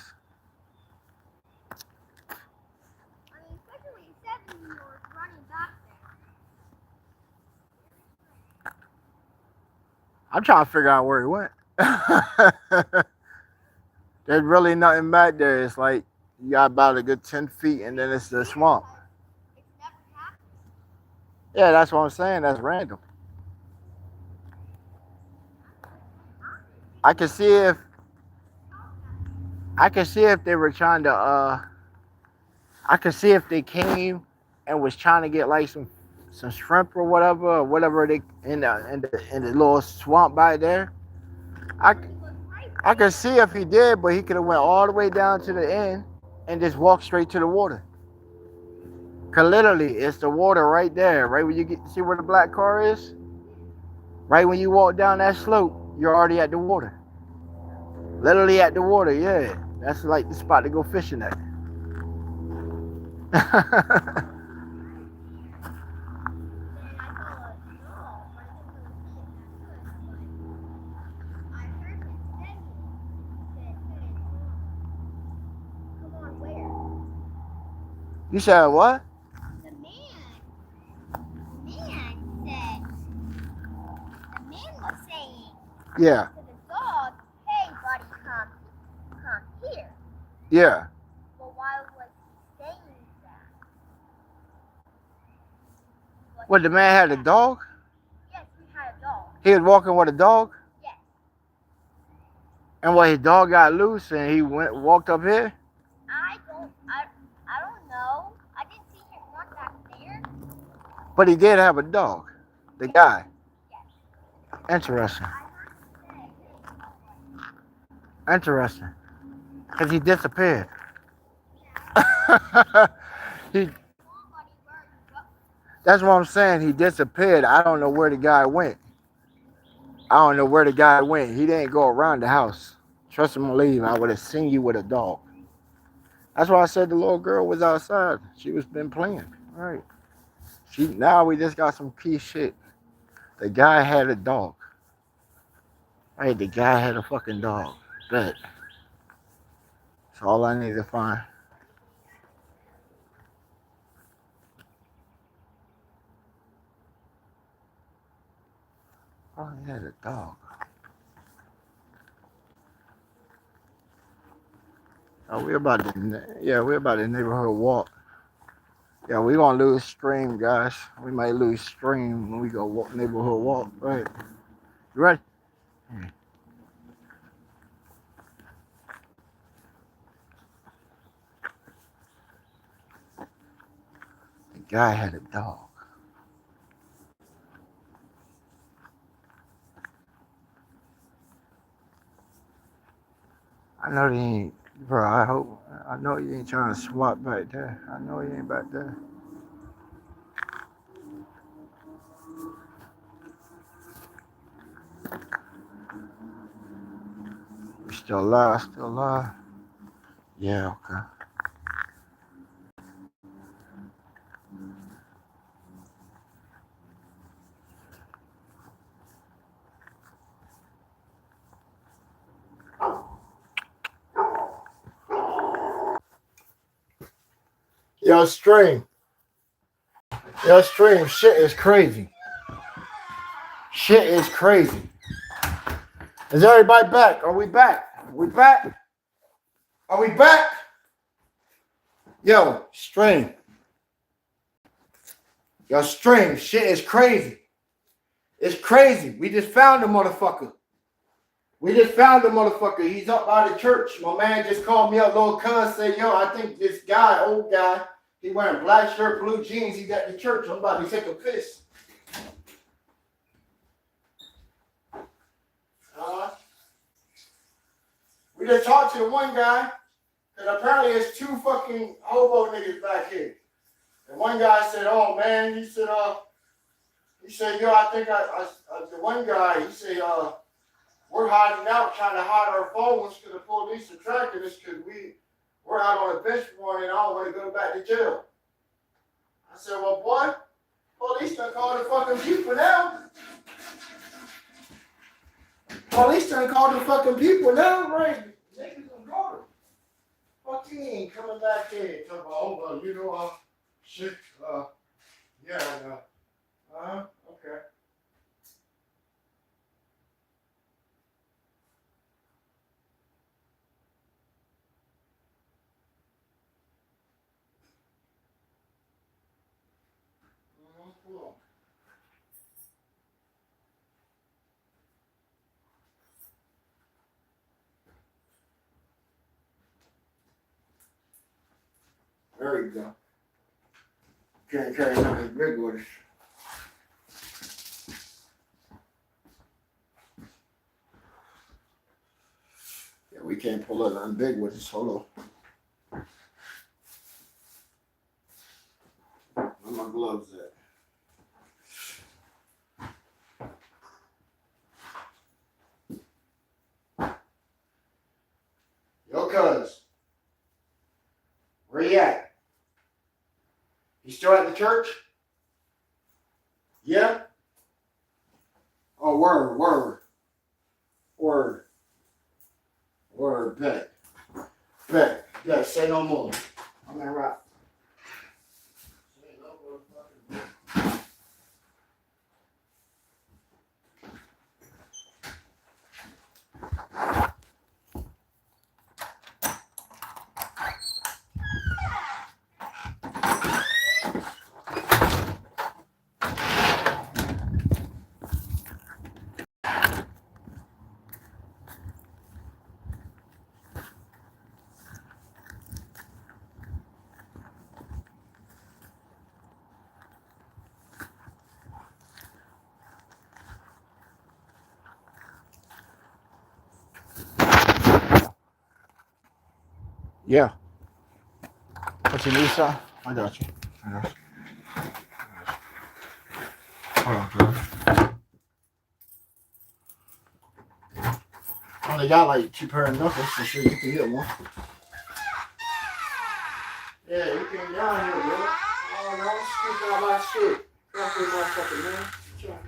I'm trying to figure out where he went. There's really nothing back there. It's like you got about a good 10 feet and then it's the swamp. Yeah, that's what I'm saying. That's random. I can see if they were trying to I could see if they came and was trying to get like some shrimp or whatever they in the little swamp by there. I could see if he did, but he could have went all the way down to the end and just walked straight to the water. Cause literally, it's the water right there, right when you see where the black car is. Right when you walk down that slope, you're already at the water. Literally at the water, yeah. That's like the spot to go fishing at. You said what? The man was saying Yeah. to the dog, "Hey, buddy, come here." Yeah. Well, why was he saying that? What, the man had a dog? Yes, he had a dog. He was walking with a dog? Yes. And what, his dog got loose and he walked up here? I don't know. I didn't see him run back there. But he did have a dog. The guy. Yes. Interesting. I heard him say. Interesting. Because he disappeared. he, that's what I'm saying. He disappeared. I don't know where the guy went. I don't know where the guy went. He didn't go around the house. Trust and believe, I would have seen you with a dog. That's why I said the little girl was outside. She was been playing. Right. Now we just got some key shit. The guy had a dog. Right, the guy had a fucking dog. Bet. That's all I need to find. Oh, he had a dog. Oh, we're about the neighborhood walk. Yeah, we're gonna lose stream, guys. We might lose stream when we go neighborhood walk, right? You ready? The guy had a dog. I know they ain't, bro. I know you ain't trying to swap back there. I know you ain't back there. We still alive, still alive. Yeah, okay. Yo, stream. Yo, stream. Shit is crazy. Shit is crazy. Is everybody back? Are we back? Are we back? Are we back? Yo, stream. Yo, stream. Shit is crazy. It's crazy. We just found the motherfucker. He's up by the church. My man just called me up, little cuz, said, yo, I think this guy, old guy, he wearing black shirt, blue jeans. He's at the church. I'm about to take a piss. We just talked to the one guy, and apparently there's two fucking hobo niggas back here. And one guy said, oh man, he said, yo, I think the one guy, he said, we're hiding out, trying to hide our phones because the police are tracking us because we're out on a bench warrant and I don't want to go back to jail. I said, well, boy, police done called the fucking people now. Police done called the fucking people now, right? Niggas done called them. Fuck you ain't coming back here and talk about, oh, well, you know, shit, yeah, I know. Okay. Cool. There you go. Can't carry nothing big with us. Yeah, we can't pull up nothing big with us. Hold on. Where my gloves at? Yo, cuz. Where you at? You still at the church? Yeah? Oh, word. Bet. Yeah, say no more. I'm in rock. Say no more fucking. Yeah. What you need, son? I got you. I got you. Hold on, bro. Only got like 2 pair of knuckles, so sure you can get one. Yeah, you came down here, bro. Oh, no, I'm scooping out my shit. Fuck with my fucking man. Sure.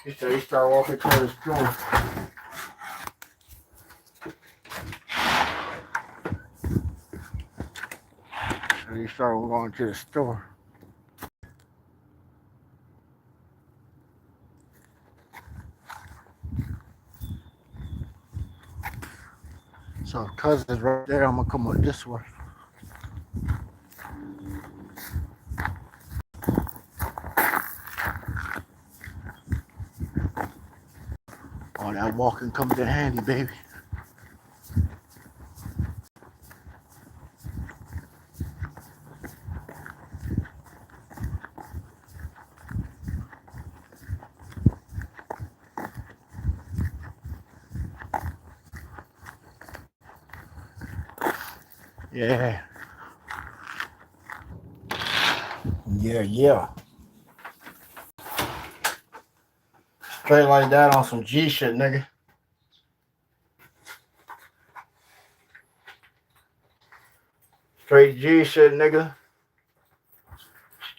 He started walking towards his door. So he started going to the store. So cousin's right there. I'm gonna come up this way. Oh, that walking comes in handy, baby. Yeah. Yeah. Straight like that on some G shit, nigga. Straight G shit, nigga.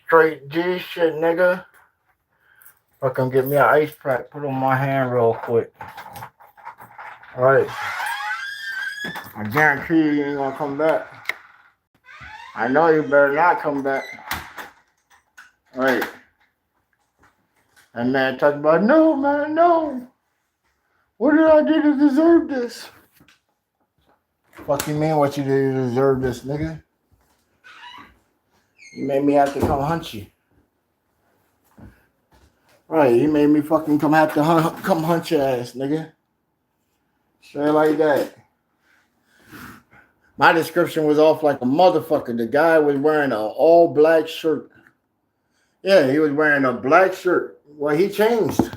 Straight G shit, nigga. Fucking get me an ice pack. Put on my hand real quick. Alright. I guarantee you ain't gonna come back. I know you better not come back. Alright. That man talking about, no, man, no. What did I do to deserve this? Fuck you mean what you did to deserve this, nigga? You made me have to come hunt you. Right, you made me fucking come hunt your ass, nigga. Straight like that. My description was off like a motherfucker. The guy was wearing an all black shirt. Yeah, he was wearing a black shirt. Well, he changed.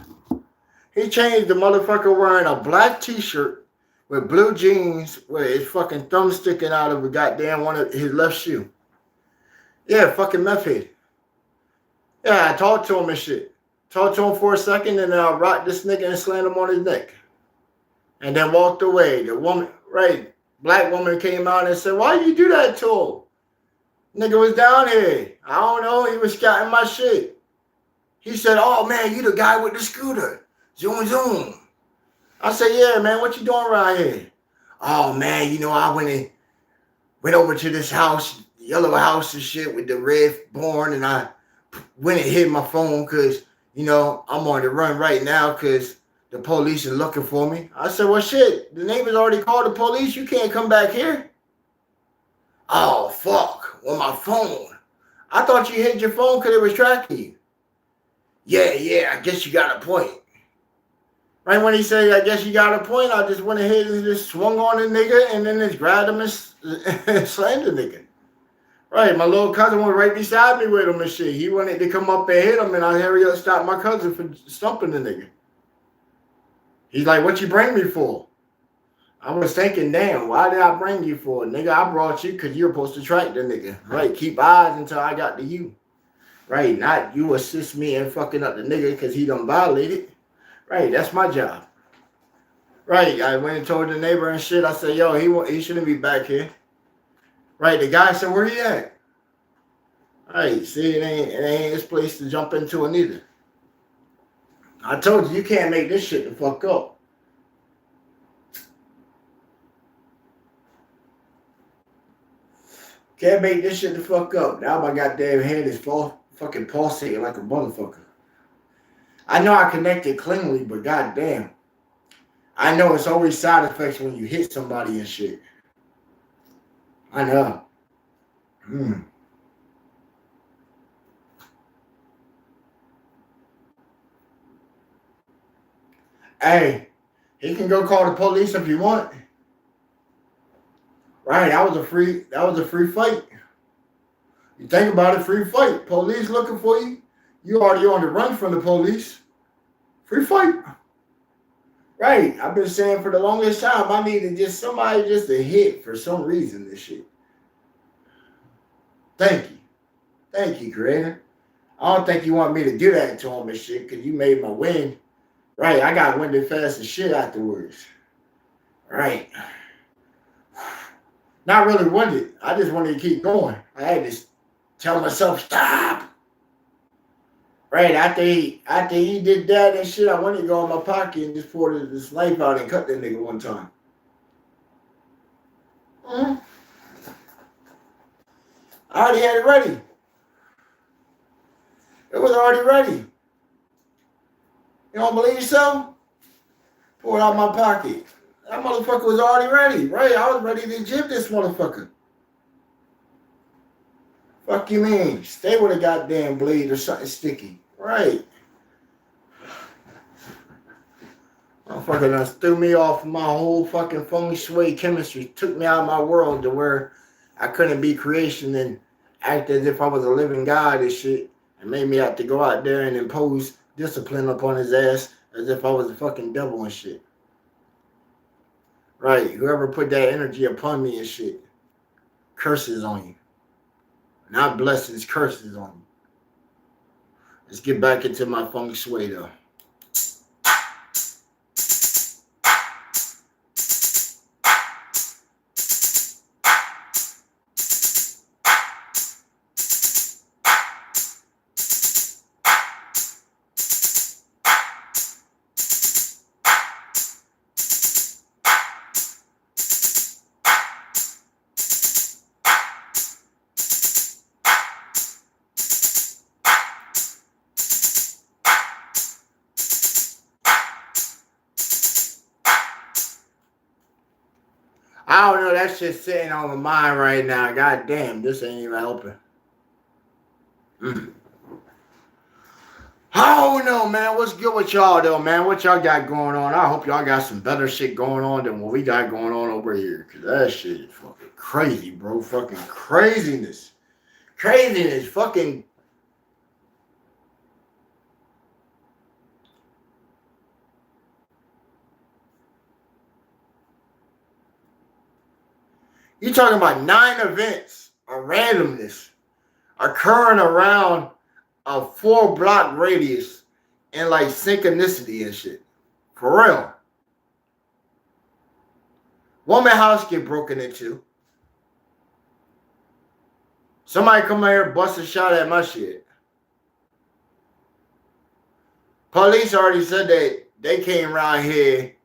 He changed the motherfucker wearing a black t-shirt with blue jeans with his fucking thumb sticking out of a goddamn one of his left shoe. Yeah, fucking meth head. Yeah, I talked to him and shit. Talked to him for a second and then I rocked this nigga and slammed him on his neck. And then walked away. The woman, right, black woman came out and said, why you do that to him? Nigga was down here. I don't know. He was scouting my shit. He said, oh, man, you the guy with the scooter. Zoom, zoom. I said, yeah, man, what you doing around here? Oh, man, you know, I went over to this house, yellow house and shit with the red barn, and I went and hid my phone because, you know, I'm on the run right now because the police are looking for me. I said, well, shit, the neighbors already called the police. You can't come back here. Oh, fuck, on my phone. I thought you hid your phone because it was tracking you. Yeah, I guess you got a point. Right when he said, I guess you got a point, I just went ahead and just swung on the nigga and then just grabbed him and slammed the nigga. Right, my little cousin was right beside me with him and shit. He wanted to come up and hit him and I hurry up stop my cousin from stumping the nigga. He's like, what you bring me for? I was thinking, damn, why did I bring you for? Nigga, I brought you because you're supposed to track the nigga. Right, keep eyes until I got to you. Right, not you assist me in fucking up the nigga because he done violated. Right, that's my job. Right, I went and told the neighbor and shit. I said, yo, he shouldn't be back here. Right, the guy said, where he at? Right, see, it ain't his place to jump into it neither. I told you can't make this shit the fuck up. Can't make this shit the fuck up. Now my goddamn head is fucking pulsating like a motherfucker. I know I connected cleanly, but goddamn. I know it's always side effects when you hit somebody and shit. I know. Hey, he can go call the police if you want. Right, that was a free fight. You think about it, free fight. Police looking for you. You already on the run from the police. Free fight. Right. I've been saying for the longest time I needed just somebody just to hit for some reason this shit. Thank you. Thank you, Creator. I don't think you want me to do that to him and shit because you made my win. Right, I got winded fast as shit afterwards. Right. Not really winded. I just wanted to keep going. I had to tell myself, stop. Right, after he did that and shit, I wanted to go in my pocket and just pulled this knife out and cut that nigga one time. I already had it ready. It was already ready. You don't believe so? Pull it out my pocket. That motherfucker was already ready. Right, I was ready to jib this motherfucker. Fuck you mean? Stay with a goddamn blade or something sticky. Right. Motherfucker done threw me off my whole fucking feng shui chemistry. Took me out of my world to where I couldn't be creation and act as if I was a living god and shit. And made me have to go out there and impose discipline upon his ass as if I was a fucking devil and shit. Right. Whoever put that energy upon me and shit. Curses on you. Not blessings, curses on you. Let's get back into my feng shui though. I don't know, that shit's sitting on my mind right now. God damn, this ain't even helping. I don't know, man. What's good with y'all, though, man? What y'all got going on? I hope y'all got some better shit going on than what we got going on over here. Because that shit is fucking crazy, bro. Fucking craziness. Craziness. Fucking. You talking about 9 events of randomness occurring around a 4-block radius and like synchronicity and shit. For real. Woman house get broken into. Somebody come out here bust a shot at my shit. Police already said that they came around here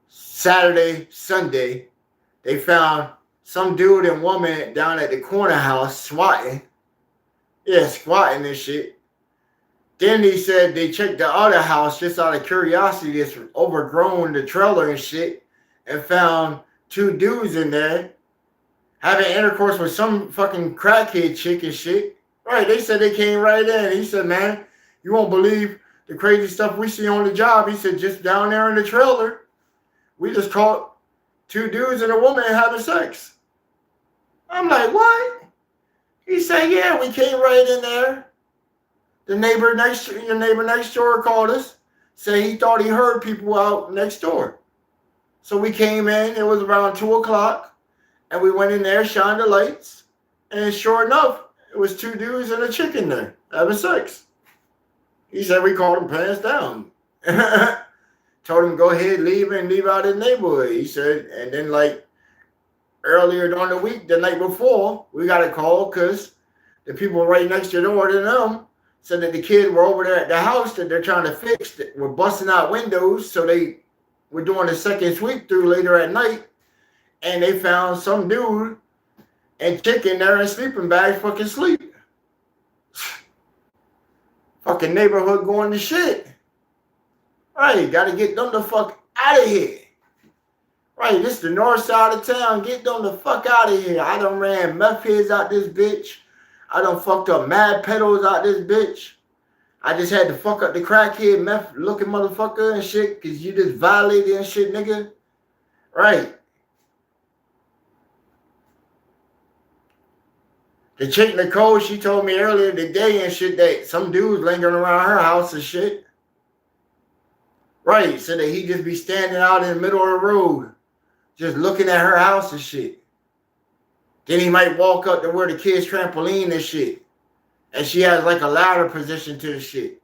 Saturday, Sunday. They found some dude and woman down at the corner house swatting. Yeah, squatting and shit. Then he said they checked the other house just out of curiosity that's overgrown the trailer and shit and found 2 dudes in there having intercourse with some fucking crackhead chick and shit. Right, they said they came right in. He said, man, you won't believe the crazy stuff we see on the job. He said, just down there in the trailer, we just caught 2 dudes and a woman having sex. I'm like, what? He said, yeah, we came right in there. Your neighbor next door called us, said he thought he heard people out next door. So we came in, it was around 2 o'clock, and we went in there, shined the lights, and sure enough, it was 2 dudes and a chick in there having sex. He said we called him pants down. Told him go ahead, leave and leave out of the neighborhood. He said, and then like earlier during the week, the night before, we got a call because the people right next door to them said that the kids were over there at the house that they're trying to fix. That were busting out windows, so they were doing a second sweep through later at night, and they found some dude and chick in there in sleeping bags fucking sleep. fucking neighborhood going to shit. Right, gotta get them the fuck out of here. Right, this is the north side of town. Get them the fuck out of here. I done ran meth heads out this bitch. I done fucked up mad pedals out this bitch. I just had to fuck up the crackhead meth looking motherfucker and shit because you just violated and shit, nigga. Right. The chick Nicole, she told me earlier today and shit that some dudes lingering around her house and shit. Right, so that he just be standing out in the middle of the road, just looking at her house and shit. Then he might walk up to where the kids trampoline and shit. And she has like a ladder position to the shit.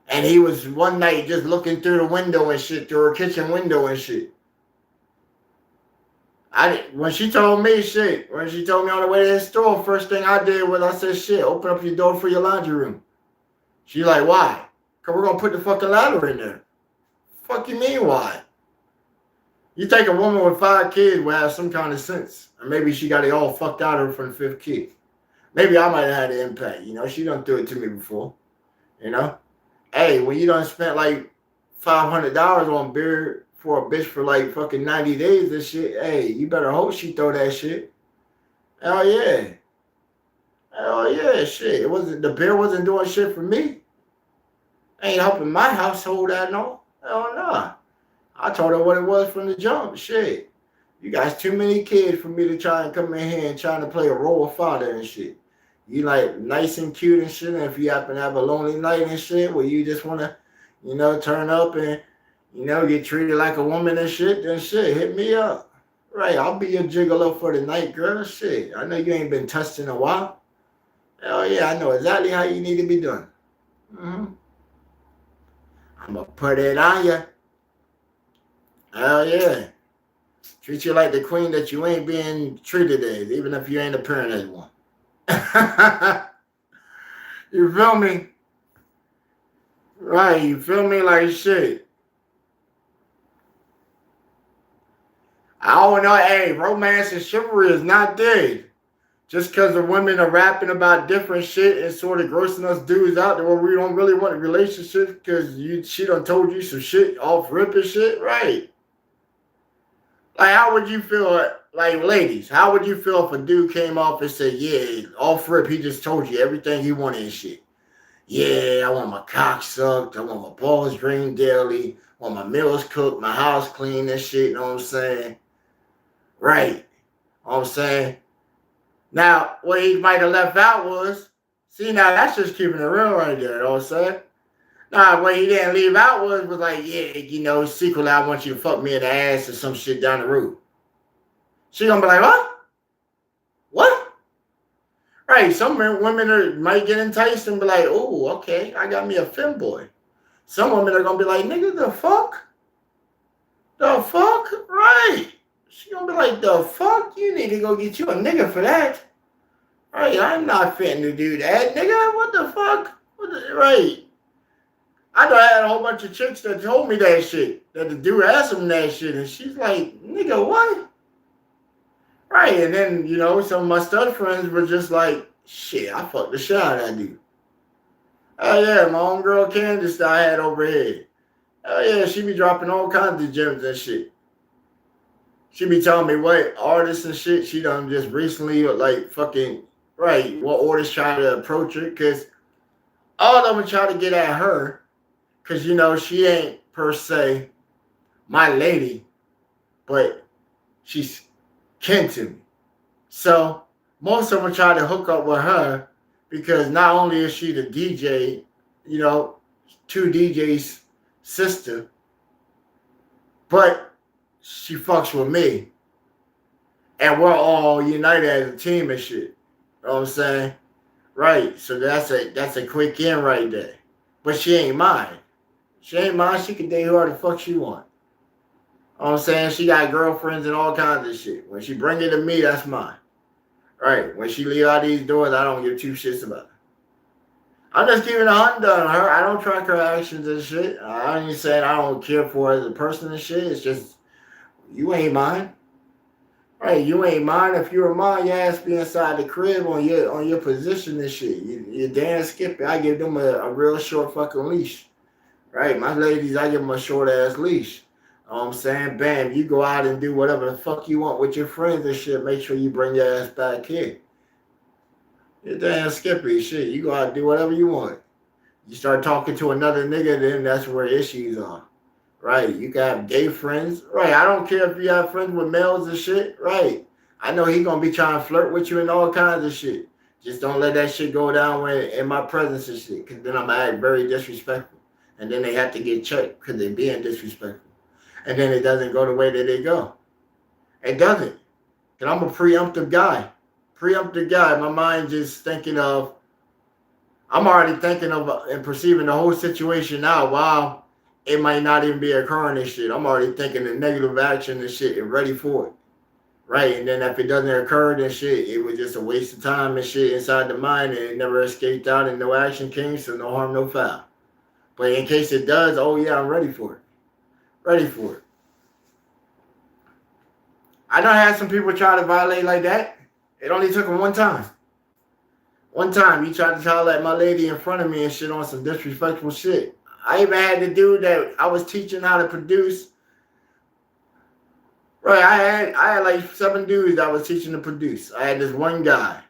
And he was one night just looking through the window and shit, through her kitchen window and shit. When she told me on the way to the store, first thing I did was I said, shit, open up your door for your laundry room. She like, why? Because we're going to put the fucking ladder in there. Fuck you mean, why? You think a woman with 5 kids would have some kind of sense. Or maybe she got it all fucked out of her from the 5th kid. Maybe I might have had an impact. You know, she done threw it to me before. You know? Hey, when you done spent like $500 on beer for a bitch for like fucking 90 days and shit, hey, you better hope she throw that shit. Hell yeah. Hell yeah, shit. The beer wasn't doing shit for me. Ain't helping my household at all. Hell nah. I told her what it was from the jump. Shit. You guys too many kids for me to try and come in here and trying to play a role of father and shit. You like nice and cute and shit, and if you happen to have a lonely night and shit where you just want to, you know, turn up and, you know, get treated like a woman and shit, then shit, hit me up. Right, I'll be your gigolo for the night, girl. Shit, I know you ain't been touched in a while. Hell yeah, I know exactly how you need to be done. Mm-hmm. I'm going to put it on you. Hell yeah. Treat you like the queen that you ain't being treated as, even if you ain't appearing as one. You feel me? Right, you feel me like shit. I don't know, hey, romance and chivalry is not dead. Just because the women are rapping about different shit and sort of grossing us dudes out there where we don't really want a relationship because she done told you some shit off rip and shit, right? Like, how would you feel, like, ladies, how would you feel if a dude came off and said, yeah, off rip, he just told you everything he wanted and shit. Yeah, I want my cock sucked, I want my balls drained daily, I want my meals cooked, my house clean and shit, you know what I'm saying? Right. You know what I'm saying? Now, what he might have left out was, see, now that's just keeping it real right there, you know what I'm saying? Nah, what he didn't leave out was like, yeah, you know, secretly I want you to fuck me in the ass or some shit down the road. She gonna be like, what? What? Right, some women might get enticed and be like, oh, okay, I got me a femboy. Some women are gonna be like, nigga, the fuck? The fuck? Right. She gonna be like, the fuck? You need to go get you a nigga for that. Right, I'm not fitting to do that, nigga. What the fuck? Right. I done had a whole bunch of chicks that told me that shit. That the dude asked them that shit. And she's like, nigga, what? Right. And then, you know, some of my stud friends were just like, shit, I fucked the shit out of that dude. Oh, yeah, my own girl Candace that I had overhead. Oh, yeah, she be dropping all kinds of gems and shit. She be telling me what artists and shit she done just recently, like, fucking, right, what artists try to approach her. Because all of them try to get at her. Because, you know, she ain't per se my lady, but she's kin to me. So most of them try to hook up with her because not only is she the DJ, you know, 2 DJs' sister, but she fucks with me. And we're all united as a team and shit. You know what I'm saying? Right. So that's a quick in right there. But she ain't mine. She ain't mine. She can date whoever the fuck she want. You know what I'm saying? She got girlfriends and all kinds of shit. When she bring it to me, that's mine. Right. When she leave out these doors, I don't give 2 shits about her. I'm just keeping a hunt on her. I don't track her actions and shit. I ain't saying I don't care for her as a person and shit. It's just, you ain't mine. Right, you ain't mine. If you were mine, your ass be inside the crib on your position and shit. You damn skip it. I give them a real short fucking leash. Right, my ladies, I give them a short ass leash. You know what I'm saying? Bam, you go out and do whatever the fuck you want with your friends and shit. Make sure you bring your ass back here. You damn skippy shit. You go out and do whatever you want. You start talking to another nigga, then that's where issues are. Right. You can have gay friends. Right. I don't care if you have friends with males and shit. Right. I know he gonna be trying to flirt with you and all kinds of shit. Just don't let that shit go down when in my presence and shit. Cause then I'm gonna act very disrespectful. And then they have to get checked because they being disrespectful. And then it doesn't go the way that they go. It doesn't. And I'm a preemptive guy. Preemptive guy. My mind just thinking of I'm already thinking of and perceiving the whole situation now. Wow, it might not even be occurring and shit. I'm already thinking the negative action and shit and ready for it. Right. And then if it doesn't occur, then shit, it was just a waste of time and shit inside the mind and it never escaped out and no action came, so no harm, no foul. But in case it does, oh yeah, I'm ready for it. Ready for it. I done had some people try to violate like that. It only took them one time. One time he tried to holler at my lady in front of me and shit on some disrespectful shit. I even had the dude that I was teaching how to produce. Right, I had like 7 dudes that I was teaching to produce. I had this one guy.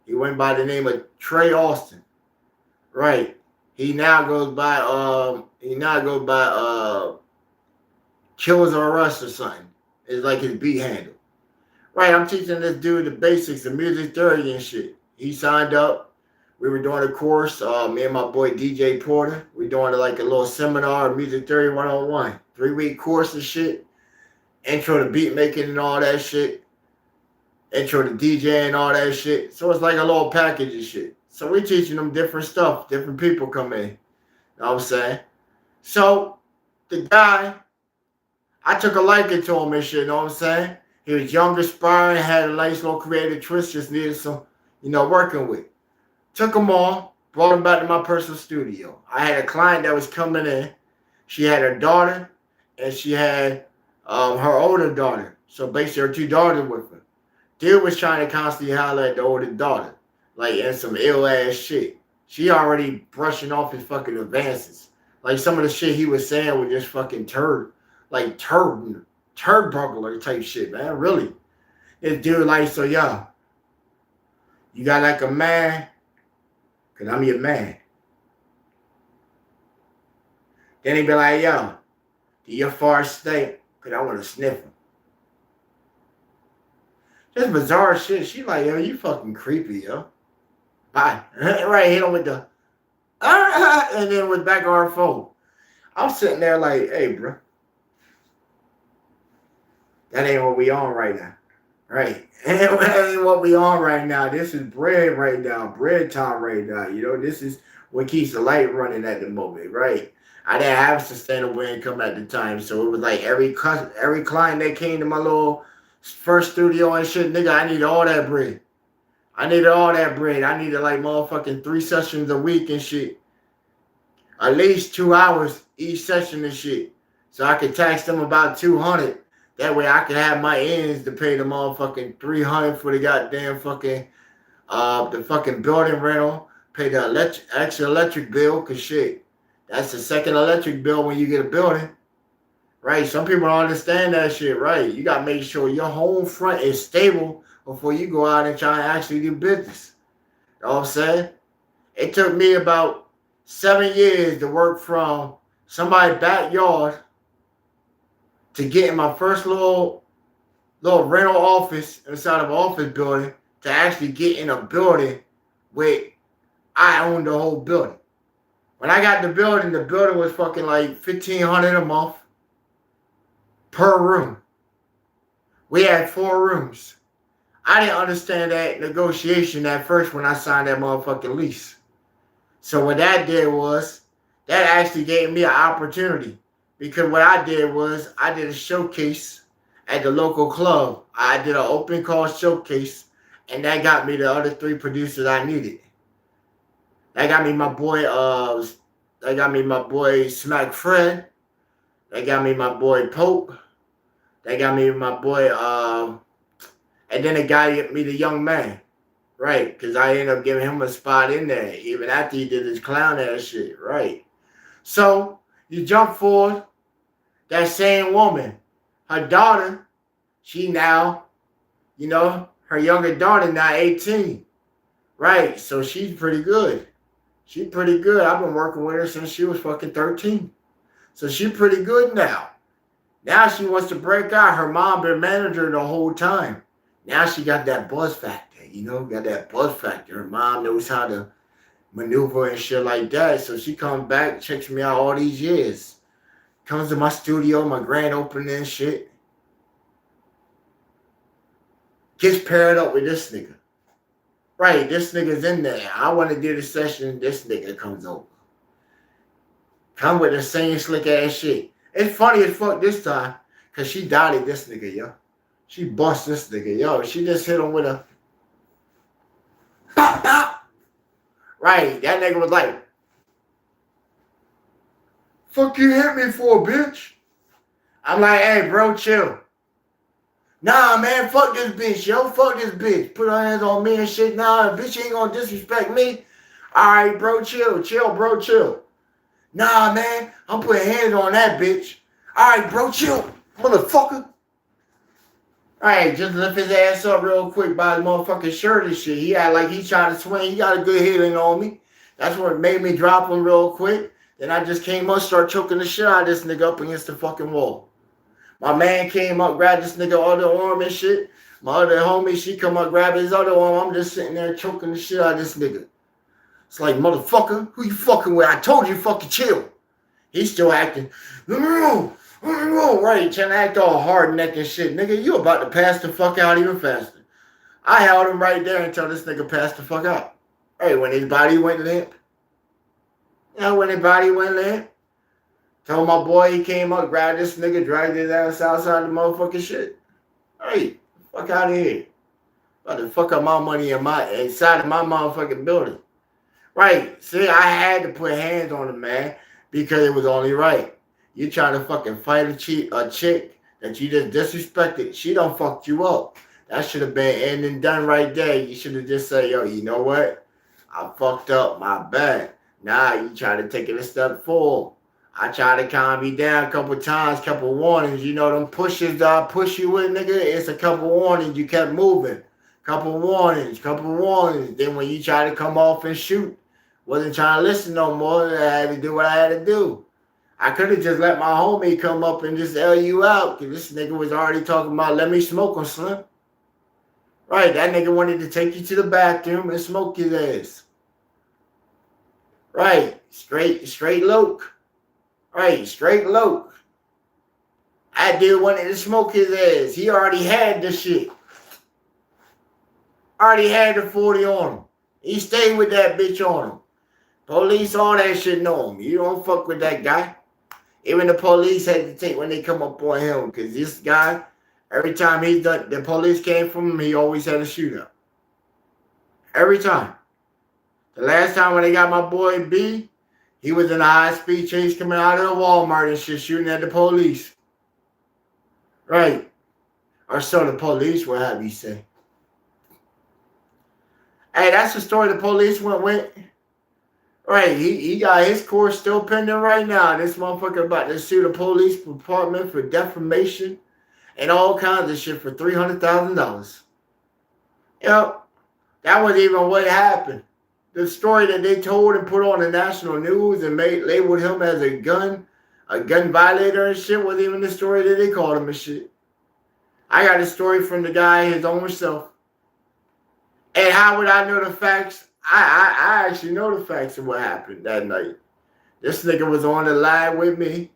He went by the name of ThA Austin. Right. He now goes by Kills or Us or something. It's like his beat handle. Right, I'm teaching this dude the basics of music theory and shit. He signed up. We were doing a course. Me and my boy DJ Porter. We doing like a little seminar, music theory 101. 3-week course and shit. Intro to beat making and all that shit. Intro to DJ and all that shit. So it's like a little package and shit. So we teaching them different stuff. Different people come in. You know what I'm saying? So the guy, I took a liking to him and shit. You know what I'm saying? He was young, aspiring, had a nice little creative twist, just needed some, working with. Took him on, brought him back to my personal studio. I had a client that was coming in. She had her daughter, and she had her older daughter. So basically, her 2 daughters with her. Dude was trying to constantly holler at the older daughter, like in some ill ass shit. She already brushing off his fucking advances. Like some of the shit he was saying was just fucking turd burglar type shit, man. Really. This dude like, so yo, you got like a man, cause I'm your man. Then he be like, yo, do your fart stink? Cause I want to sniff him. Just bizarre shit. She like, yo, you fucking creepy, yo. Bye. Right, hit him with the and then was back on her phone. I'm sitting there like, hey, bro. That ain't what we on right now. Right. That ain't what we on right now. This is bread right now. Bread time right now. This is what keeps the light running at the moment, right? I didn't have sustainable income at the time. So it was like every client that came to my little first studio and shit, nigga, I needed all that bread. I needed like motherfucking 3 sessions a week and shit. At least 2 hours each session and shit. So I could tax them about 200. That way I could have my ends to pay the motherfucking 300 for the goddamn fucking the fucking building rental, pay the extra electric bill, cause shit, that's the second electric bill when you get a building. Right? Some people don't understand that shit, right? You gotta make sure your home front is stable before you go out and try and actually do business. You know what I'm saying? It took me about 7 years to work from somebody's backyard to get in my first little rental office inside of an office building to actually get in a building where I owned the whole building. When I got the building was fucking like $1,500 a month per room. We had 4 rooms. I didn't understand that negotiation at first when I signed that motherfucking lease. So what that did was, that actually gave me an opportunity. Because what I did was, I did a showcase at the local club. I did an open call showcase, and that got me the other 3 producers I needed. That got me my boy Smack Fred. That got me my boy Pope. That got me my boy And then the guy get me the young man. Right. Because I ended up giving him a spot in there, even after he did his clown ass shit. Right. So you jump forward, that same woman, her daughter, she now, her younger daughter now 18. Right. So she's pretty good. She's pretty good. I've been working with her since she was fucking 13. So she's pretty good now. Now she wants to break out. Her mom been manager the whole time. Now she got that buzz factor, got that buzz factor. Her mom knows how to maneuver and shit like that. So she comes back, checks me out all these years. Comes to my studio, my grand opening and shit. Gets paired up with this nigga. Right, this nigga's in there. I want to do the session. This nigga comes over. Come with the same slick ass shit. It's funny as fuck this time, because she dotted this nigga, yo. She bust this nigga, yo. She just hit him with a pop, pop. Right, that nigga was like, fuck you hit me for, bitch? I'm like, hey, bro, chill. Nah, man, fuck this bitch, yo. Fuck this bitch. Put her hands on me and shit. Nah, bitch ain't gonna disrespect me. All right, bro, chill. Chill, bro, chill. Nah, man, I'm putting hands on that bitch. All right, bro, chill, motherfucker. All right, just lift his ass up real quick by the motherfucking shirt and shit. He had like he tried to swing. He got a good hitting on me. That's what made me drop him real quick. Then I just came up, start choking the shit out of this nigga up against the fucking wall. My man came up, grabbed this nigga other arm and shit. My other homie, she come up, grab his other arm. I'm just sitting there choking the shit out of this nigga. It's like, motherfucker, who you fucking with? I told you fucking chill. He's still acting, right, trying to act all hard neck and shit. Nigga, you about to pass the fuck out even faster. I held him right there until this nigga passed the fuck out. Hey, when his body went limp. When his body went limp. Told my boy he came up, grabbed this nigga, dragged his ass outside the motherfucking shit. Hey, fuck out of here. About to fuck up my money inside of my motherfucking building. Right. See, I had to put hands on him, man, because it was only right. You trying to fucking fight a chick that you just disrespected. She done fucked you up. That should have been end and done right there. You should have just said, yo, you know what? I fucked up, my bad. Nah, you try to take it a step forward. I tried to calm you down a couple times, couple warnings. You know them pushes that I push you with, nigga? It's a couple warnings. You kept moving. Couple warnings. Then when you try to come off and shoot, wasn't trying to listen no more. I had to do what I had to do. I could have just let my homie come up and just L you out, because this nigga was already talking about let me smoke him, Slim. Right, that nigga wanted to take you to the bathroom and smoke his ass. Right, straight loke. Right, straight loke. That dude wanted to smoke his ass. He already had the shit. Already had the 40 on him. He stayed with that bitch on him. Police, all that shit know him. You don't fuck with that guy. Even the police hesitate when they come up on him, because this guy, every time the police came from him, he always had a shootout. Every time. The last time when they got my boy B, he was in a high-speed chase coming out of the Walmart and shit, shooting at the police. Right. Or so the police will have you say. Hey, that's the story the police went with. Right, he got his court still pending right now. This motherfucker about to sue the police department for defamation and all kinds of shit for $300,000. Yep, that wasn't even what happened. The story that they told and put on the national news and labeled him as a gun violator and shit wasn't even the story that they called him and shit. I got a story from the guy his own self. And how would I know the facts? I actually know the facts of what happened that night. This nigga was on the line with me.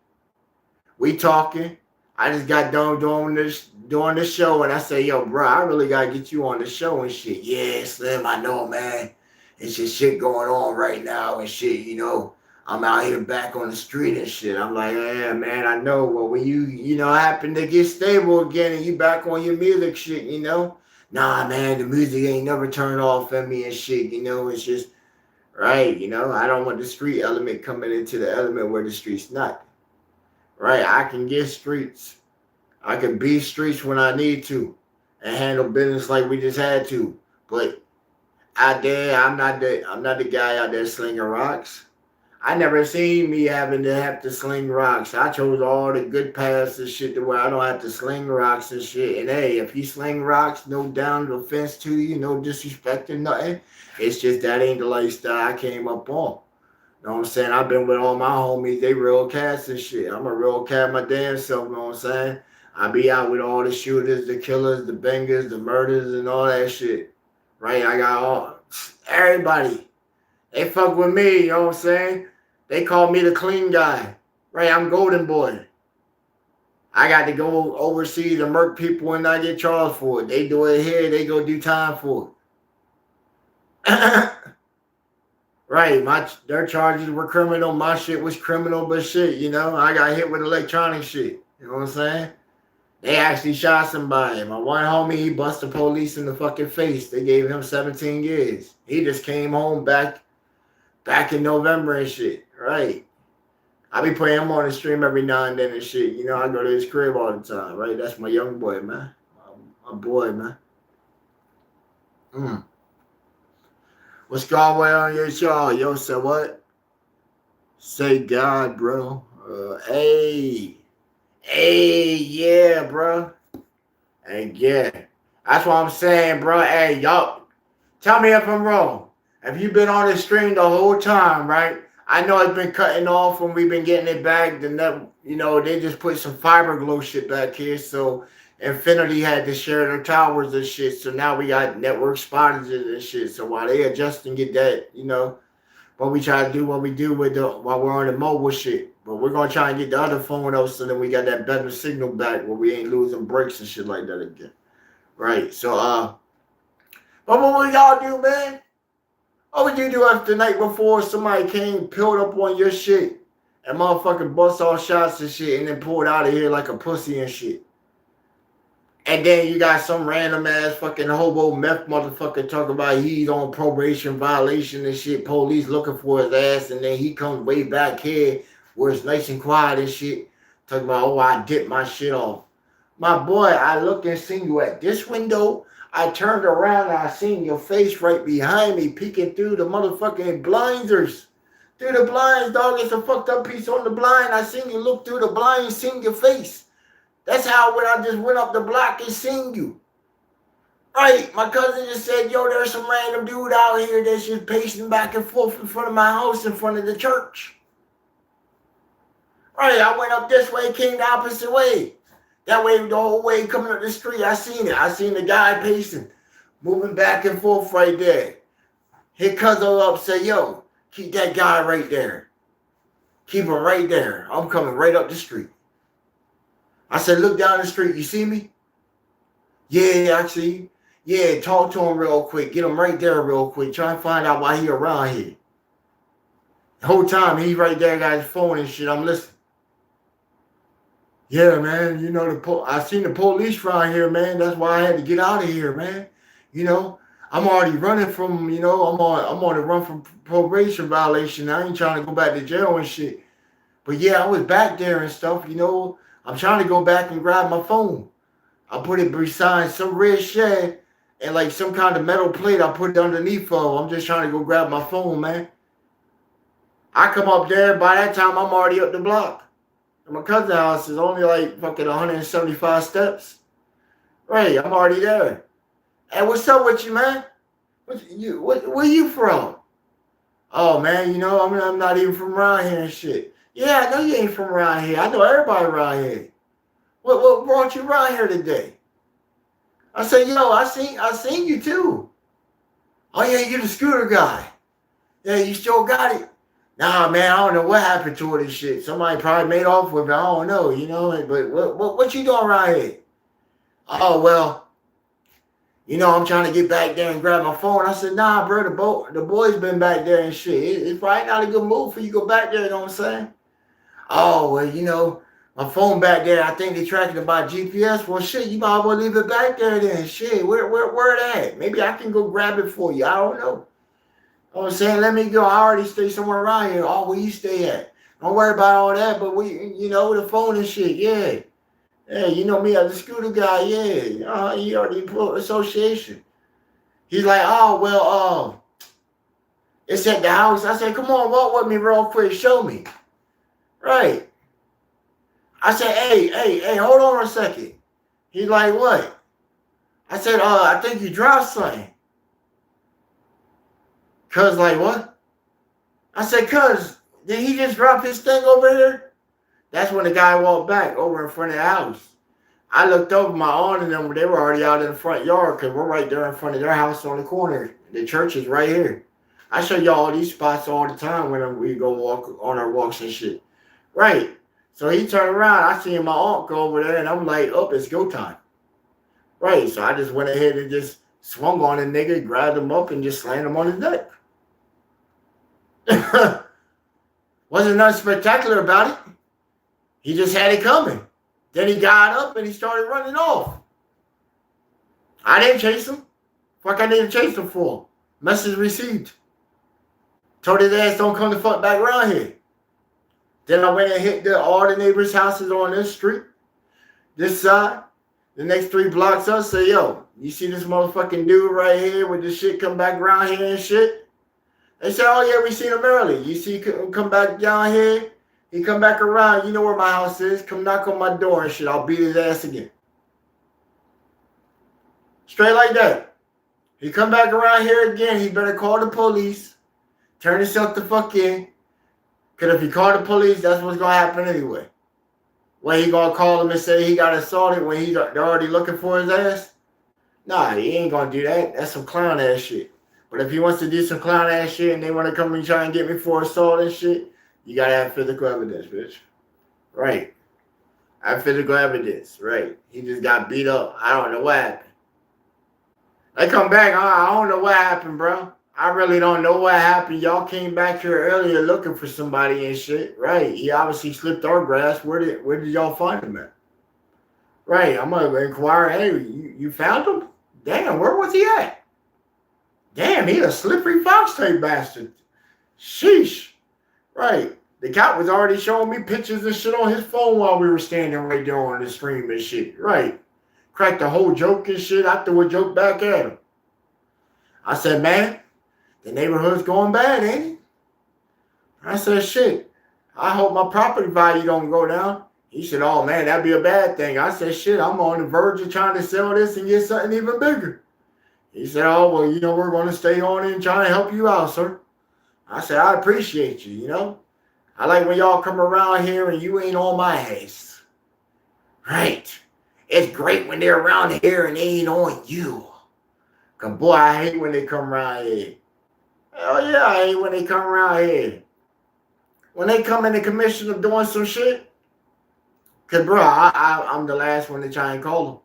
We talking. I just got done doing the show, and I say, yo, bro, I really gotta get you on the show and shit. Yeah, Slim, I know, man. It's just shit going on right now and shit, you know. I'm out here back on the street and shit. I'm like, yeah, man, I know. Well, when you happen to get stable again and you back on your music shit, you know. Nah, man, the music ain't never turned off at me and shit, you know. It's just, right, you know. I don't want the street element coming into the element where the street's not. Right, I can get streets. I can be streets when I need to. and handle business like we just had to. But out there, I'm not the guy out there slinging rocks. I never seen me having to have to sling rocks. I chose all the good paths and shit to where I don't have to sling rocks and shit. And hey, if you sling rocks, no down offense to you, no disrespect or nothing. It's just that ain't the lifestyle I came up on. You know what I'm saying? I've been with all my homies, they real cats and shit. I'm a real cat my damn self, you know what I'm saying? I be out with all the shooters, the killers, the bangers, the murders, and all that shit. Right? I got all everybody. They fuck with me, you know what I'm saying? They call me the clean guy. Right, I'm golden boy. I got to go overseas and murk people and not get charged for it. They do it here, they go do time for it. Right, their charges were criminal. My shit was criminal, but shit, you know, I got hit with electronic shit. You know what I'm saying? They actually shot somebody. My one homie, he busted police in the fucking face. They gave him 17 years. He just came home back in November and shit. Right. I be putting him on the stream every now and then and shit. You know, I go to his crib all the time, right? That's my young boy, man. My boy, man. What's going on your show? Yo, say what? Say God, bro. Hey, yeah, bro. Hey, yeah. That's what I'm saying, bro. Hey, y'all, tell me if I'm wrong. Have you been on the stream the whole time, right? I know it's been cutting off when we've been getting it back. You know, they just put some fiber glow shit back here, so Infinity had to share their towers and shit. So now we got network spottages and shit. So while they adjust and get that, you know, but we try to do what we do with while we're on the mobile shit. But we're gonna try and get the other phone up so then we got that better signal back where we ain't losing breaks and shit like that again. Right. So but what will y'all do, man? What would you do if the night before somebody came, peeled up on your shit, and motherfucking bust all shots and shit, and then pulled out of here like a pussy and shit? And then you got some random ass fucking hobo meth motherfucker talking about he's on probation violation and shit, police looking for his ass, and then he comes way back here where it's nice and quiet and shit, talking about, oh, I dipped my shit off. My boy, I looked and seen you at this window. I turned around and I seen your face right behind me peeking through the motherfucking blinders. Through the blinds, dog. It's a fucked up piece on the blind. I seen you look through the blind, seen your face. That's how when I just went up the block and seen you. Right, my cousin just said, yo, there's some random dude out here that's just pacing back and forth in front of my house in front of the church. Right, I went up this way, came the opposite way. That way, the whole way coming up the street, I seen it. I seen the guy pacing, moving back and forth right there. His cousin up say, yo, keep that guy right there. Keep him right there. I'm coming right up the street. I said, look down the street. You see me? Yeah, I see you. Yeah, talk to him real quick. Get him right there real quick. Try and find out why he around here. The whole time, he right there, got his phone and shit. I'm listening. Yeah, man, you know, I seen the police around here, man. That's why I had to get out of here, man. You know, I'm already running from, you know, I'm on the run from probation violation. I ain't trying to go back to jail and shit. But yeah, I was back there and stuff, you know. I'm trying to go back and grab my phone. I put it beside some red shed and like some kind of metal plate. I put it underneath of. I'm just trying to go grab my phone, man. I come up there. By that time, I'm already up the block. And my cousin's house is only like fucking 175 steps. Right, I'm already there. Hey, what's up with you, man? Where you from? Oh, man, you know, I'm not even from around here and shit. Yeah, I know you ain't from around here. I know everybody around here. What brought you around here today? I said, yo, I seen you too. Oh, yeah, you the scooter guy. Yeah, you still got it. Nah, man, I don't know what happened to it and shit. Somebody probably made off with it. I don't know, you know. But what you doing around here? Oh, well, you know, I'm trying to get back there and grab my phone. I said, nah, bro, the boy's been back there and shit. It's probably not a good move for you to go back there, you know what I'm saying? Oh, well, you know, my phone back there, I think they tracking it by GPS. Well, shit, you might as well leave it back there then. Shit, where it at? Maybe I can go grab it for you. I don't know. I'm saying, let me go. I already stay somewhere around here. Oh, where you stay at? Don't worry about all that, but you know, the phone and shit, yeah. Hey, you know me as a scooter guy, yeah. He already put association. He's like, oh well, it's at the house. I said, come on, walk with me real quick, show me. Right. I said, hey, hold on a second. He's like, what? I said, I think you dropped something. Cuz like what? I said, cuz, did he just drop his thing over here? That's when the guy walked back over in front of the house. I looked over my aunt and them, they were already out in the front yard because we're right there in front of their house on the corner. The church is right here. I show y'all these spots all the time when we go walk on our walks and shit. Right. So he turned around. I seen my aunt go over there and I'm like, oh, it's go time. Right. So I just went ahead and just swung on the nigga, grabbed him up and just slammed him on his neck. Wasn't nothing spectacular about it. He just had it coming. Then he got up and he started running off. I didn't chase him. Fuck I didn't chase him for. Message received. Told his ass don't come the fuck back around here. Then I went and hit all the neighbors' houses on this street, this side, the next 3 blocks up. Say, yo, you see this motherfucking dude right here with this shit come back around here and shit? They said, oh yeah, we seen him early. You see him come back down here? He come back around. You know where my house is. Come knock on my door and shit. I'll beat his ass again. Straight like that. He come back around here again. He better call the police. Turn himself the fuck in. Because if he call the police, that's what's going to happen anyway. When he going to call him and say he got assaulted when they're already looking for his ass? Nah, he ain't going to do that. That's some clown ass shit. But if he wants to do some clown ass shit and they want to come and try and get me for assault and shit, you got to have physical evidence, bitch. Right. I have physical evidence. Right. He just got beat up. I don't know what happened. They come back. I don't know what happened, bro. I really don't know what happened. Y'all came back here earlier looking for somebody and shit. Right. He obviously slipped our grass. Where did y'all find him at? Right. I'm going to inquire. Hey, you found him? Damn, where was he at? Damn, he a slippery fox type bastard. Sheesh. Right. The cop was already showing me pictures and shit on his phone while we were standing right there on the stream and shit. Right. Cracked the whole joke and shit. I threw a joke back at him. I said, man, the neighborhood's going bad, ain't it? I said, shit, I hope my property value don't go down. He said, oh, man, that'd be a bad thing. I said, shit, I'm on the verge of trying to sell this and get something even bigger. He said, oh, well, you know, we're going to stay on it and try and help you out, sir. I said, I appreciate you, you know. I like when y'all come around here and you ain't on my ass. Right. It's great when they're around here and they ain't on you. Cause boy, I hate when they come around here. Hell yeah, I hate when they come around here. When they come in the commission of doing some shit. Cause bro, I'm the last one to try and call them.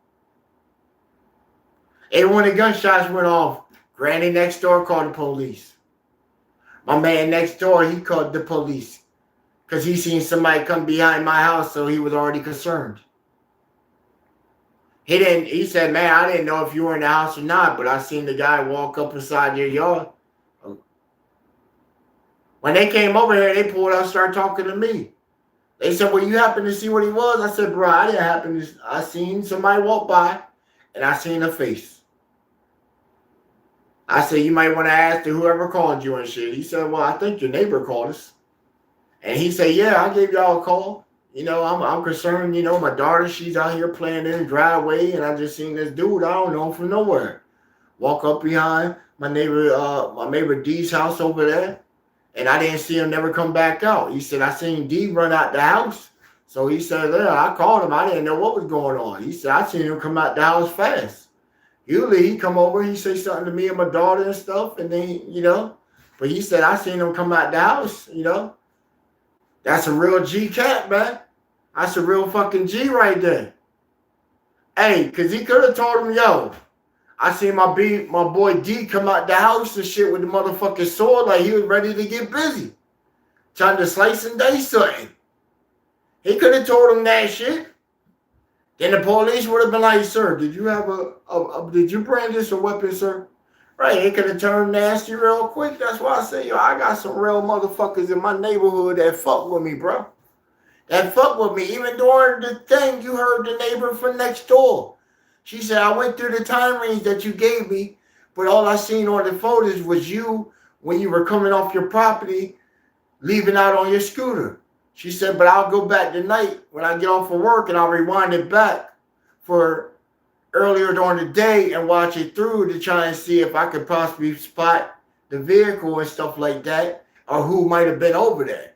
And when the gunshots went off, Granny next door called the police. My man next door, he called the police. Because he seen somebody come behind my house, so he was already concerned. He said, man, I didn't know if you were in the house or not, but I seen the guy walk up inside your yard. When they came over here, they pulled out and started talking to me. They said, well, you happen to see what he was? I said, bro, I didn't happen to. I seen somebody walk by, and I seen a face. I said, you might want to ask to whoever called you and shit. He said, well, I think your neighbor called us. And he said, yeah, I gave y'all a call. You know, I'm concerned, you know, my daughter, she's out here playing in the driveway, and I just seen this dude, I don't know, from nowhere. Walk up behind my neighbor D's house over there, and I didn't see him never come back out. He said, I seen D run out the house. So he said, yeah, I called him. I didn't know what was going on. He said, I seen him come out the house fast. Usually he come over, he say something to me and my daughter and stuff, and then, you know, but he said, I seen him come out the house, you know. That's a real G cat, man. That's a real fucking G right there. Hey, because he could have told him, yo, I seen my boy D come out the house and shit with the motherfucking sword like he was ready to get busy. Trying to slice and dice something. He could have told him that shit. Then the police would have been like, sir, did you have did you brandish a weapon, sir? Right, it could have turned nasty real quick. That's why I say, yo, I got some real motherfuckers in my neighborhood that fuck with me, bro. that fuck with me. Even during the thing, you heard the neighbor from next door. She said, I went through the time range that you gave me, but all I seen on the photos was you when you were coming off your property, leaving out on your scooter. She said, but I'll go back tonight when I get off of work and I'll rewind it back for earlier during the day and watch it through to try and see if I could possibly spot the vehicle and stuff like that or who might have been over there.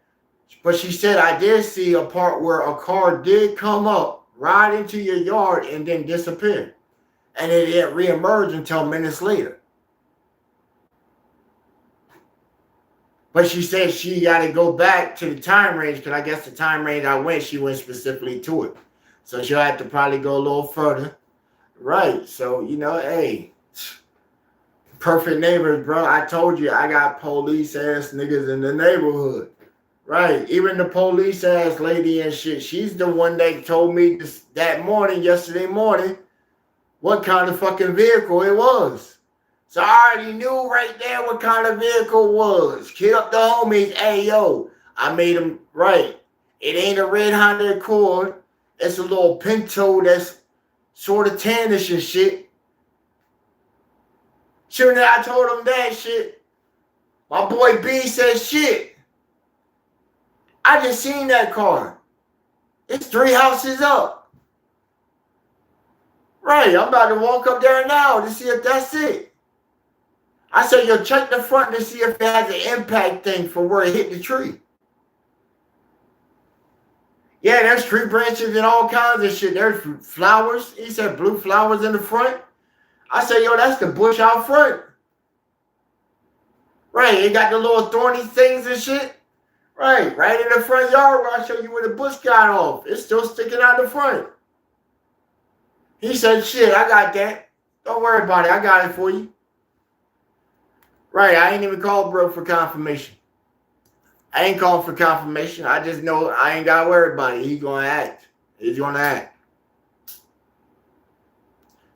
But she said, I did see a part where a car did come up, ride into your yard, and then disappear. And it didn't reemerge until minutes later. But she said she got to go back to the time range because I guess the time range I went, she went specifically to it. So she'll have to probably go a little further. Right. So, you know, hey, perfect neighbors, bro. I told you I got police ass niggas in the neighborhood. Right. Even the police ass lady and shit. She's the one that told me that morning, yesterday morning, what kind of fucking vehicle it was. So I already knew right there what kind of vehicle it was. Hit up the homies. Hey, yo, I made them right. It ain't a red Honda Accord. It's a little Pinto that's sort of tannish and shit. Soon as I told him that shit, my boy B said, shit, I just seen that car. It's 3 houses up. Right, I'm about to walk up there now to see if that's it. I said, yo, check the front to see if it has an impact thing for where it hit the tree. Yeah, there's tree branches and all kinds of shit. There's flowers. He said blue flowers in the front. I said, yo, that's the bush out front. Right, it got the little thorny things and shit. Right in the front yard where I show you where the bush got off. It's still sticking out the front. He said, shit, I got that. Don't worry about it. I got it for you. Right, I ain't even called bro for confirmation. I ain't calling for confirmation. I just know I ain't got to worry about it. He's going to act. He's going to act.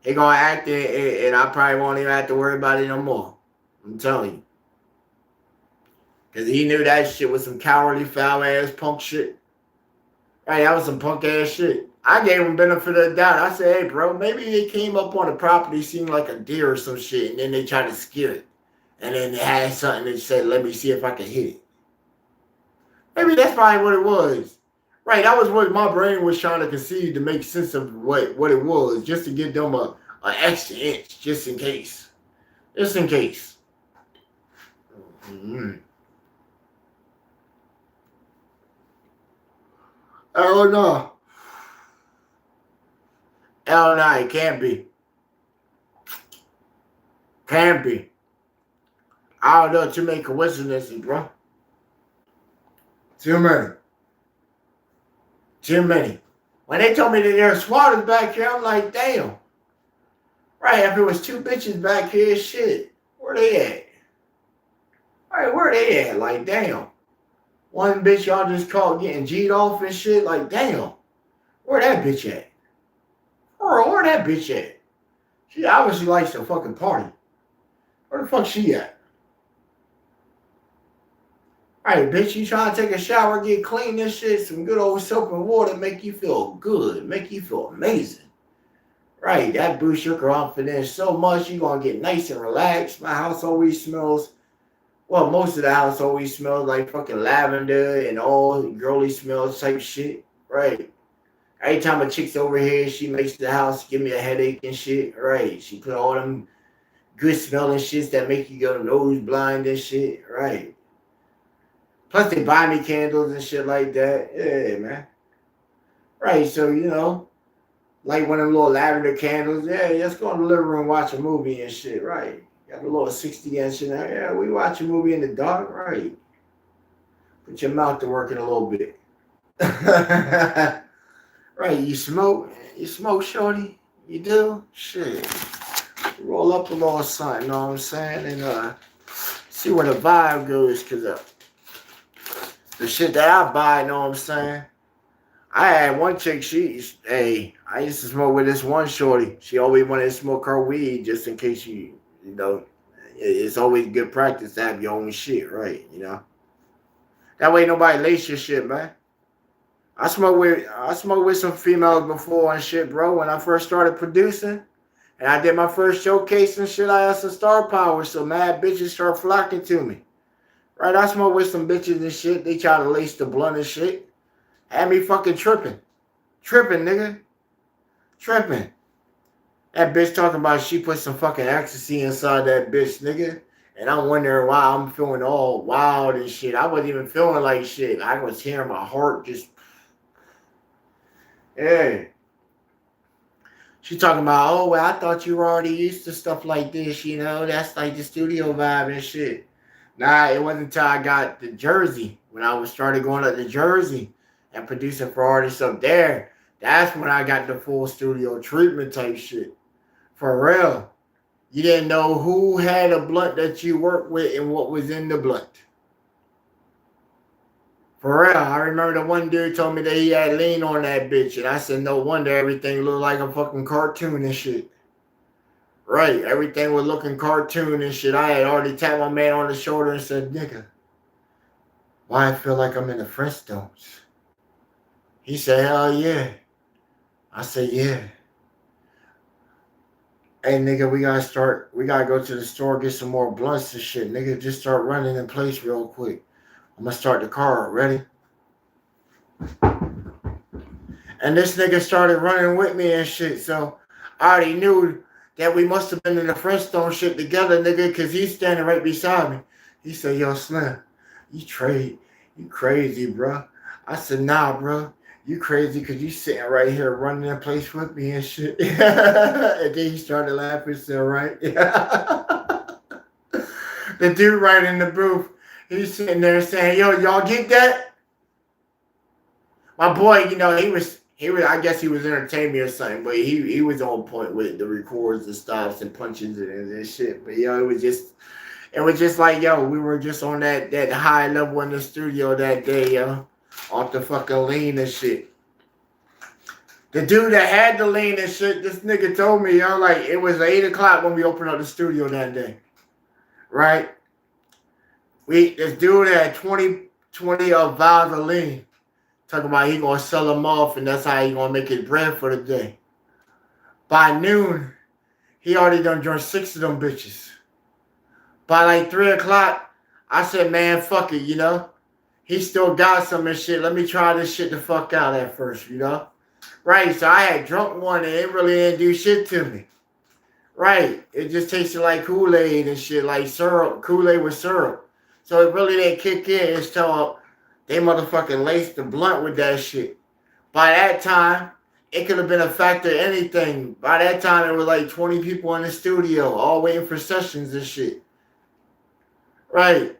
He's going to act and I probably won't even have to worry about it no more. I'm telling you. Because he knew that shit was some cowardly, foul-ass punk shit. Right, that was some punk-ass shit. I gave him benefit of the doubt. I said, hey, bro, maybe they came up on the property, seemed like a deer or some shit, and then they tried to scare it. And then they had something that said, let me see if I can hit it. Maybe that's probably what it was. Right, that was what my brain was trying to conceive to make sense of what it was, just to give them an extra inch, just in case. Just in case. Mm-hmm. Oh, no. Hell no, it can't be. Can't be. I don't know, too many coincidences, bro. Too many. Too many. When they told me that there were squatters back here, I'm like, damn. Right, if it was 2 bitches back here, shit, where they at? Right, where they at? Like, damn. One bitch y'all just caught getting G'd off and shit, like, damn. Where that bitch at? Where that bitch at? She obviously likes to fucking party. Where the fuck she at? Alright, bitch, you trying to take a shower, get clean, this shit, some good old soap and water, make you feel good, make you feel amazing. Right, that boosts your confidence so much, you gonna get nice and relaxed. My house always smells, well, most of the house always smells like fucking lavender and all girly smells type shit. Right. Every time a chick's over here, she makes the house give me a headache and shit. Right. She put all them good smelling shits that make you go nose blind and shit. Right. Plus they buy me candles and shit like that. Yeah, man. Right, so, you know, like one of them little lavender candles. Yeah, let's go in the living room, watch a movie and shit. Right. Got a little 60-inch in there. Yeah, we watch a movie in the dark. Right. Put your mouth to work in a little bit. Right, you smoke? You smoke, shorty? You do? Shit. Roll up a little something, you know what I'm saying? And see where the vibe goes, because the shit that I buy, you know what I'm saying? I had one chick, I used to smoke with this one shorty. She always wanted to smoke her weed just in case you know, it's always good practice to have your own shit, right, you know? That way nobody lace your shit, man. I smoked with some females before and shit, bro. When I first started producing and I did my first showcase and shit, I had some star power, so mad bitches start flocking to me. Right, I smoked with some bitches and shit. They try to lace the blunt and shit. Had me fucking tripping. Tripping, nigga. Tripping. That bitch talking about she put some fucking ecstasy inside that bitch, nigga. And I'm wondering why I'm feeling all wild and shit. I wasn't even feeling like shit. I was hearing my heart just, yeah. She talking about, oh, well, I thought you were already used to stuff like this, you know? That's like the studio vibe and shit. Nah, it wasn't until I got to Jersey, when I was started going up to Jersey and producing for artists up there. That's when I got the full studio treatment type shit. For real. You didn't know who had a blunt that you worked with and what was in the blunt. For real. I remember the one dude told me that he had lean on that bitch. And I said, no wonder everything looked like a fucking cartoon and shit. Right. Everything was looking cartoon and shit. I had already tapped my man on the shoulder and said, nigga, why I feel like I'm in the Flintstones? He said, hell yeah. I said, yeah. Hey, nigga, we gotta go to the store, get some more blunts and shit. Nigga, just start running in place real quick. I'm gonna start the car. Ready? And this nigga started running with me and shit. So I already knew that we must have been in the Flintstone shit together, nigga, because he's standing right beside me. He said, yo, Slim, you crazy, bro. I said, nah, bro. You crazy because you sitting right here running in place with me and shit. And then he started laughing, said, right? The dude right in the booth, he's sitting there saying, yo, y'all get that? My boy, you know, I guess he was entertaining me or something, but he was on point with the records and stops and punches and shit. But yo, it was just like, yo, we were just on that high level in the studio that day, yo. Off the fucking lean and shit. The dude that had the lean and shit, this nigga told me, yo, like it was 8 o'clock when we opened up the studio that day. Right? This dude had 20 vials of lean. Talking about he gonna sell them off and that's how he gonna make his bread for the day. By noon, he already done drunk 6 of them bitches. By like 3 o'clock, I said, man, fuck it, you know? He still got some and shit. Let me try this shit the fuck out at first, you know? Right, so I had drunk one and it really didn't do shit to me. Right, it just tasted like Kool-Aid and shit, like syrup, Kool-Aid with syrup. So it really didn't kick in until they motherfucking laced the blunt with that shit. By that time, it could have been a factor of anything. By that time, it was like 20 people in the studio, all waiting for sessions and shit. Right.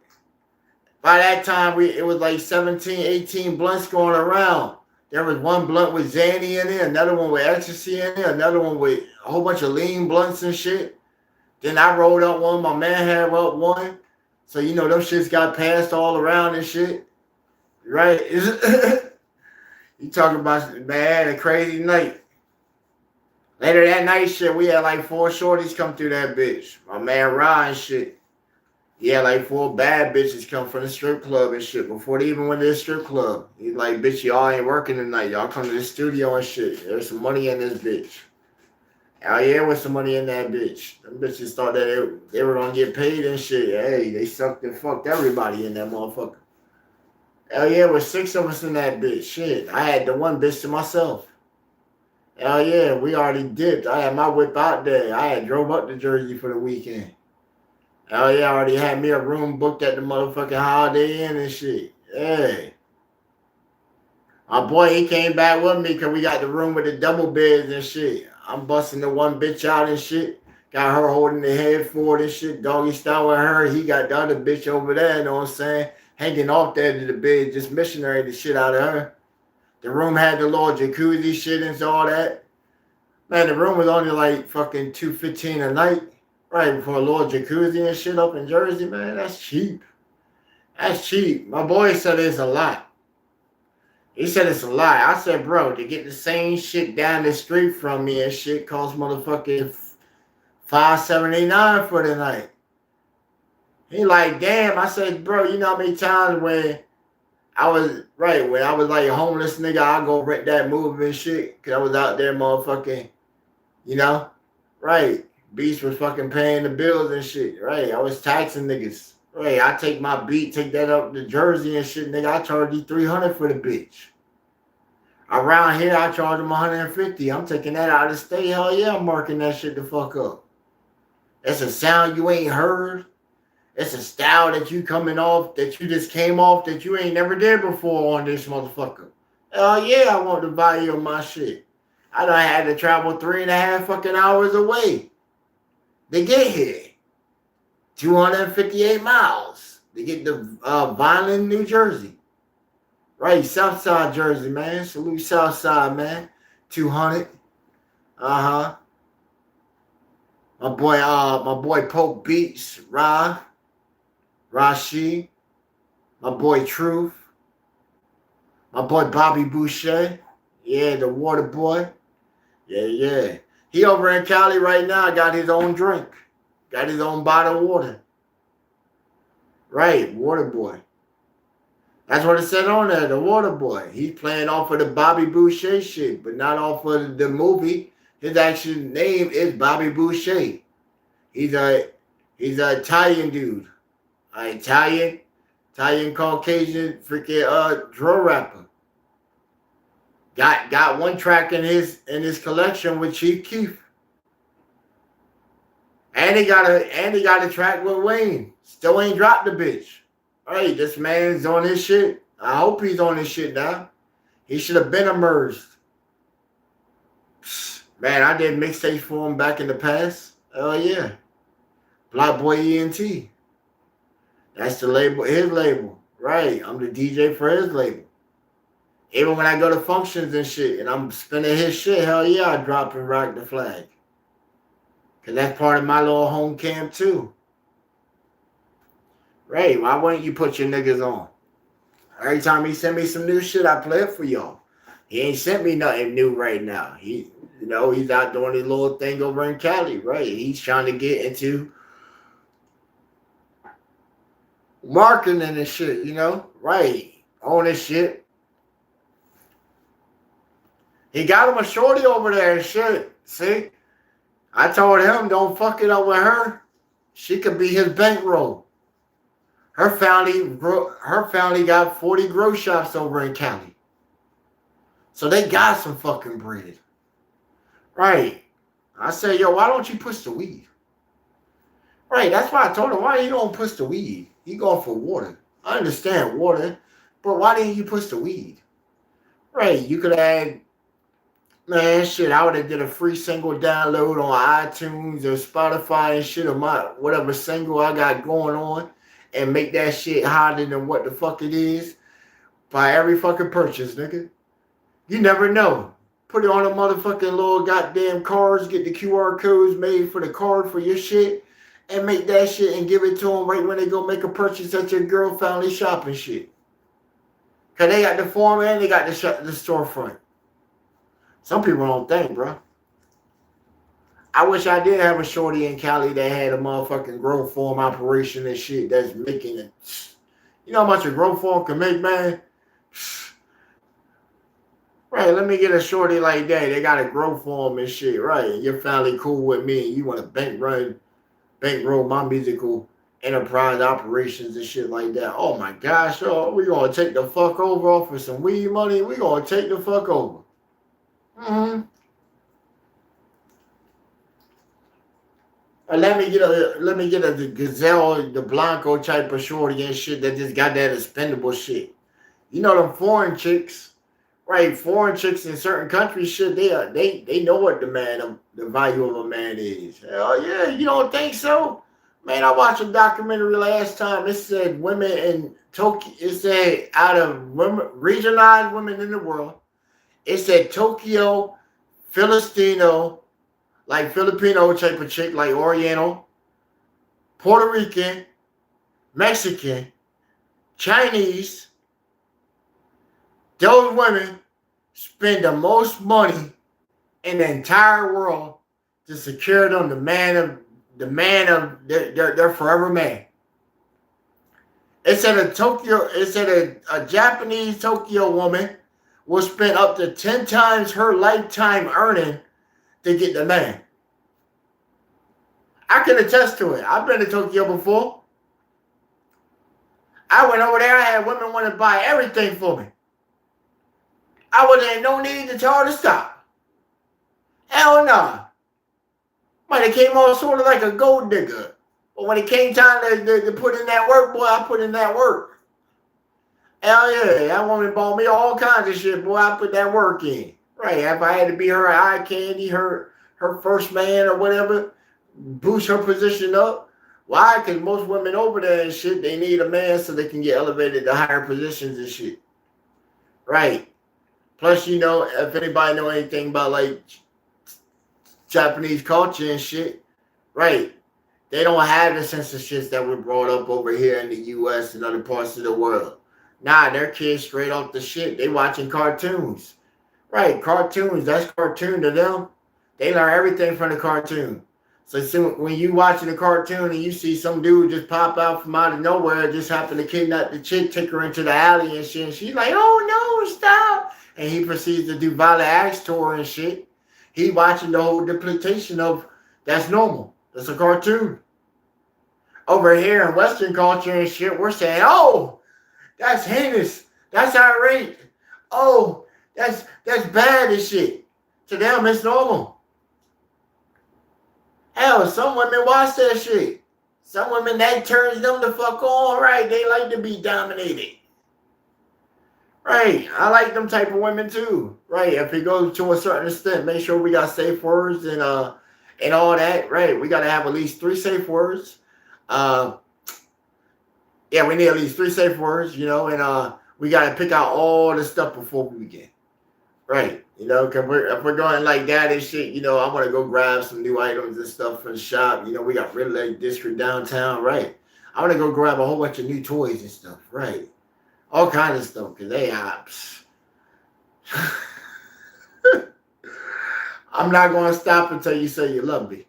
By that time, it was like 17, 18 blunts going around. There was one blunt with Zanny in it, another one with ecstasy in it, another one with a whole bunch of lean blunts and shit. Then I rolled up one, my man had up one. So, you know, them shits got passed all around and shit. Right? You talking about, man, a crazy night. Later that night, shit, we had like 4 shorties come through that bitch. My man Ryan, shit. Yeah, like 4 bad bitches come from the strip club and shit before they even went to the strip club. He's like, bitch, y'all ain't working tonight. Y'all come to the studio and shit. There's some money in this bitch. Hell yeah, with some money in that bitch. Them bitches thought that they were gonna get paid and shit. Hey, they sucked and fucked everybody in that motherfucker. Hell yeah, with 6 of us in that bitch. Shit, I had the one bitch to myself. Hell yeah, we already dipped. I had my whip out there. I had drove up to Jersey for the weekend. Oh yeah, I already had me a room booked at the motherfucking Holiday Inn and shit. Hey. My boy, he came back with me because we got the room with the double beds and shit. I'm busting the one bitch out and shit. Got her holding the head forward and shit. Doggy style with her. He got the other bitch over there, you know what I'm saying? Hanging off there to the bed, just missionary the shit out of her. The room had the little jacuzzi shit and all that. Man, the room was only like fucking $215 a night. Right, for a little jacuzzi and shit up in Jersey, man, that's cheap. That's cheap. My boy said it's a lot. He said it's a lot. I said, bro, to get the same shit down the street from me and shit costs motherfucking $5.79 for the night. He like, damn. I said, bro, you know how many times when I was right when I was like a homeless nigga. I go rent that movie and shit because I was out there, motherfucking, you know, right. Beats was fucking paying the bills and shit. Right, I was taxing niggas. Right, I take my beat, take that up to Jersey and shit, nigga. I charge you 300 for the bitch. Around here, I charge them 150. I'm taking that out of state. Hell yeah, I'm marking that shit the fuck up. That's a sound you ain't heard. It's a style that you coming off, that you just came off, that you ain't never did before on this motherfucker. Hell yeah, I want the value of my shit. I done had to travel 3.5 fucking hours away to get here. 258 miles to get to Vineland, New Jersey. Right, Southside Jersey, man. Salute Southside, man. 200. Uh-huh. My boy Pope Beats, Rashi, my boy Truth, my boy Bobby Boucher, yeah, the water boy, yeah. He over in Cali right now, got his own drink, got his own bottle of water, right, water boy. That's what it said on there, the water boy. He's playing off of the Bobby Boucher shit, but not off of the movie. His actual name is Bobby Boucher. He's a Italian dude. Italian Caucasian freaking drill rapper. Got one track in his collection with Chief Keef. And he got a track with Wayne. Still ain't dropped the bitch. Alright, this man's on his shit. I hope he's on his shit now. He should have been emerged. Man, I did mixtapes for him back in the past. Hell yeah. Black Boy ENT. That's the label, his label. Right. I'm the DJ for his label. Even when I go to functions and shit and I'm spinning his shit, hell yeah, I drop and rock the flag. Cause that's part of my little home camp too. Right. Why wouldn't you put your niggas on? Every time he send me some new shit, I play it for y'all. He ain't sent me nothing new right now. He's out doing his little thing over in Cali, right? He's trying to get into marketing and shit, right? On this shit. He got him a shorty over there and shit. See? I told him don't fuck it up with her. She could be his bankroll. Her family got 40 grow shops over in Cali. So they got some fucking bread. Right. I said, yo, why don't you push the weed? Right, that's why I told him, why you don't push the weed? He going for water. I understand water, but why didn't you push the weed? Right, you could add, man, shit, I would have did a free single download on iTunes or Spotify and shit of my whatever single I got going on and make that shit hotter than what the fuck it is by every fucking purchase, nigga. You never know. Put it on a motherfucking little goddamn cards, get the QR codes made for the card for your shit, and make that shit and give it to them right when they go make a purchase at your girl family shopping shit. Because they got the form and they got the storefront. Some people don't think, bro. I wish I did have a shorty in Cali that had a motherfucking growth form operation and shit that's making it. You know how much a growth form can make, man? Right, let me get a shorty like that. They got a growth form and shit, right? Your family cool with me and you want to bankroll my musical enterprise operations and shit like that. Oh my gosh, we gonna take the fuck over off of some weed money. We gonna take the fuck over. Let me get a Gazelle, the Blanco type of shorty and shit that just got that expendable shit. You know them foreign chicks, right? Foreign chicks in certain countries, shit, they know what the value of a man is. Hell yeah, you don't think so? Man, I watched a documentary last time. It said women in Tokyo. It said out of women, regionalized women in the world. It said Tokyo, Filipino, like Filipino type of chick, like Oriental, Puerto Rican, Mexican, Chinese. Those women spend the most money in the entire world to secure them the man of their forever man. It said a Japanese Tokyo woman will spend up to 10 times her lifetime earning to get the man. I can attest to it. I've been to Tokyo before. I went over there. I had women want to buy everything for me. I wasn't in no need to tell her to stop. Hell no. But it came on sort of like a gold digger. But when it came time to put in that work, boy, I put in that work. Hell yeah. That woman bought me all kinds of shit, boy. I put that work in. Right. If I had to be her eye candy, her first man or whatever, boost her position up. Why? Because most women over there and shit, they need a man so they can get elevated to higher positions and shit. Right. Plus, you know, if anybody know anything about like Japanese culture and shit, right? They don't have the censorships that were brought up over here in the U.S. and other parts of the world. Nah, their kids straight off the shit. They watching cartoons. Right, cartoons. That's cartoon to them. They learn everything from the cartoon. So when you watching a cartoon and you see some dude just pop out from out of nowhere, just happen to kidnap the chick, take her into the alley and shit, and she's like, oh no, stop. And he proceeds to do violent acts to her and shit. He watching the whole depletion of that's normal. That's a cartoon. Over here in Western culture and shit, we're saying, oh, that's heinous. That's irate. Oh, that's bad and shit. To them, it's normal. Hell, some women watch that shit. Some women, that turns them the fuck on, right? They like to be dominated. Right. I like them type of women too. Right. If it goes to a certain extent, make sure we got safe words and all that. Right. We gotta have at least 3 safe words. Yeah, we need at least 3 safe words, you know, and we gotta pick out all the stuff before we begin. Right. You know, because if we're going like that and shit, you know, I want to go grab some new items and stuff from the shop. You know, we got Red Lake District downtown. Right. I want to go grab a whole bunch of new toys and stuff. Right. All kinds of stuff because they apps. I'm not going to stop until you say you love me.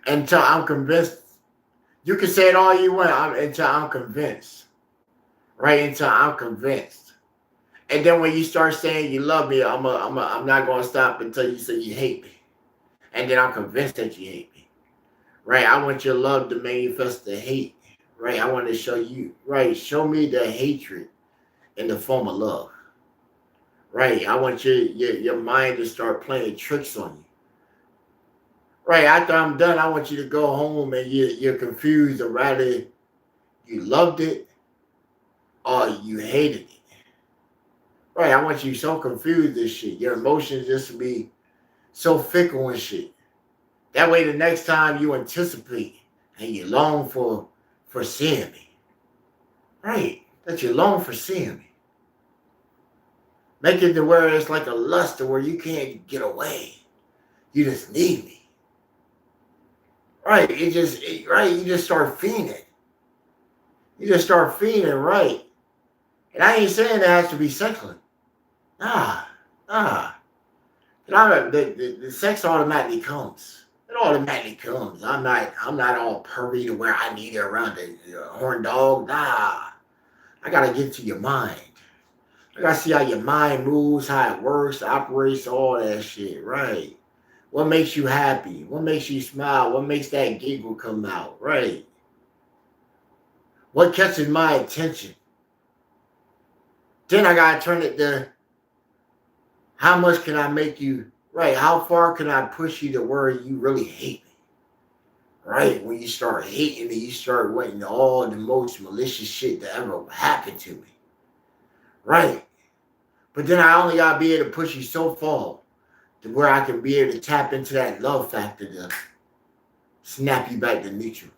Until I'm convinced. You can say it all you want until I'm convinced. Right? Until I'm convinced. And then when you start saying you love me, I'm not going to stop until you say you hate me. And then I'm convinced that you hate me. Right? I want your love to manifest the hate. Right? I want to show you. Right? Show me the hatred in the form of love. Right? I want your mind to start playing tricks on you. Right? After I'm done, I want you to go home and you're confused, or rather you loved it or you hated it. Right, I want you so confused this shit. Your emotions just to be so fickle and shit. That way the next time you anticipate and you long for seeing me. Right, that you long for seeing me. Make it to where it's like a lust to where you can't get away. You just need me. Right, you just start fiending. You just start fiending, right. And I ain't saying it has to be sexual. Nah. The sex automatically comes. It automatically comes. I'm not all purry to where I need it around the horn dog. Nah. I gotta get to your mind. I gotta see how your mind moves, how it works, operates, all that shit, right? What makes you happy? What makes you smile? What makes that giggle come out, right? What catches my attention? Then I gotta turn it to how much can I make you, right? How far can I push you to where you really hate me? Right? When you start hating me, you start wanting all the most malicious shit that ever happened to me. Right? But then I only gotta be able to push you so far to where I can be able to tap into that love factor to snap you back to neutral.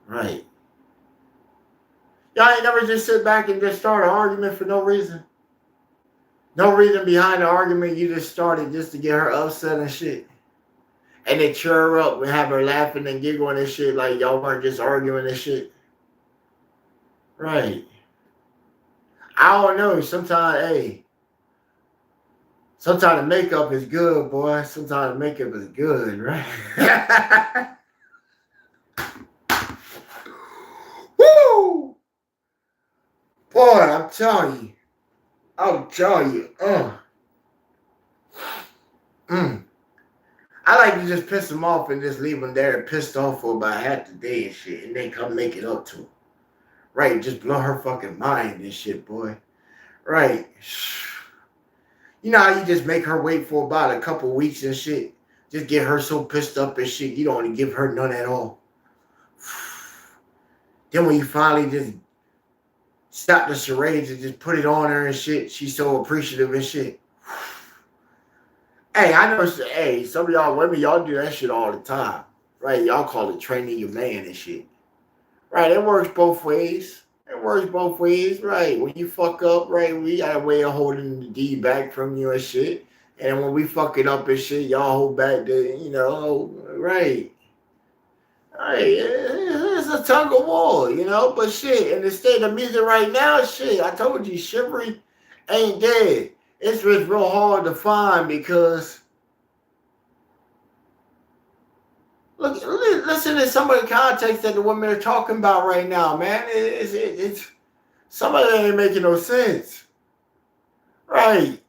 Right? Y'all ain't never just sit back and just start an argument for no reason. No reason behind the argument, you just started just to get her upset and shit. And then cheer her up and have her laughing and giggling and shit like y'all weren't just arguing and shit. Right. I don't know. Sometimes the makeup is good, boy. Sometimes the makeup is good, right? Boy, I'm telling you, mm. I like to just piss them off and just leave them there pissed off for about half the day and shit, and then come make it up to them. Right, just blow her fucking mind and shit, boy. Right. You know how you just make her wait for about a couple weeks and shit? Just get her so pissed up and shit, you don't want to give her none at all. Then when you finally just stop the charades and just put it on her and shit, she's so appreciative and shit. Hey, I know, hey, some of y'all women, y'all do that shit all the time. Right? Y'all call it training your man and shit. Right? It works both ways. It works both ways, right? When you fuck up, right, we got a way of holding the D back from you and shit. And when we fuck it up and shit, y'all hold back the, right. Right. It's a tug of war, but shit, in the state of music right now, shit, I told you, chivalry ain't dead. It's just real hard to find because look, listen to some of the context that the women are talking about right now, man. It's some of it ain't making no sense. Right.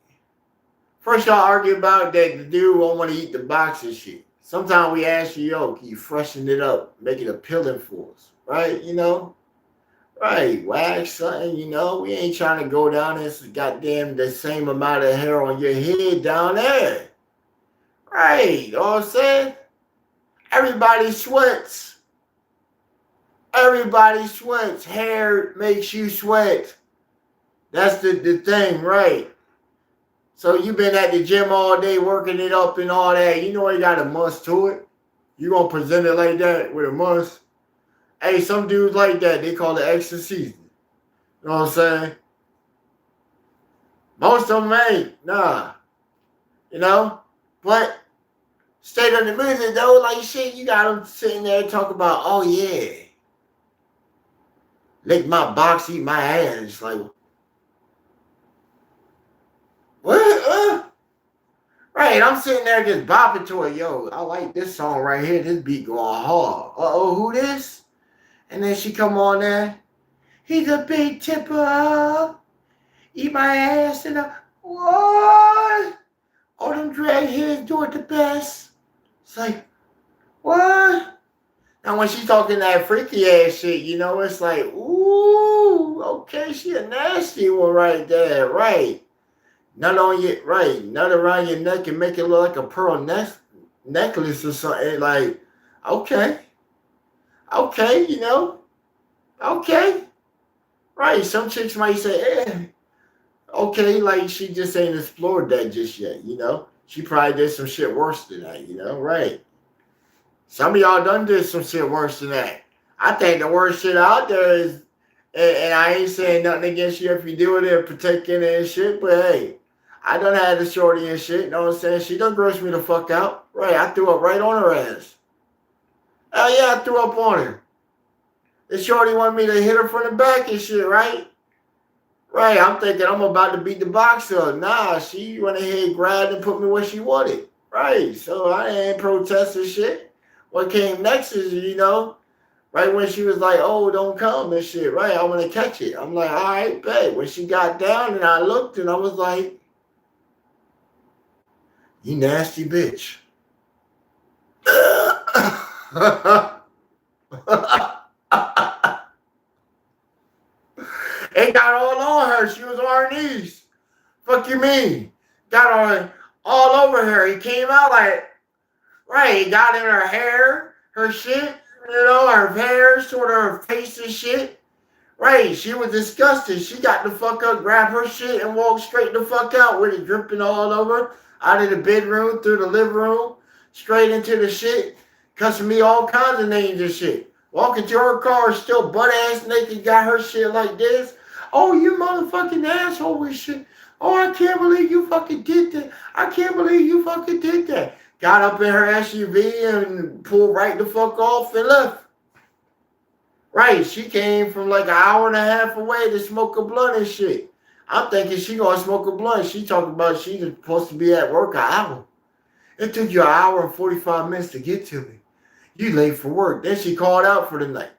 First y'all argue about that the dude won't want to eat the box and shit. Sometimes we ask you, yo, can you freshen it up, make it appealing for us? Right, Right, wax something, we ain't trying to go down this goddamn the same amount of hair on your head down there. Right, you know what I'm saying? Everybody sweats. Everybody sweats. Hair makes you sweat. That's the thing, right? So you've been at the gym all day working it up and all that. You know you got a must to it. You gonna present it like that with a must. Hey, some dudes like that. They call it extra season. You know what I'm saying? Most of them ain't. Nah. But state of the music though, like shit, you got them sitting there talking about, oh yeah. Lick my box, eat my ass. Like, what? Right, I'm sitting there just bopping to it. Yo, I like this song right here. This beat going hard. Uh-oh, who this? And then she come on there. He's a big tipper. Eat my ass and what? All them drag heads do it the best. It's like, what? Now when she talking that freaky ass shit, it's like, ooh, okay, she a nasty one right there, right? Nut on your right, nut around your neck and make it look like a pearl necklace or something. Like, okay, okay, right. Some chicks might say, okay, like she just ain't explored that just yet. She probably did some shit worse than that. Right. Some of y'all done did some shit worse than that. I think the worst shit out there is, and I ain't saying nothing against you if you do it and protecting it and shit, but hey, I done had the shorty and shit, you know what I'm saying? She done grossed me the fuck out. Right, I threw up right on her ass. Hell yeah, I threw up on her. The shorty wanted me to hit her from the back and shit, right? Right, I'm thinking I'm about to beat the box up. Nah, she went ahead, grabbed and put me where she wanted. Right, so I ain't protesting shit. What came next is, right when she was like, oh, don't come and shit, right? I want to catch it. I'm like, all right, bet. When she got down and I looked and I was like, you nasty bitch. It got all on her. She was on her knees. Fuck you mean? Got on all over her. He came out like, right, he got in her hair, her shit, her hair, sort of her face and shit. Right, she was disgusted. She got the fuck up, grabbed her shit, and walked straight the fuck out with it dripping all over. Out of the bedroom, through the living room, straight into the shit, cussing me all kinds of names and shit. Walking to her car, still butt ass naked, got her shit like this. Oh, you motherfucking asshole and shit. Oh, I can't believe you fucking did that. I can't believe you fucking did that. Got up in her SUV and pulled right the fuck off and left. Right, she came from like an hour and a half away to smoke a blunt and shit. I'm thinking she gonna smoke a blunt. She talking about she's supposed to be at work an hour. It took you an hour and 45 minutes to get to me. You late for work. Then she called out for the night.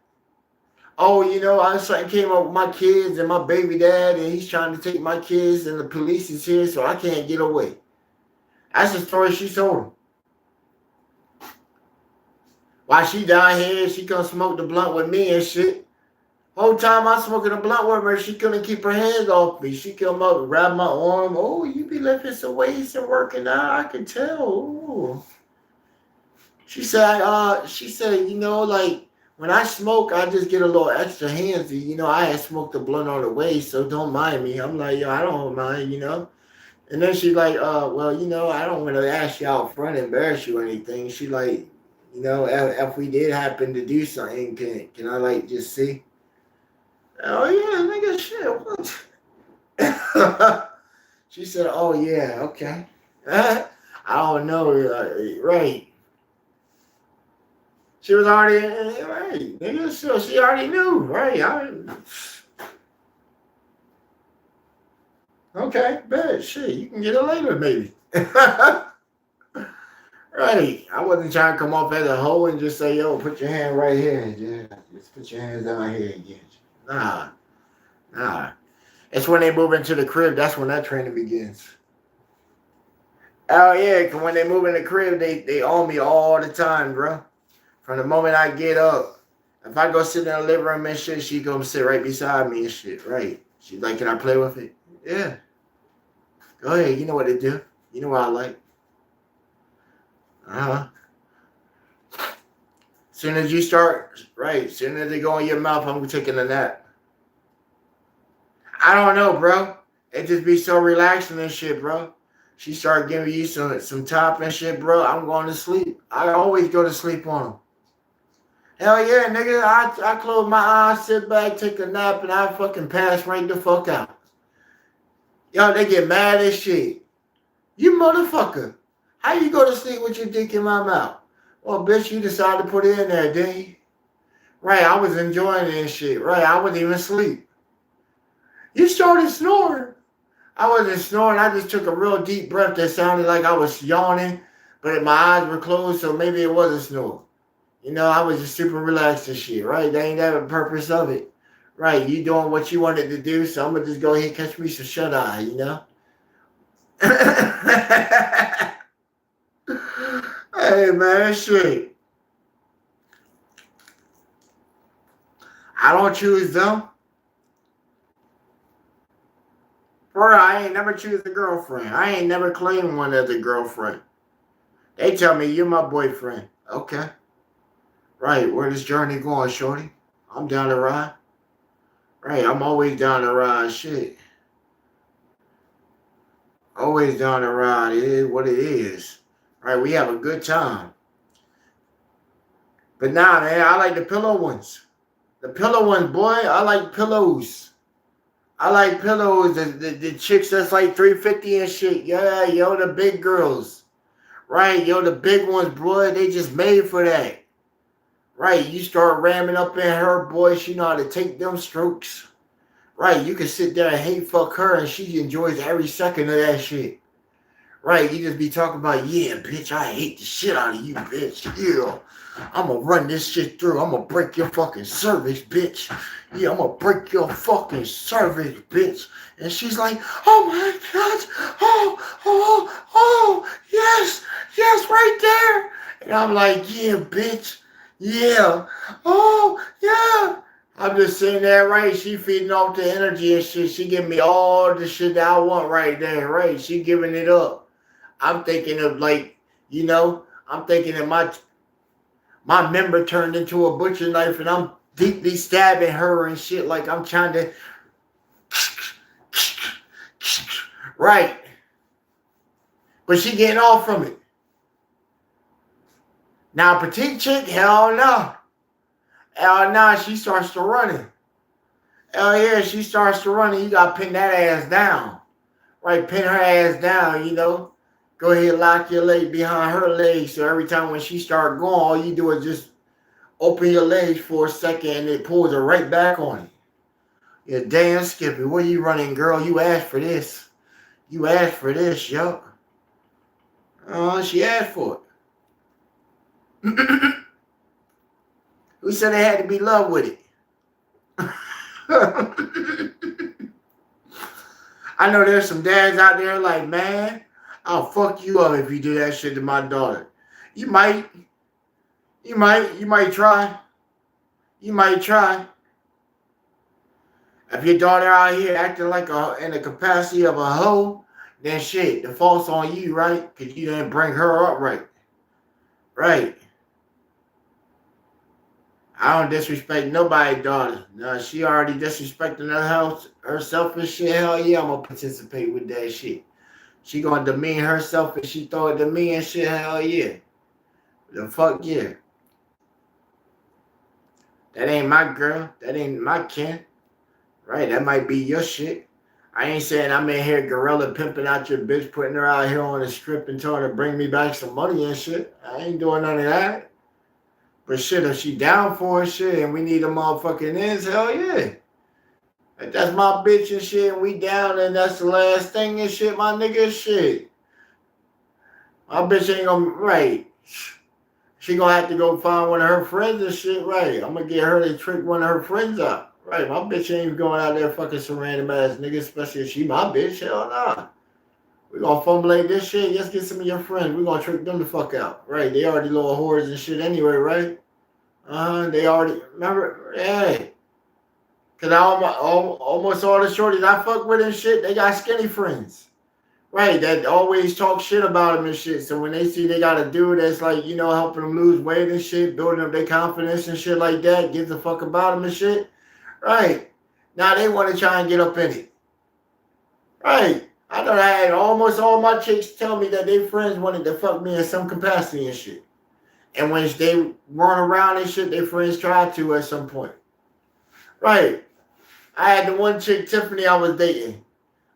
oh, I something came up with my kids and my baby dad, and he's trying to take my kids, and the police is here, so I can't get away. That's the story she told him. While she down here, she come smoke the blunt with me and shit. Whole time I smoking a blunt with her, she couldn't keep her hands off me. She come up and grab my arm. Oh, you be lifting some weights and working out. I can tell. Ooh. She said, like when I smoke, I just get a little extra handsy. I had smoked the blunt on the way, so don't mind me. I'm like, yo, I don't mind. And then she like, well, I don't want to ask you out front, embarrass you or anything. She like, if we did happen to do something, can I like just see? Oh yeah, nigga, shit. What? She said, oh yeah, okay. I don't know, right? She was already right, nigga. So she already knew, right? Okay, bet shit. You can get it later, maybe. Right. I wasn't trying to come off as a hoe and just say, yo, put your hand right here. Yeah, just put your hands down here again. Nah, nah. It's when they move into the crib, that's when that training begins. Oh yeah, because when they move in the crib, they own me all the time, bro. From the moment I get up. If I go sit in the living room and shit, she come sit right beside me and shit, right? She's like, can I play with it? Yeah. Go ahead, you know what to do. You know what I like. Uh-huh. Soon as you start, right, soon as they go in your mouth, I'm taking a nap. I don't know, bro. It just be so relaxing and shit, bro. She start giving you some top and shit, bro. I'm going to sleep. I always go to sleep on them. Hell yeah, nigga. I close my eyes, sit back, take a nap, and I fucking pass right the fuck out. Yo, they get mad as shit. You motherfucker. How you go to sleep with your dick in my mouth? Well, bitch, you decided to put it in there, didn't you? Right, I was enjoying it and shit. Right, I wasn't even asleep. You started snoring. I wasn't snoring. I just took a real deep breath that sounded like I was yawning, but my eyes were closed, so maybe it wasn't snoring. I was just super relaxed and shit, right? That ain't that the purpose of it. Right, you doing what you wanted to do, so I'm going to just go ahead and catch me some shut-eye, Hey, man, shit. I don't choose them. Bro, I ain't never choose a girlfriend. I ain't never claimed one as a girlfriend. They tell me you're my boyfriend. Okay. Right, where this journey going, shorty? I'm down to ride. Right, I'm always down to ride. Shit. Always down to ride. It is what it is. Right, we have a good time. But nah, man, I like the pillow ones. The pillow ones, boy, I like pillows. I like pillows. The chicks that's like 350 and shit. Yeah, yo, the big girls. Right, yo, the big ones, boy, they just made for that. Right, you start ramming up in her, boy, she know how to take them strokes. Right, you can sit there and hate fuck her and she enjoys every second of that shit. Right, you just be talking about, yeah, bitch, I hate the shit out of you, bitch. Yeah, I'm gonna run this shit through. I'm gonna break your fucking cervix, bitch. Yeah, I'm gonna break your fucking cervix, bitch. And she's like, oh my God, oh, yes, right there. And I'm like, yeah, bitch, yeah, oh, yeah. I'm just sitting there, right? She feeding off the energy and shit. She giving me all the shit that I want right there, right? She giving it up. I'm thinking of like, I'm thinking of my member turned into a butcher knife and I'm deeply stabbing her and shit like I'm trying to right. But she getting off from it. Now petite chick, hell no. Hell no, she starts to running. Hell yeah, she starts to running. You gotta pin that ass down. Right, pin her ass down, Go ahead, lock your leg behind her legs. So every time when she start going, all you do is just open your legs for a second and it pulls her right back on you. Yeah, damn Skippy, where you running, girl? You asked for this. You asked for this, yo. Oh, she asked for it. Who said they had to be love with it? I know there's some dads out there like, man, I'll fuck you up if you do that shit to my daughter. You might, you might try. You might try. If your daughter out here acting like in the capacity of a hoe, then shit, the fault's on you, right? Because you didn't bring her up right. Right. I don't disrespect nobody's daughter. No, she already disrespecting her house, herself and shit. Hell yeah, I'm gonna participate with that shit. She gonna demean herself and she throw it to me and shit. Hell yeah. The fuck yeah. That ain't my girl. That ain't my kin. Right? That might be your shit. I ain't saying I'm in here gorilla pimping out your bitch, putting her out here on the strip and telling her to bring me back some money and shit. I ain't doing none of that. But shit, if she down for it, shit, and we need a motherfucking ends, hell yeah. If that's my bitch and shit, and we down, and that's the last thing and shit, my nigga, shit. My bitch ain't gonna, right. She gonna have to go find one of her friends and shit, right. I'm gonna get her to trick one of her friends out. Right, my bitch ain't even going out there fucking some random ass nigga, especially if she my bitch, hell nah. We gonna formulate this shit, let's get some of your friends, we gonna trick them the fuck out. Right, they already little whores and shit anyway, right? They already, remember, yeah. Cause almost all the shorties I fuck with and shit, they got skinny friends. Right, that always talk shit about them and shit. So when they see they got a dude that's like, you know, helping them lose weight and shit, building up their confidence and shit like that, gives a fuck about them and shit. Right. Now they want to try and get up in it. Right. I know I had almost all my chicks tell me that their friends wanted to fuck me in some capacity and shit. And when they run around and shit, their friends tried to at some point. Right. I had the one chick, Tiffany, I was dating.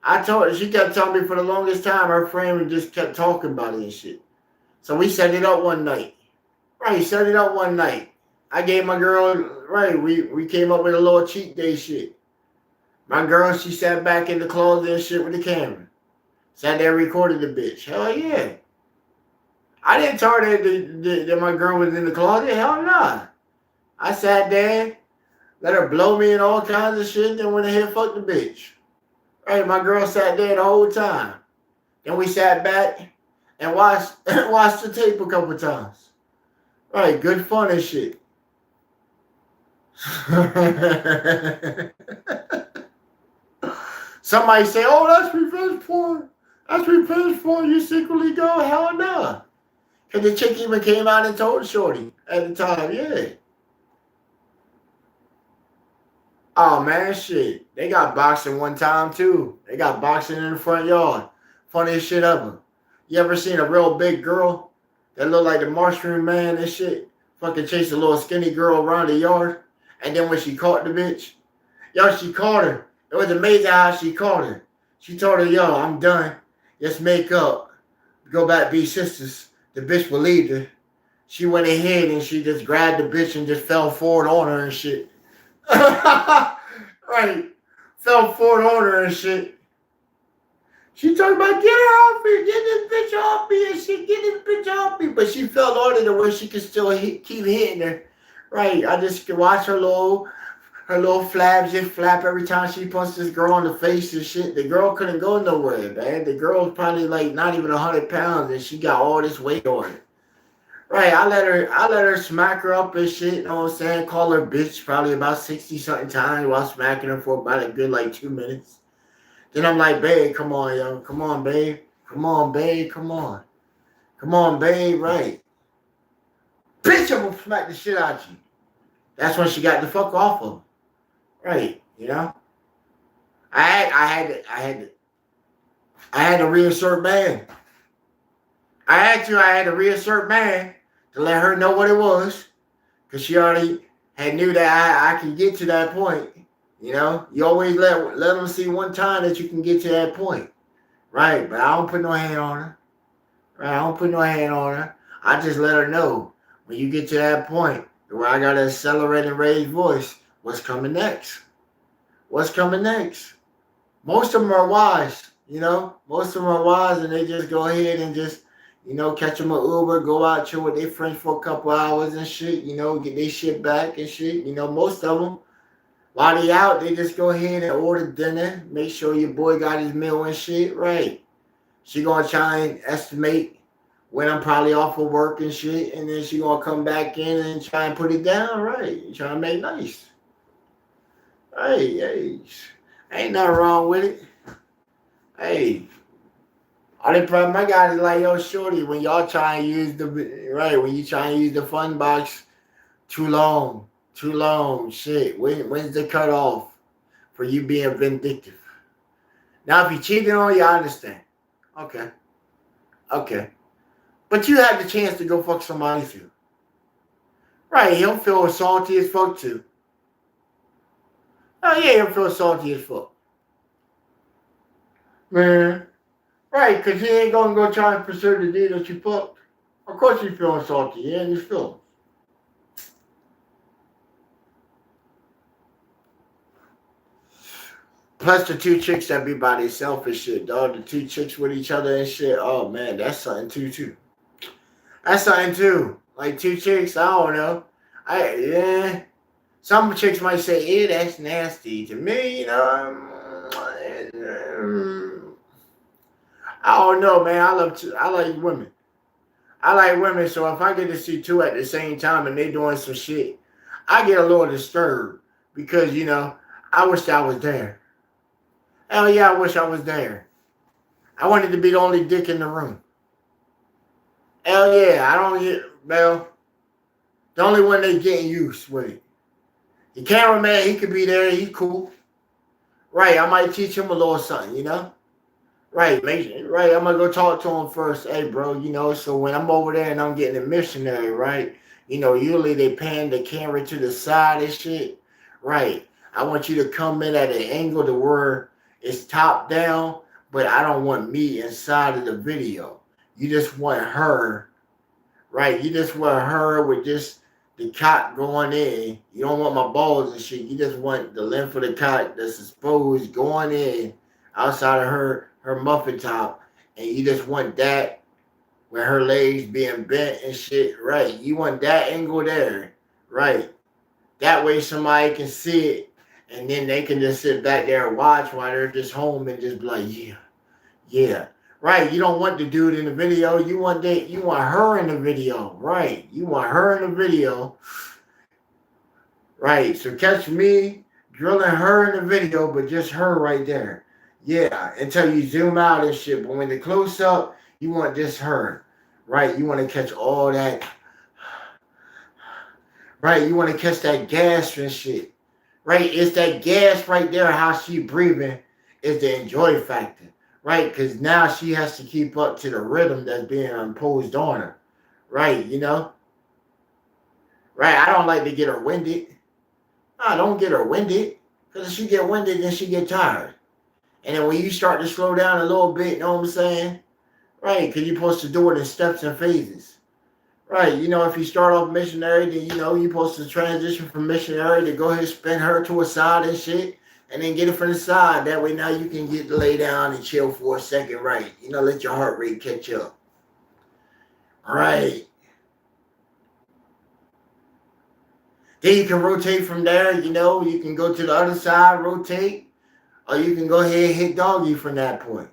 I told her, she kept telling me for the longest time her friend just kept talking about it and shit. So we set it up one night. Right, set it up one night. I gave my girl, right, we came up with a little cheat day shit. My girl, she sat back in the closet and shit with the camera. Sat there and recorded the bitch. Hell yeah. I didn't tell her that my girl was in the closet. Hell nah. I sat there, let her blow me and all kinds of shit, then went ahead and fucked the bitch. Right, my girl sat there the whole time. Then we sat back and watched the tape a couple times. Right, good fun and shit. Somebody say, oh, that's revenge porn. That's revenge porn. You secretly go? Hell no. Because the chick even came out and told Shorty at the time, yeah. Oh, man, shit. They got boxing one time, too. They got boxing in the front yard. Funniest shit ever. You ever seen a real big girl that look like the Mushroom Man and shit? Fucking chase a little skinny girl around the yard. And then when she caught the bitch, yo, she caught her. It was amazing how she caught her. She told her, yo, I'm done. Let's make up. Go back, be sisters. The bitch believed her. She went ahead and she just grabbed the bitch and just fell forward on her and shit. Right. Fell forward on her and shit. She talking about, get her off me, get this bitch off me and shit, get this bitch off me. But she fell on it to where she could still keep hitting her. Right. I just could watch her little flaps just flap every time she punched this girl in the face and shit. The girl couldn't go nowhere, man. The girl was probably like not even 100 pounds and she got all this weight on her. Right, I let her smack her up and shit, you know what I'm saying? Call her bitch probably about 60 something times while smacking her for about a good like 2 minutes. Then I'm like, babe, come on, yo. Come on, babe. Come on, babe. Come on. Come on, babe. Right. Bitch, I'm gonna smack the shit out you. That's when she got the fuck off of. Right, you know? I had to reassert man. I had to reassert man to let her know what it was. Because she already had knew that I could get to that point. You know? You always let them see one time that you can get to that point. Right, but I don't put no hand on her. Right, I don't put no hand on her. I just let her know when you get to that point where I got to accelerate and raise voice, what's coming next? What's coming next? Most of them are wise, you know? Most of them are wise and they just go ahead and just, you know, catch them an Uber, go out, chill with their friends for a couple hours and shit, you know, get their shit back and shit. You know, most of them, While they out, they just go ahead and order dinner. Make sure your boy got his meal and shit. Right. She gonna try and estimate when I'm probably off of work and shit, and then she gonna come back in and try and put it down. Right. Try and make nice. Hey, hey. Ain't nothing wrong with it. Hey, only problem I got is like, yo, shorty, when y'all try and use the right, when you try and use the fun box too long, shit. When's the cutoff for you being vindictive? Now, if he cheated on you, I understand. Okay, okay, but you had the chance to go fuck somebody too, right? He'll feel salty as fuck too. Oh yeah, he'll feel salty as fuck, man. Right, because he ain't gonna go try and pursue the dude that you fucked. Of course, he's feeling salty. He ain't his feelings. Plus the two chicks that be by themselves and shit, dog. The two chicks with each other and shit. Oh man, that's something too. That's something too. Like two chicks, I don't know. Yeah. Some chicks might say, "Yeah, that's nasty." To me, I don't know, man. I like women. I like women, so if I get to see two at the same time and they doing some shit, I get a little disturbed because I wish I was there. Hell yeah, I wish I was there. I wanted to be the only dick in the room. Hell yeah, I don't get, well, the only one they getting used with it. The cameraman, he could be there, he cool. Right, I might teach him a little something. Right, right, I'm gonna go talk to him first. Hey, bro, so when I'm over there and I'm getting a missionary, right? Usually they pan the camera to the side and shit. Right. I want you to come in at an angle to where it's top down, but I don't want me inside of the video. You just want her, right? You just want her with just the cock going in. You don't want my balls and shit. You just want the length of the cock that's exposed going in outside of her muffin top, and you just want that with her legs being bent and shit. Right. You want that angle there. Right. That way somebody can see it, and then they can just sit back there and watch while they're just home and just be like, yeah, yeah. Right. You don't want the dude in the video. You want her in the video. Right. You want her in the video. Right. So catch me drilling her in the video, but just her right there. Yeah. Until you zoom out and shit. But when the close up, you want just her. Right. You want to catch all that. Right. You want to catch that gas and shit. Right. It's that gas right there, how she breathing is the enjoy factor. Right. Because now she has to keep up to the rhythm that's being imposed on her. Right. Right. I don't like to get her winded. I don't get her winded. Because if she get winded, then she get tired. And then when you start to slow down a little bit, you know what I'm saying? Right. Because you're supposed to do it in steps and phases. Right, if you start off missionary, then you're supposed to transition from missionary to go ahead and spin her to a side and shit, and then get it from the side. That way now you can get to lay down and chill for a second, right? Let your heart rate catch up. Right. Then you can rotate from there, you can go to the other side, rotate, or you can go ahead and hit doggy from that point.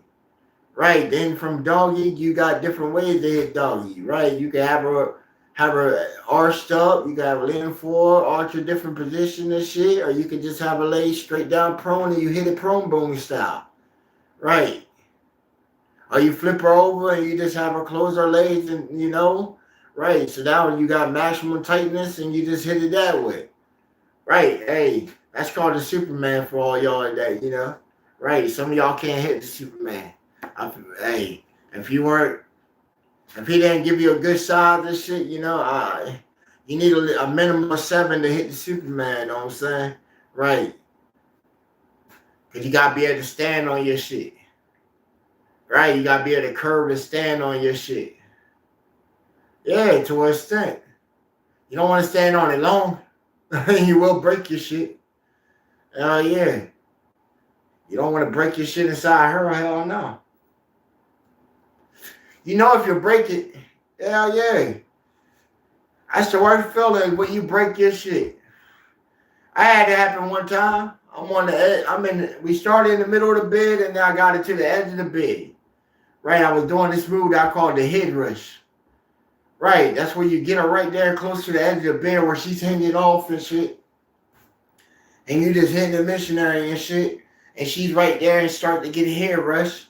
Right, then from doggy, you got different ways to hit doggy. Right, you can have her arched up. You can have her leaning forward, arch a different position and shit, or you can just have her lay straight down prone and you hit it prone bone style. Right, or you flip her over and you just have her close her legs and right. So now you got maximum tightness and you just hit it that way. Right, hey, that's called the Superman for all y'all that Right, some of y'all can't hit the Superman. Hey, if he didn't give you a good size and shit, you need a minimum of 7 to hit the Superman. You know what I'm saying? Right. Because you got to be able to stand on your shit. Right? You got to be able to curve and stand on your shit. Yeah, to an extent. You don't want to stand on it long. You will break your shit. Hell yeah. You don't want to break your shit inside her. Hell no. If you break it, hell yeah. That's the worst feeling when you break your shit. I had to happen one time. I'm on the edge. We started in the middle of the bed and then I got it to the edge of the bed. Right, I was doing this move that I called the head rush. Right, that's where you get her right there close to the edge of the bed where she's hanging off and shit. And you just hit the missionary and shit. And she's right there and start to get a head rush.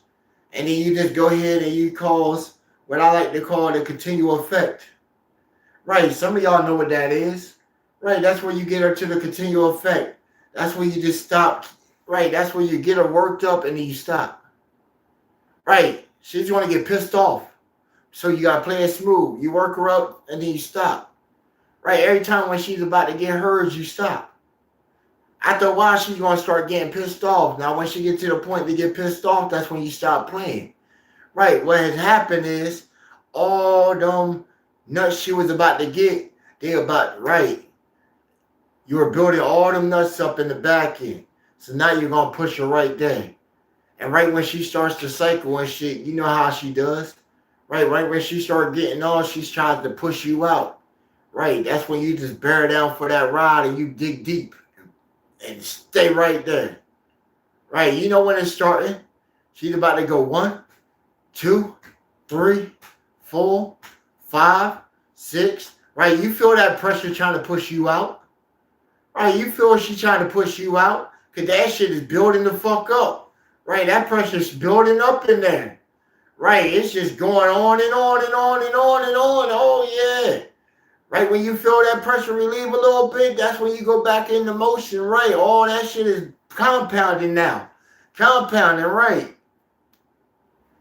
And then you just go ahead and you cause what I like to call the continual effect. Right, some of y'all know what that is. Right, that's where you get her to the continual effect. That's where you just stop. Right, that's where you get her worked up and then you stop. Right, she's going to get pissed off. So you got to play it smooth. You work her up and then you stop. Right, every time when she's about to get hers, you stop. After a while, she's going to start getting pissed off. Now, when she gets to the point to get pissed off, that's when you stop playing. Right, what has happened is all them nuts she was about to get, they about, right. You were building all them nuts up in the back end. So now you're going to push her right there. And right when she starts to cycle and shit, you know how she does. Right when she starts getting off, she's trying to push you out. Right, that's when you just bear down for that ride and you dig deep. And stay right there. Right, you know when it's starting. She's about to go 1, 2, 3, 4, 5, 6. Right, you feel that pressure trying to push you out. Right, you feel she's trying to push you out. Because that shit is building the fuck up. Right, that pressure's building up in there. Right, it's just going on and on and on and on and on. Oh, yeah. Right, when you feel that pressure relieve a little bit, that's when you go back into motion. Right, all that shit is compounding now. Compounding, right.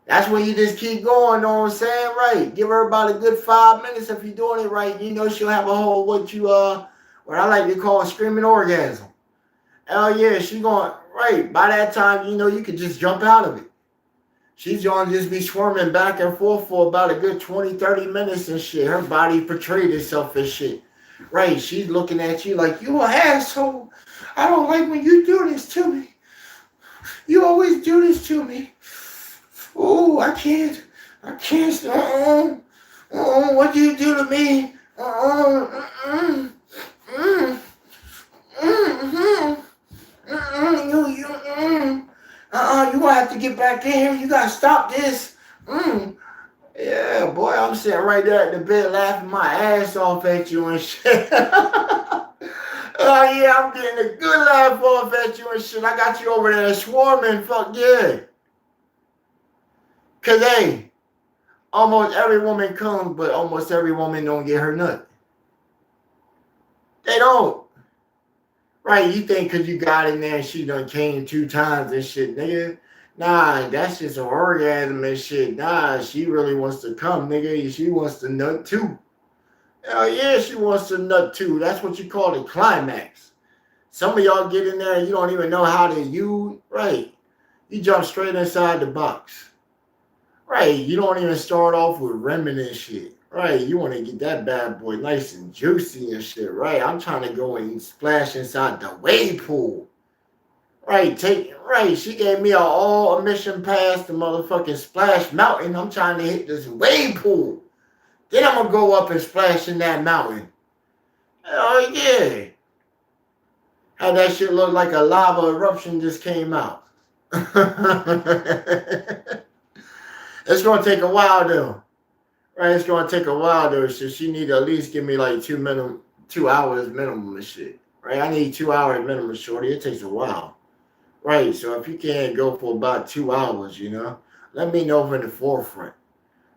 That's when you just keep going, know what I'm saying? Right, give her about a good 5 minutes if you're doing it right. You know she'll have a whole, what I like to call a screaming orgasm. Hell yeah, she going, right, by that time, you know, you can just jump out of it. She's going to just be swarming back and forth for about a good 20, 30 minutes and shit. Her body portrayed itself as shit. Right, she's looking at you like, you an asshole. I don't like when you do this to me. You always do this to me. Oh, I can't. What do you do to me? You gonna have to get back in here. You gotta stop this. Yeah, boy, I'm sitting right there at the bed laughing my ass off at you and shit. Oh yeah, I'm getting a good laugh off at you and shit. I got you over there swarming. Fuck yeah. Cause hey, almost every woman comes, but almost every woman don't get her nut. They don't. Right, you think because you got in there and she done came 2 times and shit, nigga. Nah, that's just an orgasm and shit. Nah, she really wants to come, nigga. She wants to nut too. Hell yeah, she wants to nut too. That's what you call the climax. Some of y'all get in there and you don't even know how to use. Right, you jump straight inside the box. Right, you don't even start off with rimming and shit. Right, you want to get that bad boy nice and juicy and shit. Right, I'm trying to go and splash inside the wave pool. Right, she gave me an all admission pass to motherfucking Splash Mountain. I'm trying to hit this wave pool. Then I'm gonna go up and splash in that mountain. Oh yeah. How that shit look like a lava eruption just came out. It's gonna take a while though. Right, it's gonna take a while though. So she need to at least give me like 2 hours minimum and shit. Right, I need 2 hours minimum, shorty. It takes a while. Right, so if you can't go for about 2 hours, you know, let me know in the forefront.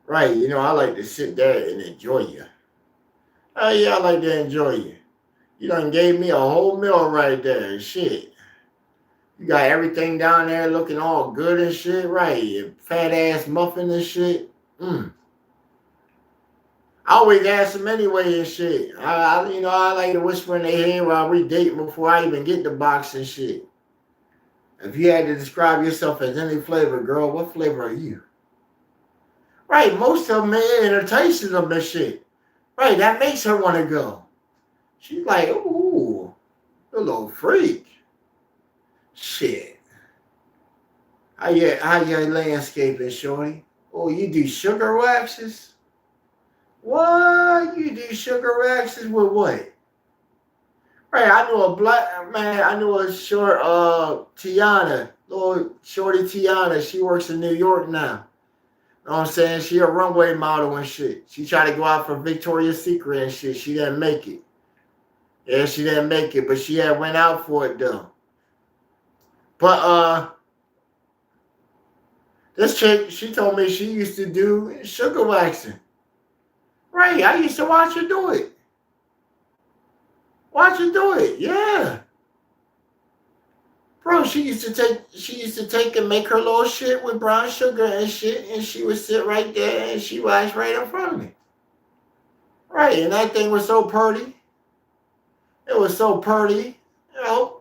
Right, you know, I like to sit there and enjoy you. Oh yeah, I like to enjoy you. You done gave me a whole meal right there. Shit. You got everything down there looking all good and shit, right? Your fat ass muffin and shit. I always ask them anyway and shit. I like to whisper in their head while we dating before I even get the box and shit. If you had to describe yourself as any flavor, girl, what flavor are you? Right, most of them, man, entices them and shit. Right, that makes her want to go. She's like, ooh, a little freak. Shit. How you landscaping, shorty? Oh, you do sugar waxes? What? You do sugar waxes with what? Right, I knew a black man. I knew a short Tiana, little shorty Tiana. She works in New York now. Know what I'm saying? She a runway model and shit. She tried to go out for Victoria's Secret and shit. She didn't make it. Yeah, she didn't make it, but she had went out for it though. But this chick, she told me she used to do sugar waxing. Right, I used to watch her do it. Watch her do it, yeah. Bro, she used to take and make her little shit with brown sugar and shit, and she would sit right there and she waxed right in front of me. Right, and that thing was so pretty. It was so pretty, you know.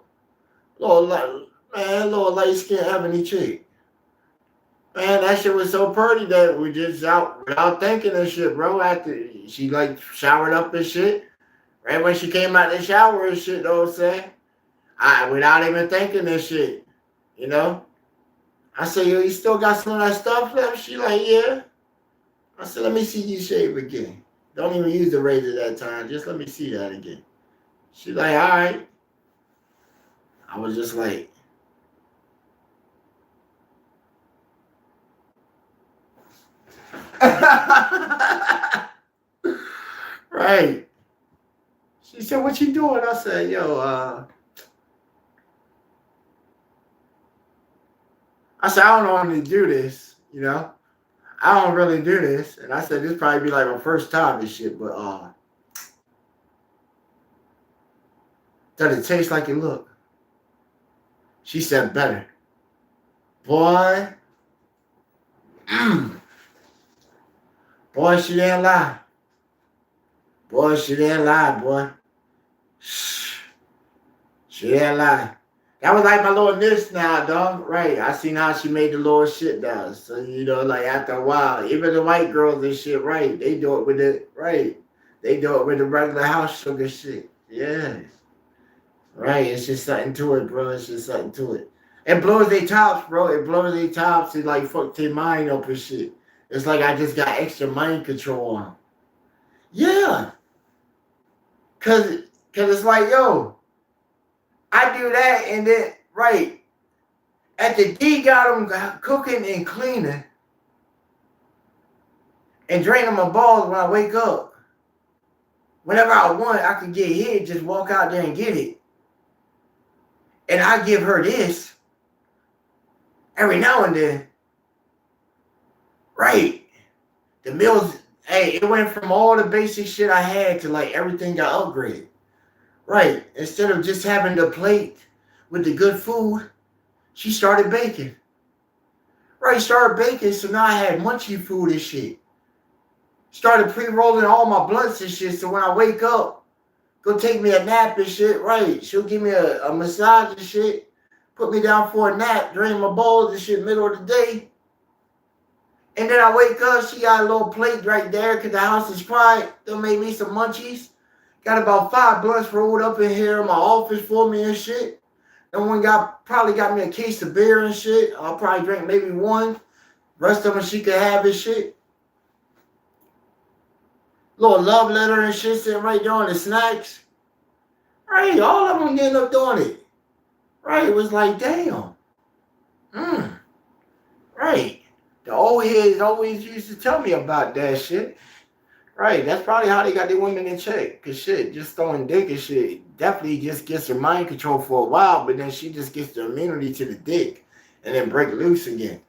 Little light skinned ebony chick. Man, that shit was so pretty that we just out without thinking and shit, bro. After she like showered up and shit. Right when she came out the shower and shit, though, I'm saying. I without even thinking and shit. You know? I said, yo, you still got some of that stuff left? She like, yeah. I said, let me see you shave again. Don't even use the razor that time. Just let me see that again. She like, all right. I was just like, right. She said, what you doing? I said, yo, I said, I don't know how to do this, you know? I don't really do this. And I said, this probably be like my first time and shit, but does it taste like it look? She said better. Boy, boy, she didn't lie. Boy, she didn't lie, boy. Shh. She didn't lie. That was like my little niche now, dog. Right. I seen how she made the little shit down. So, you know, like after a while, even the white girls and shit, right, they do it with it, right. They do it with the regular house sugar shit. Yeah. Right. It's just something to it, bro. It's just something to it. It blows their tops, bro. It blows their tops. It like fuck their mind up and shit. It's like I just got extra mind control on them. Yeah. Cause it's like, yo, I do that and then, right, at the D got them cooking and cleaning and draining my balls when I wake up. Whenever I want, I can get hit, just walk out there and get it. And I give her this every now and then. Right. The meals, hey, it went from all the basic shit I had to like everything got upgraded. Right. Instead of just having the plate with the good food, she started baking. Right, started baking, so now I had munchie food and shit. Started pre-rolling all my blunts and shit, so when I wake up, go take me a nap and shit, right. She'll give me a massage and shit, put me down for a nap, drain my balls and shit middle of the day. And then I wake up, she got a little plate right there because the house is quiet. They'll make me some munchies. Got about 5 blunts rolled up in here in my office for me and shit. And one probably got me a case of beer and shit. I'll probably drink maybe one. Rest of them she could have and shit. Little love letter and shit sitting right there on the snacks. Right, all of them ended up doing it. Right, it was like, damn. Right. The old heads always used to tell me about that shit. Right, that's probably how they got their women in check. Cause shit, just throwing dick and shit definitely just gets her mind control for a while, but then she just gets the immunity to the dick and then break loose again.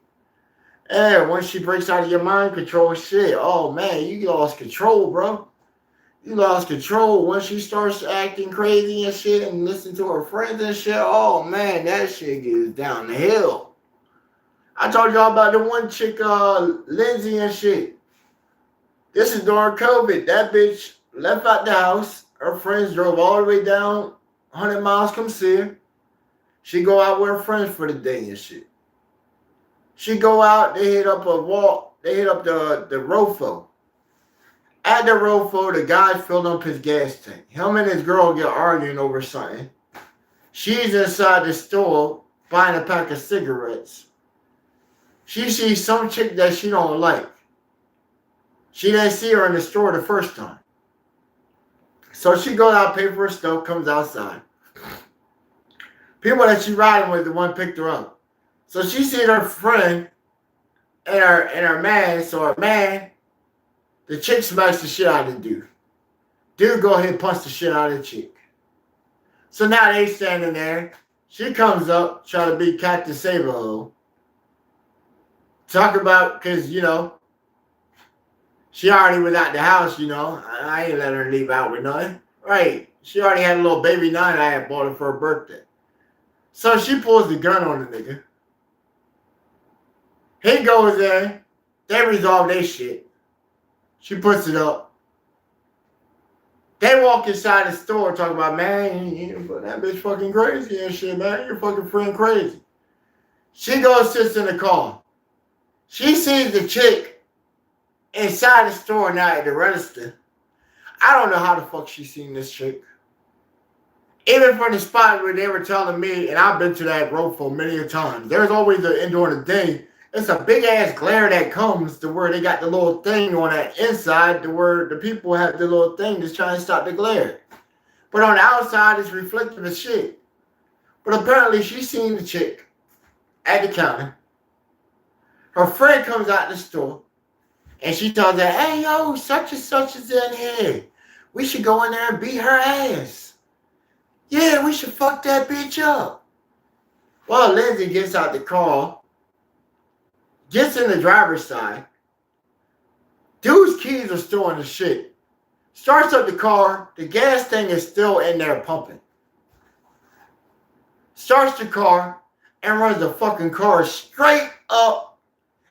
And once she breaks out of your mind control shit, oh man, you lost control, bro. You lost control once she starts acting crazy and shit and listen to her friends and shit. Oh man, that shit gets down the hill. I told y'all about the one chick, Lindsay and shit. This is during COVID. That bitch left out the house. Her friends drove all the way down 100 miles, come see her. She go out with her friends for the day and shit. She go out, they hit up a walk, they hit up the Rofo. At the Rofo, the guy filled up his gas tank. Him and his girl get arguing over something. She's inside the store buying a pack of cigarettes. She sees some chick that she don't like. She didn't see her in the store the first time. So she goes out, pay for her stuff, comes outside. People that she riding with, the one picked her up. So she seen her friend and her man. So her man, the chick smacks the shit out of the dude. Dude go ahead and punch the shit out of the chick. So now they standing there. She comes up, trying to be Captain Saberho. Talk about, because, she already was out the house, I ain't let her leave out with nothing. Right. She already had a little baby nine I had bought her for her birthday. So she pulls the gun on the nigga. He goes in. They resolve their shit. She puts it up. They walk inside the store talking about, man, that bitch fucking crazy and shit, man. Your fucking friend crazy. She goes, sits in the car. She sees the chick inside the store now at the register. I don't know how the fuck she seen this chick. Even from the spot where they were telling me, and I've been to that road for many a times, there's always an end during the day. It's a big ass glare that comes to where they got the little thing on that inside to where the people have the little thing that's trying to stop the glare. But on the outside, it's reflective as shit. But apparently, she seen the chick at the counter. Her friend comes out the store, and she tells her, hey, yo, such and such is in here. We should go in there and beat her ass. Yeah, we should fuck that bitch up. Well, Lindsay gets out the car, gets in the driver's side. Dude's keys are still in the shit. Starts up the car. The gas thing is still in there pumping. Starts the car and runs the fucking car straight up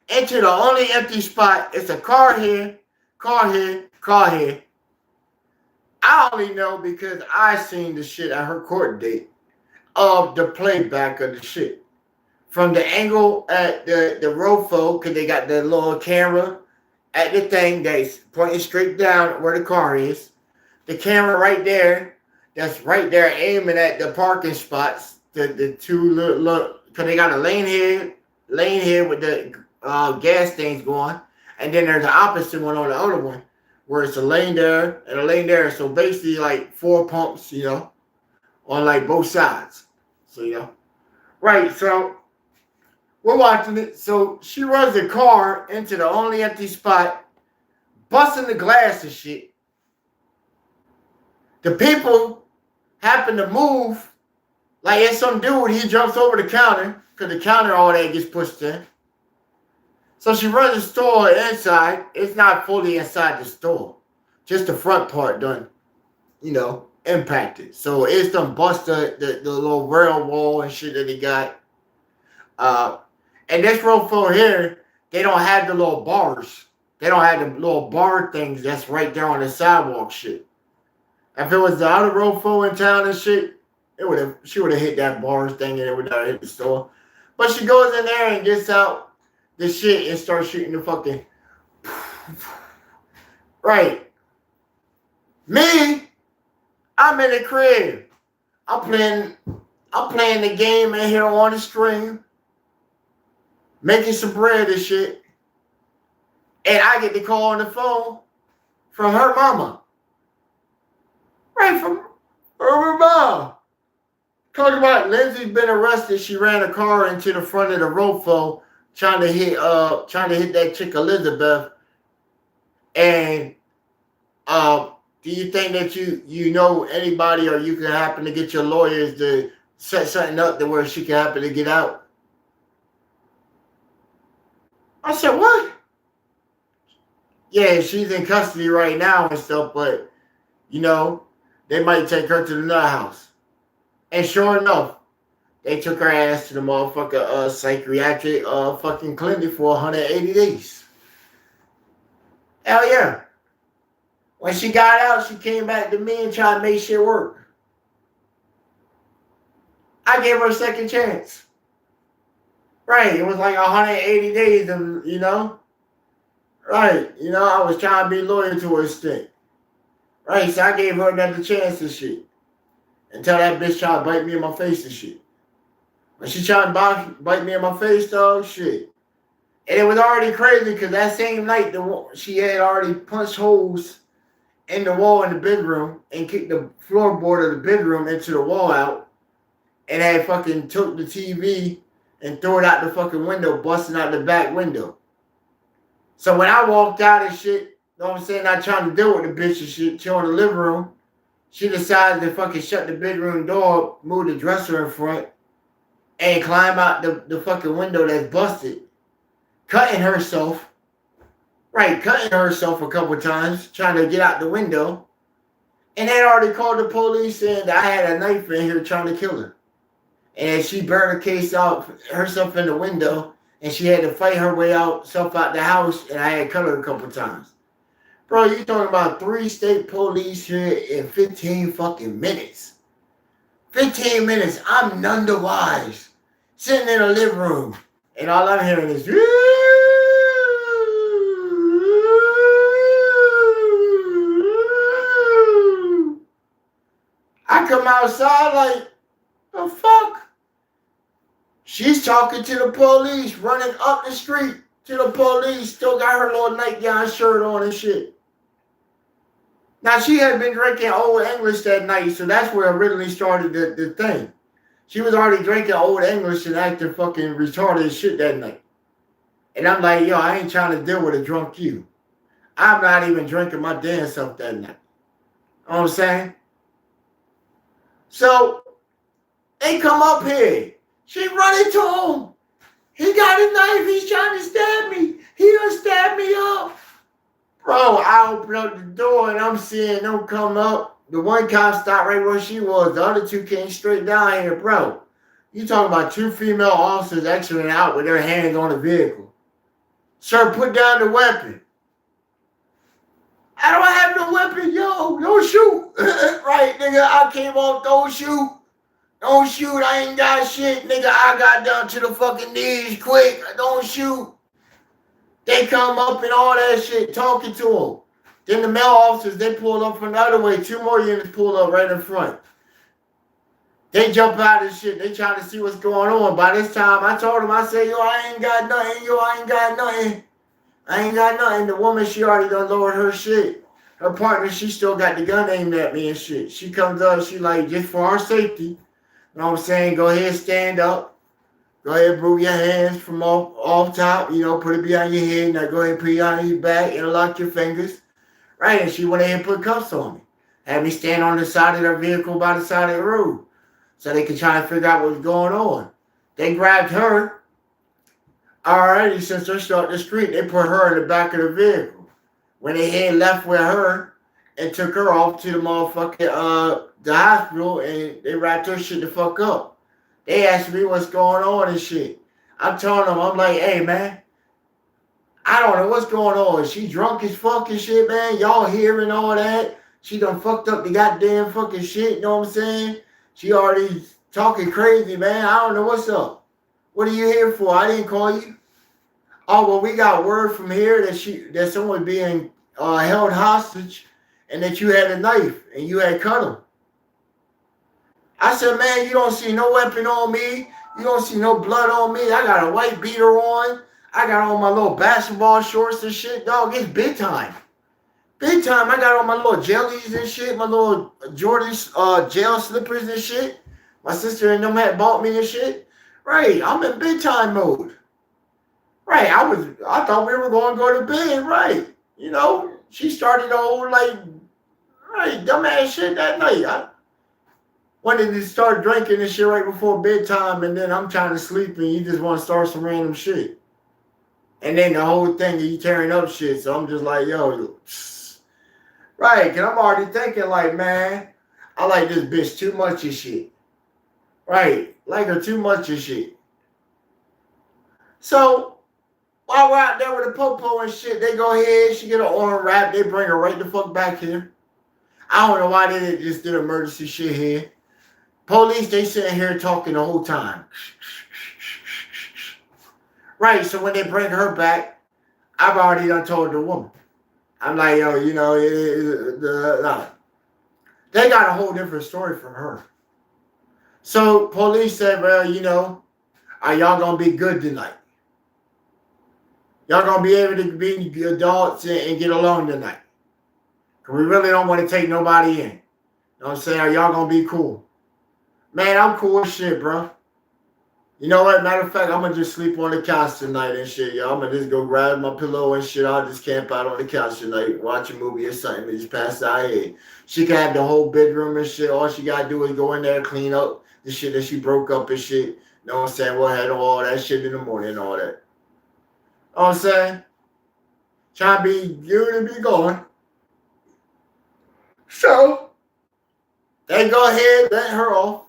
into the only empty spot. It's a car here, car here, car here. I only know because I seen the shit at her court date of the playback of the shit. From the angle at the ROFO, because they got the little camera at the thing that's pointing straight down where the car is. The camera right there, that's right there aiming at the parking spots. The two little, because they got a lane here with the gas things going. And then there's the opposite one on the other one, where it's a lane there and a lane there. So basically like 4 pumps, on like both sides. So, right. So we're watching it. So she runs the car into the only empty spot, busting the glass and shit. The people happen to move. Like it's some dude, he jumps over the counter, because the counter, all that gets pushed in. So she runs the store inside. It's not fully inside the store. Just the front part done, impacted. So it's done bust the little rail wall and shit that they got. And this ROFO here, they don't have the little bars. They don't have the little bar things that's right there on the sidewalk shit. If it was the other ROFO in town and shit, she would have hit that bars thing and it would have hit the store. But she goes in there and gets out the shit and starts shooting the fucking right. Me, I'm in the crib. I'm playing the game in here on the stream, making some bread and shit. And I get the call on the phone from her mama. Right, from her mom. Talking about Lindsay's been arrested. She ran a car into the front of the ROFO trying to hit that chick Elizabeth. And do you think that you know anybody, or you can happen to get your lawyers to set something up to where she can happen to get out? I said, what? Yeah, she's in custody right now and stuff, but they might take her to the nut house. And sure enough, they took her ass to the motherfucker psychiatric fucking clinic for 180 days. Hell yeah. When she got out, she came back to me and tried to make shit work. I gave her a second chance. Right, it was like 180 days of, Right, I was trying to be loyal to her stick. Right, so I gave her another chance and shit. Until that bitch tried to bite me in my face and shit. When she tried to bite me in my face, dog, shit. And it was already crazy because that same night, she had already punched holes in the wall in the bedroom and kicked the floorboard of the bedroom into the wall out and had fucking took the TV and threw it out the fucking window, busting out the back window. So when I walked out and shit, you know what I'm saying, not trying to deal with the bitch and shit, chill in the living room, she decided to fucking shut the bedroom door, move the dresser in front, and climb out the fucking window that's busted, cutting herself. Right, cutting herself a couple times, trying to get out the window. And they already called the police saying that I had a knife in here trying to kill her. And she barricaded out herself in the window, and she had to fight her way out the house, and I had cut her a couple times. Bro, you talking about 3 state police here in 15 fucking minutes. 15 minutes, I'm none the wise. Sitting in a living room, and all I'm hearing is, I come outside like, the fuck? She's talking to the police, running up the street to the police, still got her little nightgown shirt on and shit. Now, she had been drinking Old English that night, so that's where originally started the thing. She was already drinking Old English and acting fucking retarded as shit that night. And I'm like, yo, I ain't trying to deal with a drunk you. I'm not even drinking my damn self that night. You know what I'm saying? So, they come up here. She running to him. He got a knife. He's trying to stab me. He done stabbed me up. Bro, I open up the door and I'm seeing them come up. The one cop stopped right where she was. The other 2 came straight down here. Bro, you talking about 2 female officers exiting out with their hands on the vehicle. Sir, put down the weapon. I don't have no weapon, yo. Don't shoot. Right, nigga, I came off, don't shoot. Don't shoot, I ain't got shit, nigga. I got down to the fucking knees quick. Don't shoot. They come up and all that shit, talking to them. Then the male officers, they pulled up from the other way. 2 more units pulled up right in front. They jump out of shit. They trying to see what's going on. By this time, I told them, I said, yo, I ain't got nothing. Yo, I ain't got nothing. I ain't got nothing. The woman, she already done lowered her shit. Her partner, she still got the gun aimed at me and shit. She comes up, she like, just for our safety, you know what I'm saying? Go ahead, stand up. Go ahead, move your hands from off top, you know, put it behind your head. Now go ahead and put it on your back, interlock your fingers. Right, and she went ahead and put cuffs on me. Had me stand on the side of their vehicle by the side of the road so they could try and figure out what was going on. They grabbed her. Alrighty, since they're starting the street, they put her in the back of the vehicle. When they had left with her and took her off to the motherfucking the hospital, and they wrapped her shit the fuck up. They asked me what's going on and shit. I'm telling them, I'm like, hey man, I don't know what's going on. She drunk as fuck and shit, man. Y'all hearing all that. She done fucked up the goddamn fucking shit, you know what I'm saying? She already talking crazy, man. I don't know what's up. What are you here for? I didn't call you. Oh, well, we got word from here that someone being held hostage and that you had a knife and you had cut him. I said, man, you don't see no weapon on me. You don't see no blood on me. I got a white beater on. I got on my little basketball shorts and shit, dog. It's big time. Big time. I got on my little jellies and shit, my little Jordan's jail slippers and shit. My sister and them had bought me and shit. Right, I'm in big time mode. Right, I thought we were going to go to bed, right. You know, she started the whole, like, right, dumbass shit that night. I wanted to start drinking and shit right before bedtime, and then I'm trying to sleep, and you just want to start some random shit. And then the whole thing, you tearing up shit, so I'm just like, yo, right, because I'm already thinking, like, man, I like this bitch too much of shit. Right, like her too much of shit. So, while we're out there with the popo and shit, they go ahead, she get an arm wrap, they bring her right the fuck back here. I don't know why they didn't just do emergency shit here. Police, they sitting here talking the whole time. Right, so when they bring her back, I've already done told the woman. I'm like, yo, you know, they got a whole different story from her. So police said, well, you know, are y'all going to be good tonight? Y'all going to be able to be adults and get along tonight? Cause we really don't want to take nobody in. You know what I'm saying? Are y'all gonna be cool? Man, I'm cool as shit, bro. You know what? Matter of fact, I'm gonna just sleep on the couch tonight and shit, yo. I'm gonna just go grab my pillow and shit. I'll just camp out on the couch tonight, watch a movie or something, and just pass out here. She can have the whole bedroom and shit. All she gotta do is go in there, clean up the shit that she broke up and shit. You know what I'm saying? We'll handle all that shit in the morning and all that. You know what I'm saying? Trying to be good and be gone. So, they go ahead, let her off.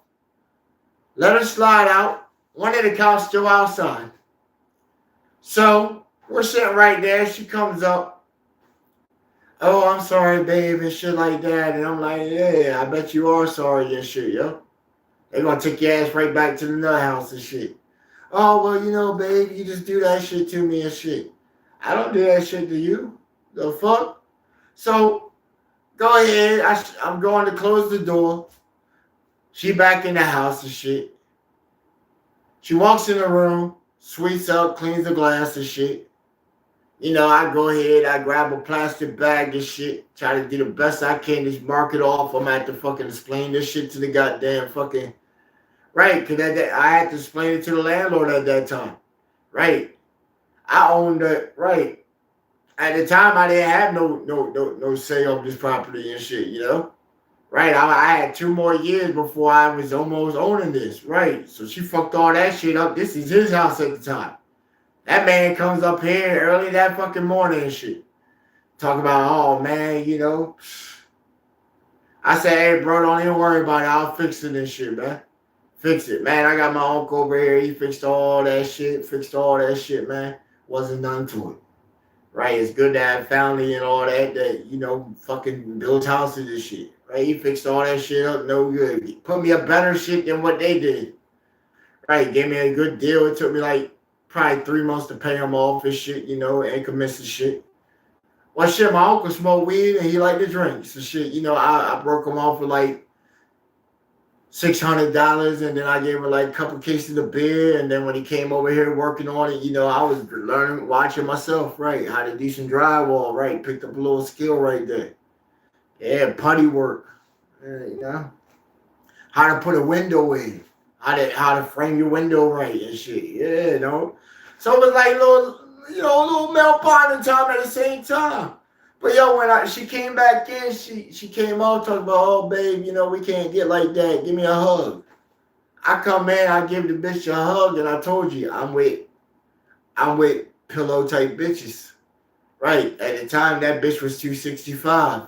Let her slide out. One of the cows still outside. So we're sitting right there. She comes up. Oh, I'm sorry, babe, and shit like that. And I'm like, yeah, I bet you are sorry and shit, yo. They're gonna take your ass right back to the nut house and shit. Oh, well, you know, babe, you just do that shit to me and shit. I don't do that shit to you. The fuck? So go ahead. I'm going to close the door. She back in the house and shit. She walks in the room, sweeps up, cleans the glass and shit. You know, I go ahead, I grab a plastic bag and shit, try to do the best I can to mark it off. I'm at to fucking explain this shit to the goddamn fucking, right, because I had to explain it to the landlord at that time, right. I owned it, right. At the time, I didn't have no say on this property and shit, you know. Right, I had 2 more years before I was almost owning this, right. So she fucked all that shit up. This is his house at the time. That man comes up here early that fucking morning and shit. Talk about, oh man, you know. I said, hey bro, don't even worry about it. I'll fix it and shit, man. Fix it. Man, I got my uncle over here. He fixed all that shit, man. Wasn't none to it. Right, it's good to have family and all that, you know, fucking built houses and shit. Right, he fixed all that shit up, no good. He put me a better shit than what they did. Right, gave me a good deal. It took me like probably 3 months to pay him off and shit, you know, increments and shit. Well, shit, my uncle smoked weed and he liked to drink. So shit, you know, I broke him off for like $600 and then I gave him like a couple cases of beer. And then when he came over here working on it, you know, I was learning, watching myself, right, how to do some drywall, right, picked up a little skill right there. Yeah, putty work, you know, how to put a window in, how to frame your window right and shit, yeah, you know. So it was like a little male partner time at the same time. But yo, when she came back in, she came out talking about, oh babe, you know, we can't get like that. Give me a hug. I come in, I give the bitch a hug, and I told you I'm with pillow type bitches. Right. At the time that bitch was 265.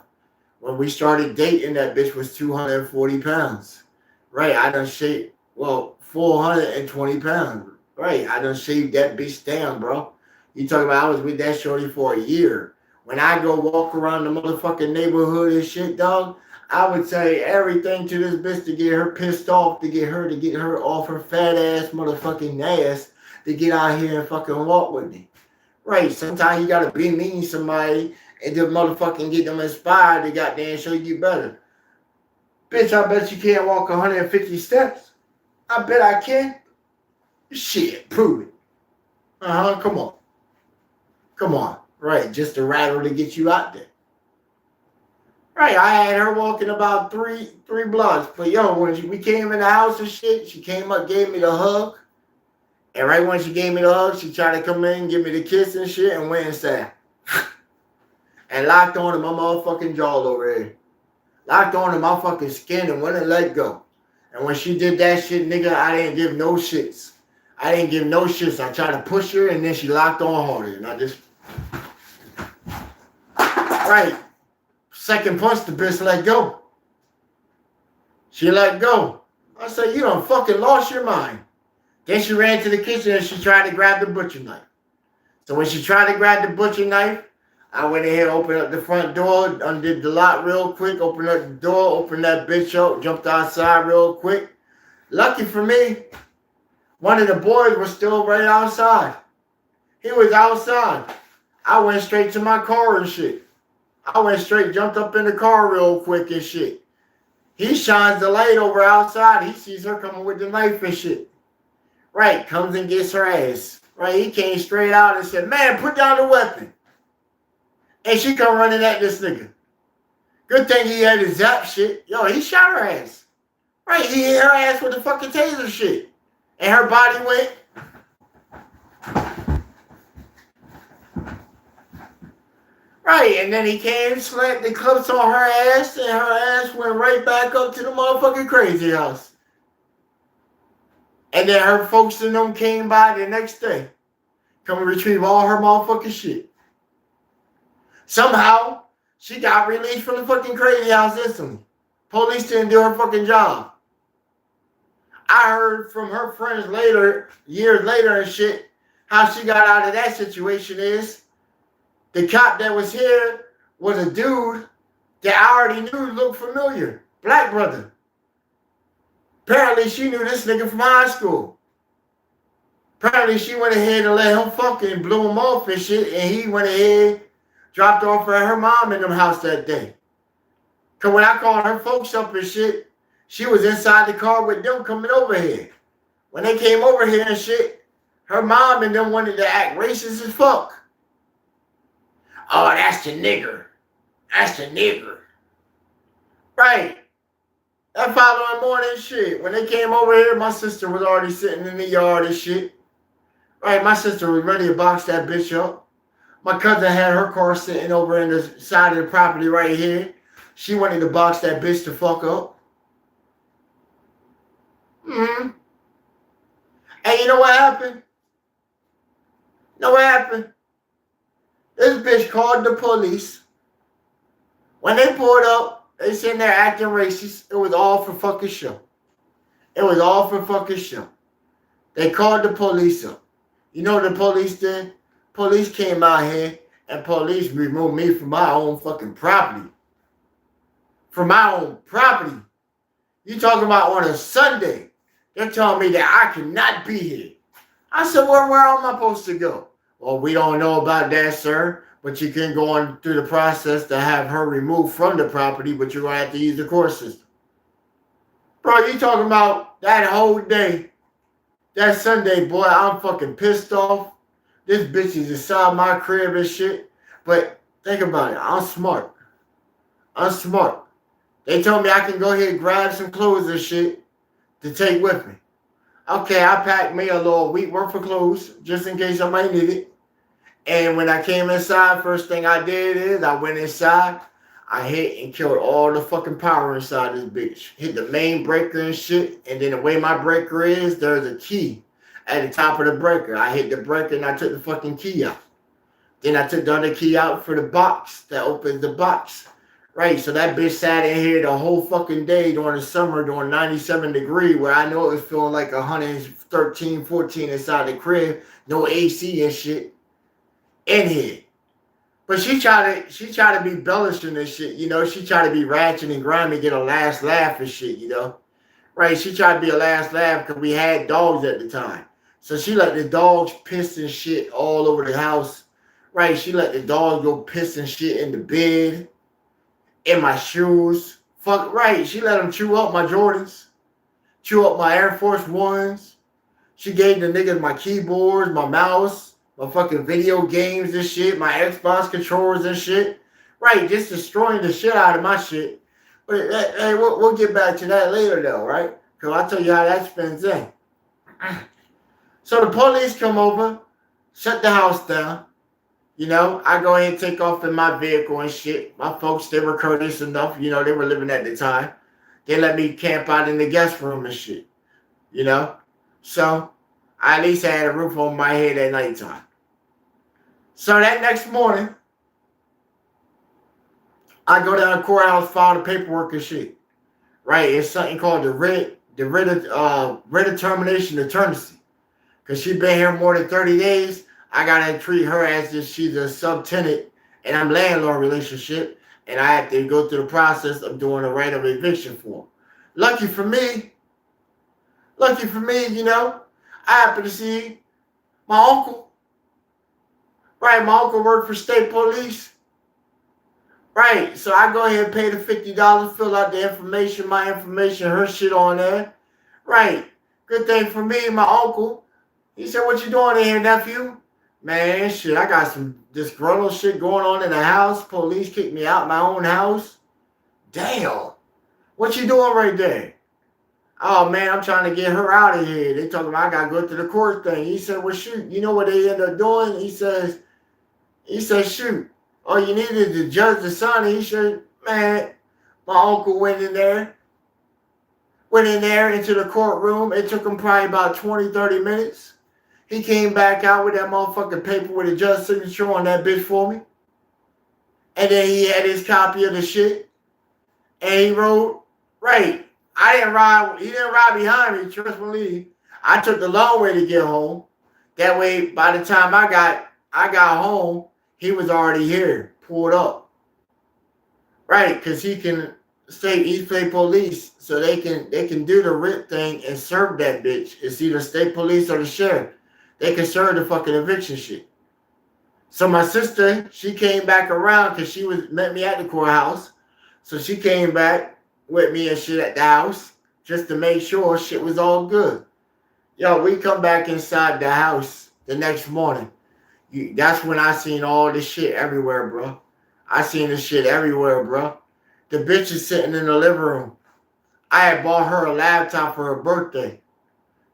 When we started dating, that bitch was 240 pounds. Right. I done shaved 420 pounds. Right. I done shaved that bitch down, bro. You talking about I was with that shorty for a year. When I go walk around the motherfucking neighborhood and shit, dog, I would say everything to this bitch to get her pissed off, to get her off her fat ass motherfucking ass, to get out here and fucking walk with me. Right, sometimes you gotta be mean to somebody and then motherfucking get them inspired to goddamn show you better. Bitch, I bet you can't walk 150 steps. I bet I can. Shit, prove it. Come on. Come on. Right, just a rattle to get you out there. Right, I had her walking about three blocks. But yo, when we came in the house and shit, she came up, gave me the hug. And right when she gave me the hug, she tried to come in, give me the kiss and shit, and went and sat. And locked onto my motherfucking jaw over here. Locked onto my fucking skin and wouldn't let go. And when she did that shit, nigga, I didn't give no shits. I tried to push her, and then she locked on harder. And I just... Right. Second punch, the bitch let go. She let go. I said, you done fucking lost your mind. Then she ran to the kitchen and she tried to grab the butcher knife. So when she tried to grab the butcher knife, I went ahead, opened up the front door, undid the lock real quick, opened up the door, opened that bitch up, jumped outside real quick. Lucky for me, one of the boys was still right outside. He was outside. I went straight to my car and shit. Jumped up in the car real quick and shit. He shines the light over outside. He sees her coming with the knife and shit. Right, comes and gets her ass. Right, he came straight out and said, man, put down the weapon. And she come running at this nigga. Good thing he had his zap shit. Yo, he shot her ass. Right, he hit her ass with the fucking taser shit. And her body went. Right, and then he came, slapped the clips on her ass, and her ass went right back up to the motherfucking crazy house. And then her folks and them came by the next day. Come and retrieve all her motherfucking shit. Somehow, she got released from the fucking crazy house instantly. Police didn't do her fucking job. I heard from her friends later, years later and shit, how she got out of that situation is the cop that was here was a dude that I already knew looked familiar. Black brother. Apparently she knew this nigga from high school. Apparently she went ahead and let him fucking blew him off and shit, and he went ahead, dropped off at her mom in them house that day. Cause when I called her folks up and shit, she was inside the car with them coming over here. When they came over here and shit, her mom and them wanted to act racist as fuck. Oh, that's the nigger. That's the nigger. Right. That following morning shit, when they came over here, my sister was already sitting in the yard and shit. Right, my sister was ready to box that bitch up. My cousin had her car sitting over in the side of the property right here. She wanted to box that bitch the fuck up. Mm-hmm. And you know what happened? You know what happened? This bitch called the police. When they pulled up, they sitting there acting racist. It was all for fucking show. It was all for fucking show. They called the police up. You know what the police did? Police came out here and police removed me from my own fucking property. From my own property. You talking about on a Sunday. They're telling me that I cannot be here. I said, where am I supposed to go? Well, we don't know about that, sir. But you can go on through the process to have her removed from the property, but you're going to have to use the court system. Bro, you talking about that whole day. That Sunday, boy, I'm fucking pissed off. This bitch is inside my crib and shit. But think about it. I'm smart. I'm smart. They told me I can go ahead and grab some clothes and shit to take with me. Okay, I packed me a little week worth of clothes just in case I might need it. And when I came inside, first thing I did is I went inside. I hit and killed all the fucking power inside this bitch. Hit the main breaker and shit. And then the way my breaker is, there's a key at the top of the breaker. I hit the breaker and I took the fucking key out. Then I took the other key out for the box that opens the box. Right, so that bitch sat in here the whole fucking day during the summer, during 97 degrees, where I know it was feeling like 113, 14 inside the crib. No AC and shit in here. But she tried to be bellishing and shit, you know. She tried to be ratchet and grimy, get a last laugh and shit, you know. Right, she tried to be a last laugh because we had dogs at the time. So she let the dogs piss and shit all over the house. Right, she let the dogs go piss and shit in the bed, in my shoes. Fuck right, she let them chew up my Jordans, chew up my Air Force Ones. She gave the niggas my keyboards, my mouse, my fucking video games and shit, my Xbox controllers and shit. Right, just destroying the shit out of my shit. But hey, we'll get back to that later though, right? Because I'll tell you how that spins in. So the police come over, shut the house down. You know, I go ahead and take off in my vehicle and shit. My folks, they were courteous enough. You know, they were living at the time. They let me camp out in the guest room and shit. You know? So, I at least had a roof over my head at nighttime. So that next morning, I go down to the courthouse, file the paperwork and shit. Right? It's something called the writ of termination of terminacy. Because she been here more than 30 days. I gotta treat her as if she's a subtenant and I'm landlord relationship, and I have to go through the process of doing a right of eviction form. Lucky for me, you know, I happen to see my uncle. Right, my uncle worked for state police. Right, so I go ahead and pay the $50, fill out the information, my information, her shit on there. Right, good thing for me, my uncle. He said, what you doing in here, nephew? Man, I got some disgruntled shit going on in the house. Police kicked me out my own house. Damn, what you doing right there? Oh man, I'm trying to get her out of here. They talking about I gotta go to the court thing. He said, well shoot, you know what they end up doing? He says, shoot. All you needed to judge the son. He said, man, my uncle went in there into the courtroom. It took him probably about 20, 30 minutes. He came back out with that motherfucking paper with a judge's signature on that bitch for me. And then he had his copy of the shit. And he wrote, right, he didn't ride behind me, trust me. I took the long way to get home. That way, by the time I got home, he was already here, pulled up. Right, because he's play police, so they can do the writ thing and serve that bitch. It's either state police or the sheriff. They can serve the fucking eviction shit. So my sister, she came back around because met me at the courthouse. So she came back with me and shit at the house just to make sure shit was all good. Yo, we come back inside the house the next morning. That's when I seen all this shit everywhere, bro. I seen this shit everywhere, bro. The bitch is sitting in the living room. I had bought her a laptop for her birthday.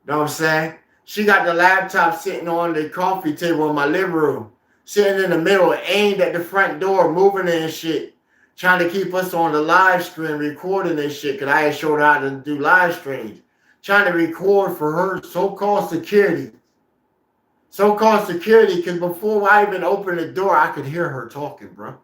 Know what I'm saying? She got the laptop sitting on the coffee table in my living room. Sitting in the middle, aimed at the front door, moving it and shit. Trying to keep us on the live stream, recording this shit, because I had showed her how to do live streams. Trying to record for her so-called security. So-called security, because before I even opened the door, I could hear her talking, bro.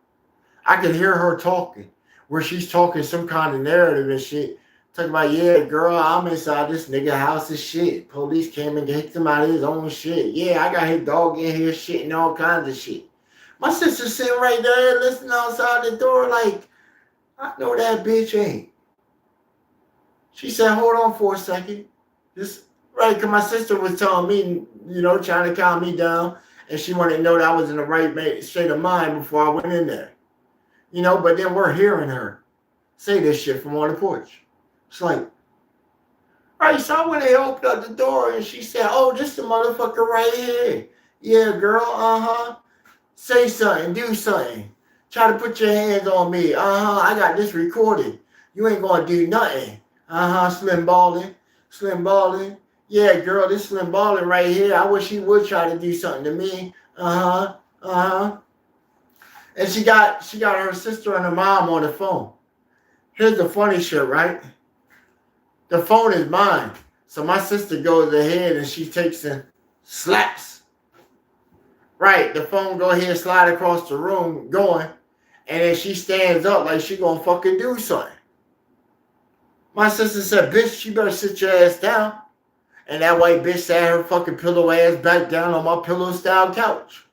I could hear her talking, where she's talking some kind of narrative and shit. Talking about, yeah, girl, I'm inside this nigga house and shit. Police came and kicked him out of his own shit. Yeah, I got his dog in here shit and all kinds of shit. My sister sitting right there listening outside the door like, I know that bitch ain't. She said, hold on for a second. Just right, because my sister was telling me, trying to calm me down. And she wanted to know that I was in the right state of mind before I went in there. But then we're hearing her say this shit from on the porch. It's like, right, so when they opened up the door and she said, oh, this the motherfucker right here. Yeah, girl, say something, do something. Try to put your hands on me. I got this recorded. You ain't gonna do nothing. Slim Ballin'. Slim Ballin'. Yeah, girl, this Slim Ballin' right here. I wish he would try to do something to me. And she got her sister and her mom on the phone. Here's the funny shit, right? The phone is mine. So my sister goes ahead and she takes and slaps. Right, the phone go ahead and slide across the room going. And then she stands up like she gonna fucking do something. My sister said, bitch, you better sit your ass down. And that white bitch sat her fucking pillow ass back down on my pillow style couch.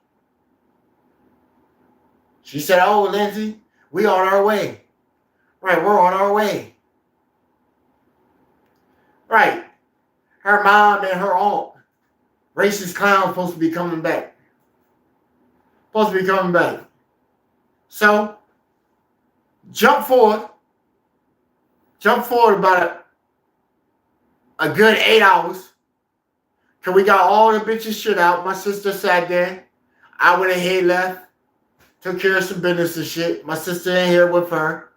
She said, oh, Lindsay, we on our way. Right, we're on our way. Right. Her mom and her aunt, racist clown, supposed to be coming back. So, jump forward about a good 8 hours. Cause we got all the bitches shit out. My sister sat there. I went ahead, left. Took care of some business and shit. My sister in here with her.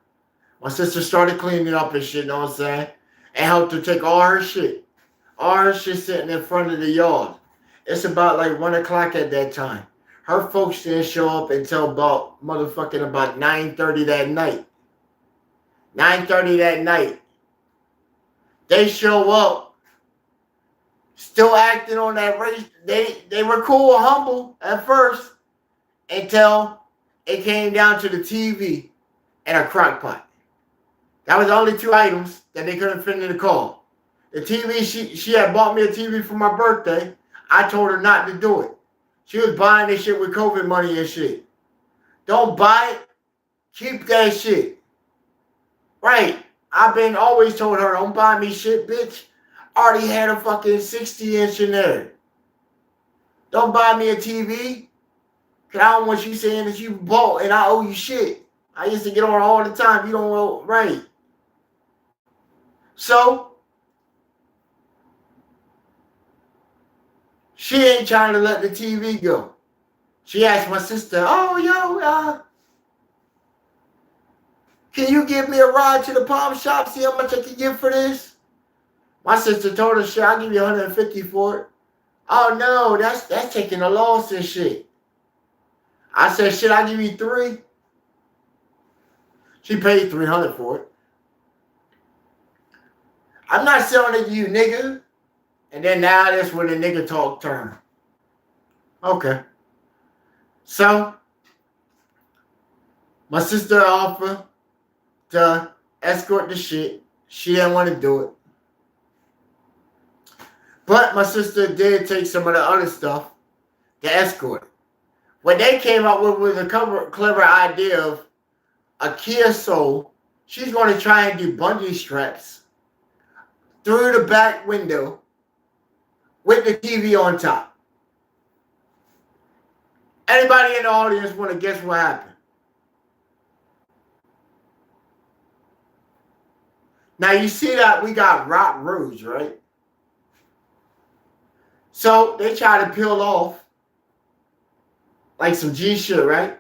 My sister started cleaning up and shit, know what I'm saying? And helped her take all her shit. All her shit sitting in front of the yard. It's about like 1 o'clock at that time. Her folks didn't show up until about 9:30 that night. 9:30 that night. They show up, still acting on that race. They were cool, humble at first, until it came down to the TV and a crock pot. That was the only 2 items that they couldn't fit in the car. The TV, she had bought me a TV for my birthday. I told her not to do it. She was buying this shit with COVID money and shit. Don't buy it. Keep that shit. Right. I've been always told her, don't buy me shit, bitch. I already had a fucking 60-inch in there. Don't buy me a TV. Because I don't want you saying that you bought and I owe you shit. I used to get on all the time. You don't know, right. So, she ain't trying to let the TV go. She asked my sister, oh, yo, Can you give me a ride to the pawn shop? See how much I can get for this? My sister told her, shit, I'll give you 150 for it. Oh no, that's taking a loss and shit. I said, shit, I'll give you 3. She paid 300 for it. I'm not selling it to you, nigga. And then now that's when the nigga talk turn. Okay. So, my sister offered to escort the shit. She didn't want to do it. But my sister did take some of the other stuff to escort it. What they came up with was a clever idea of a Kia Soul. She's going to try and do bungee straps through the back window with the TV on top. Anybody in the audience want to guess what happened? Now you see that we got rock roads, right? So they try to peel off like some G shit, right?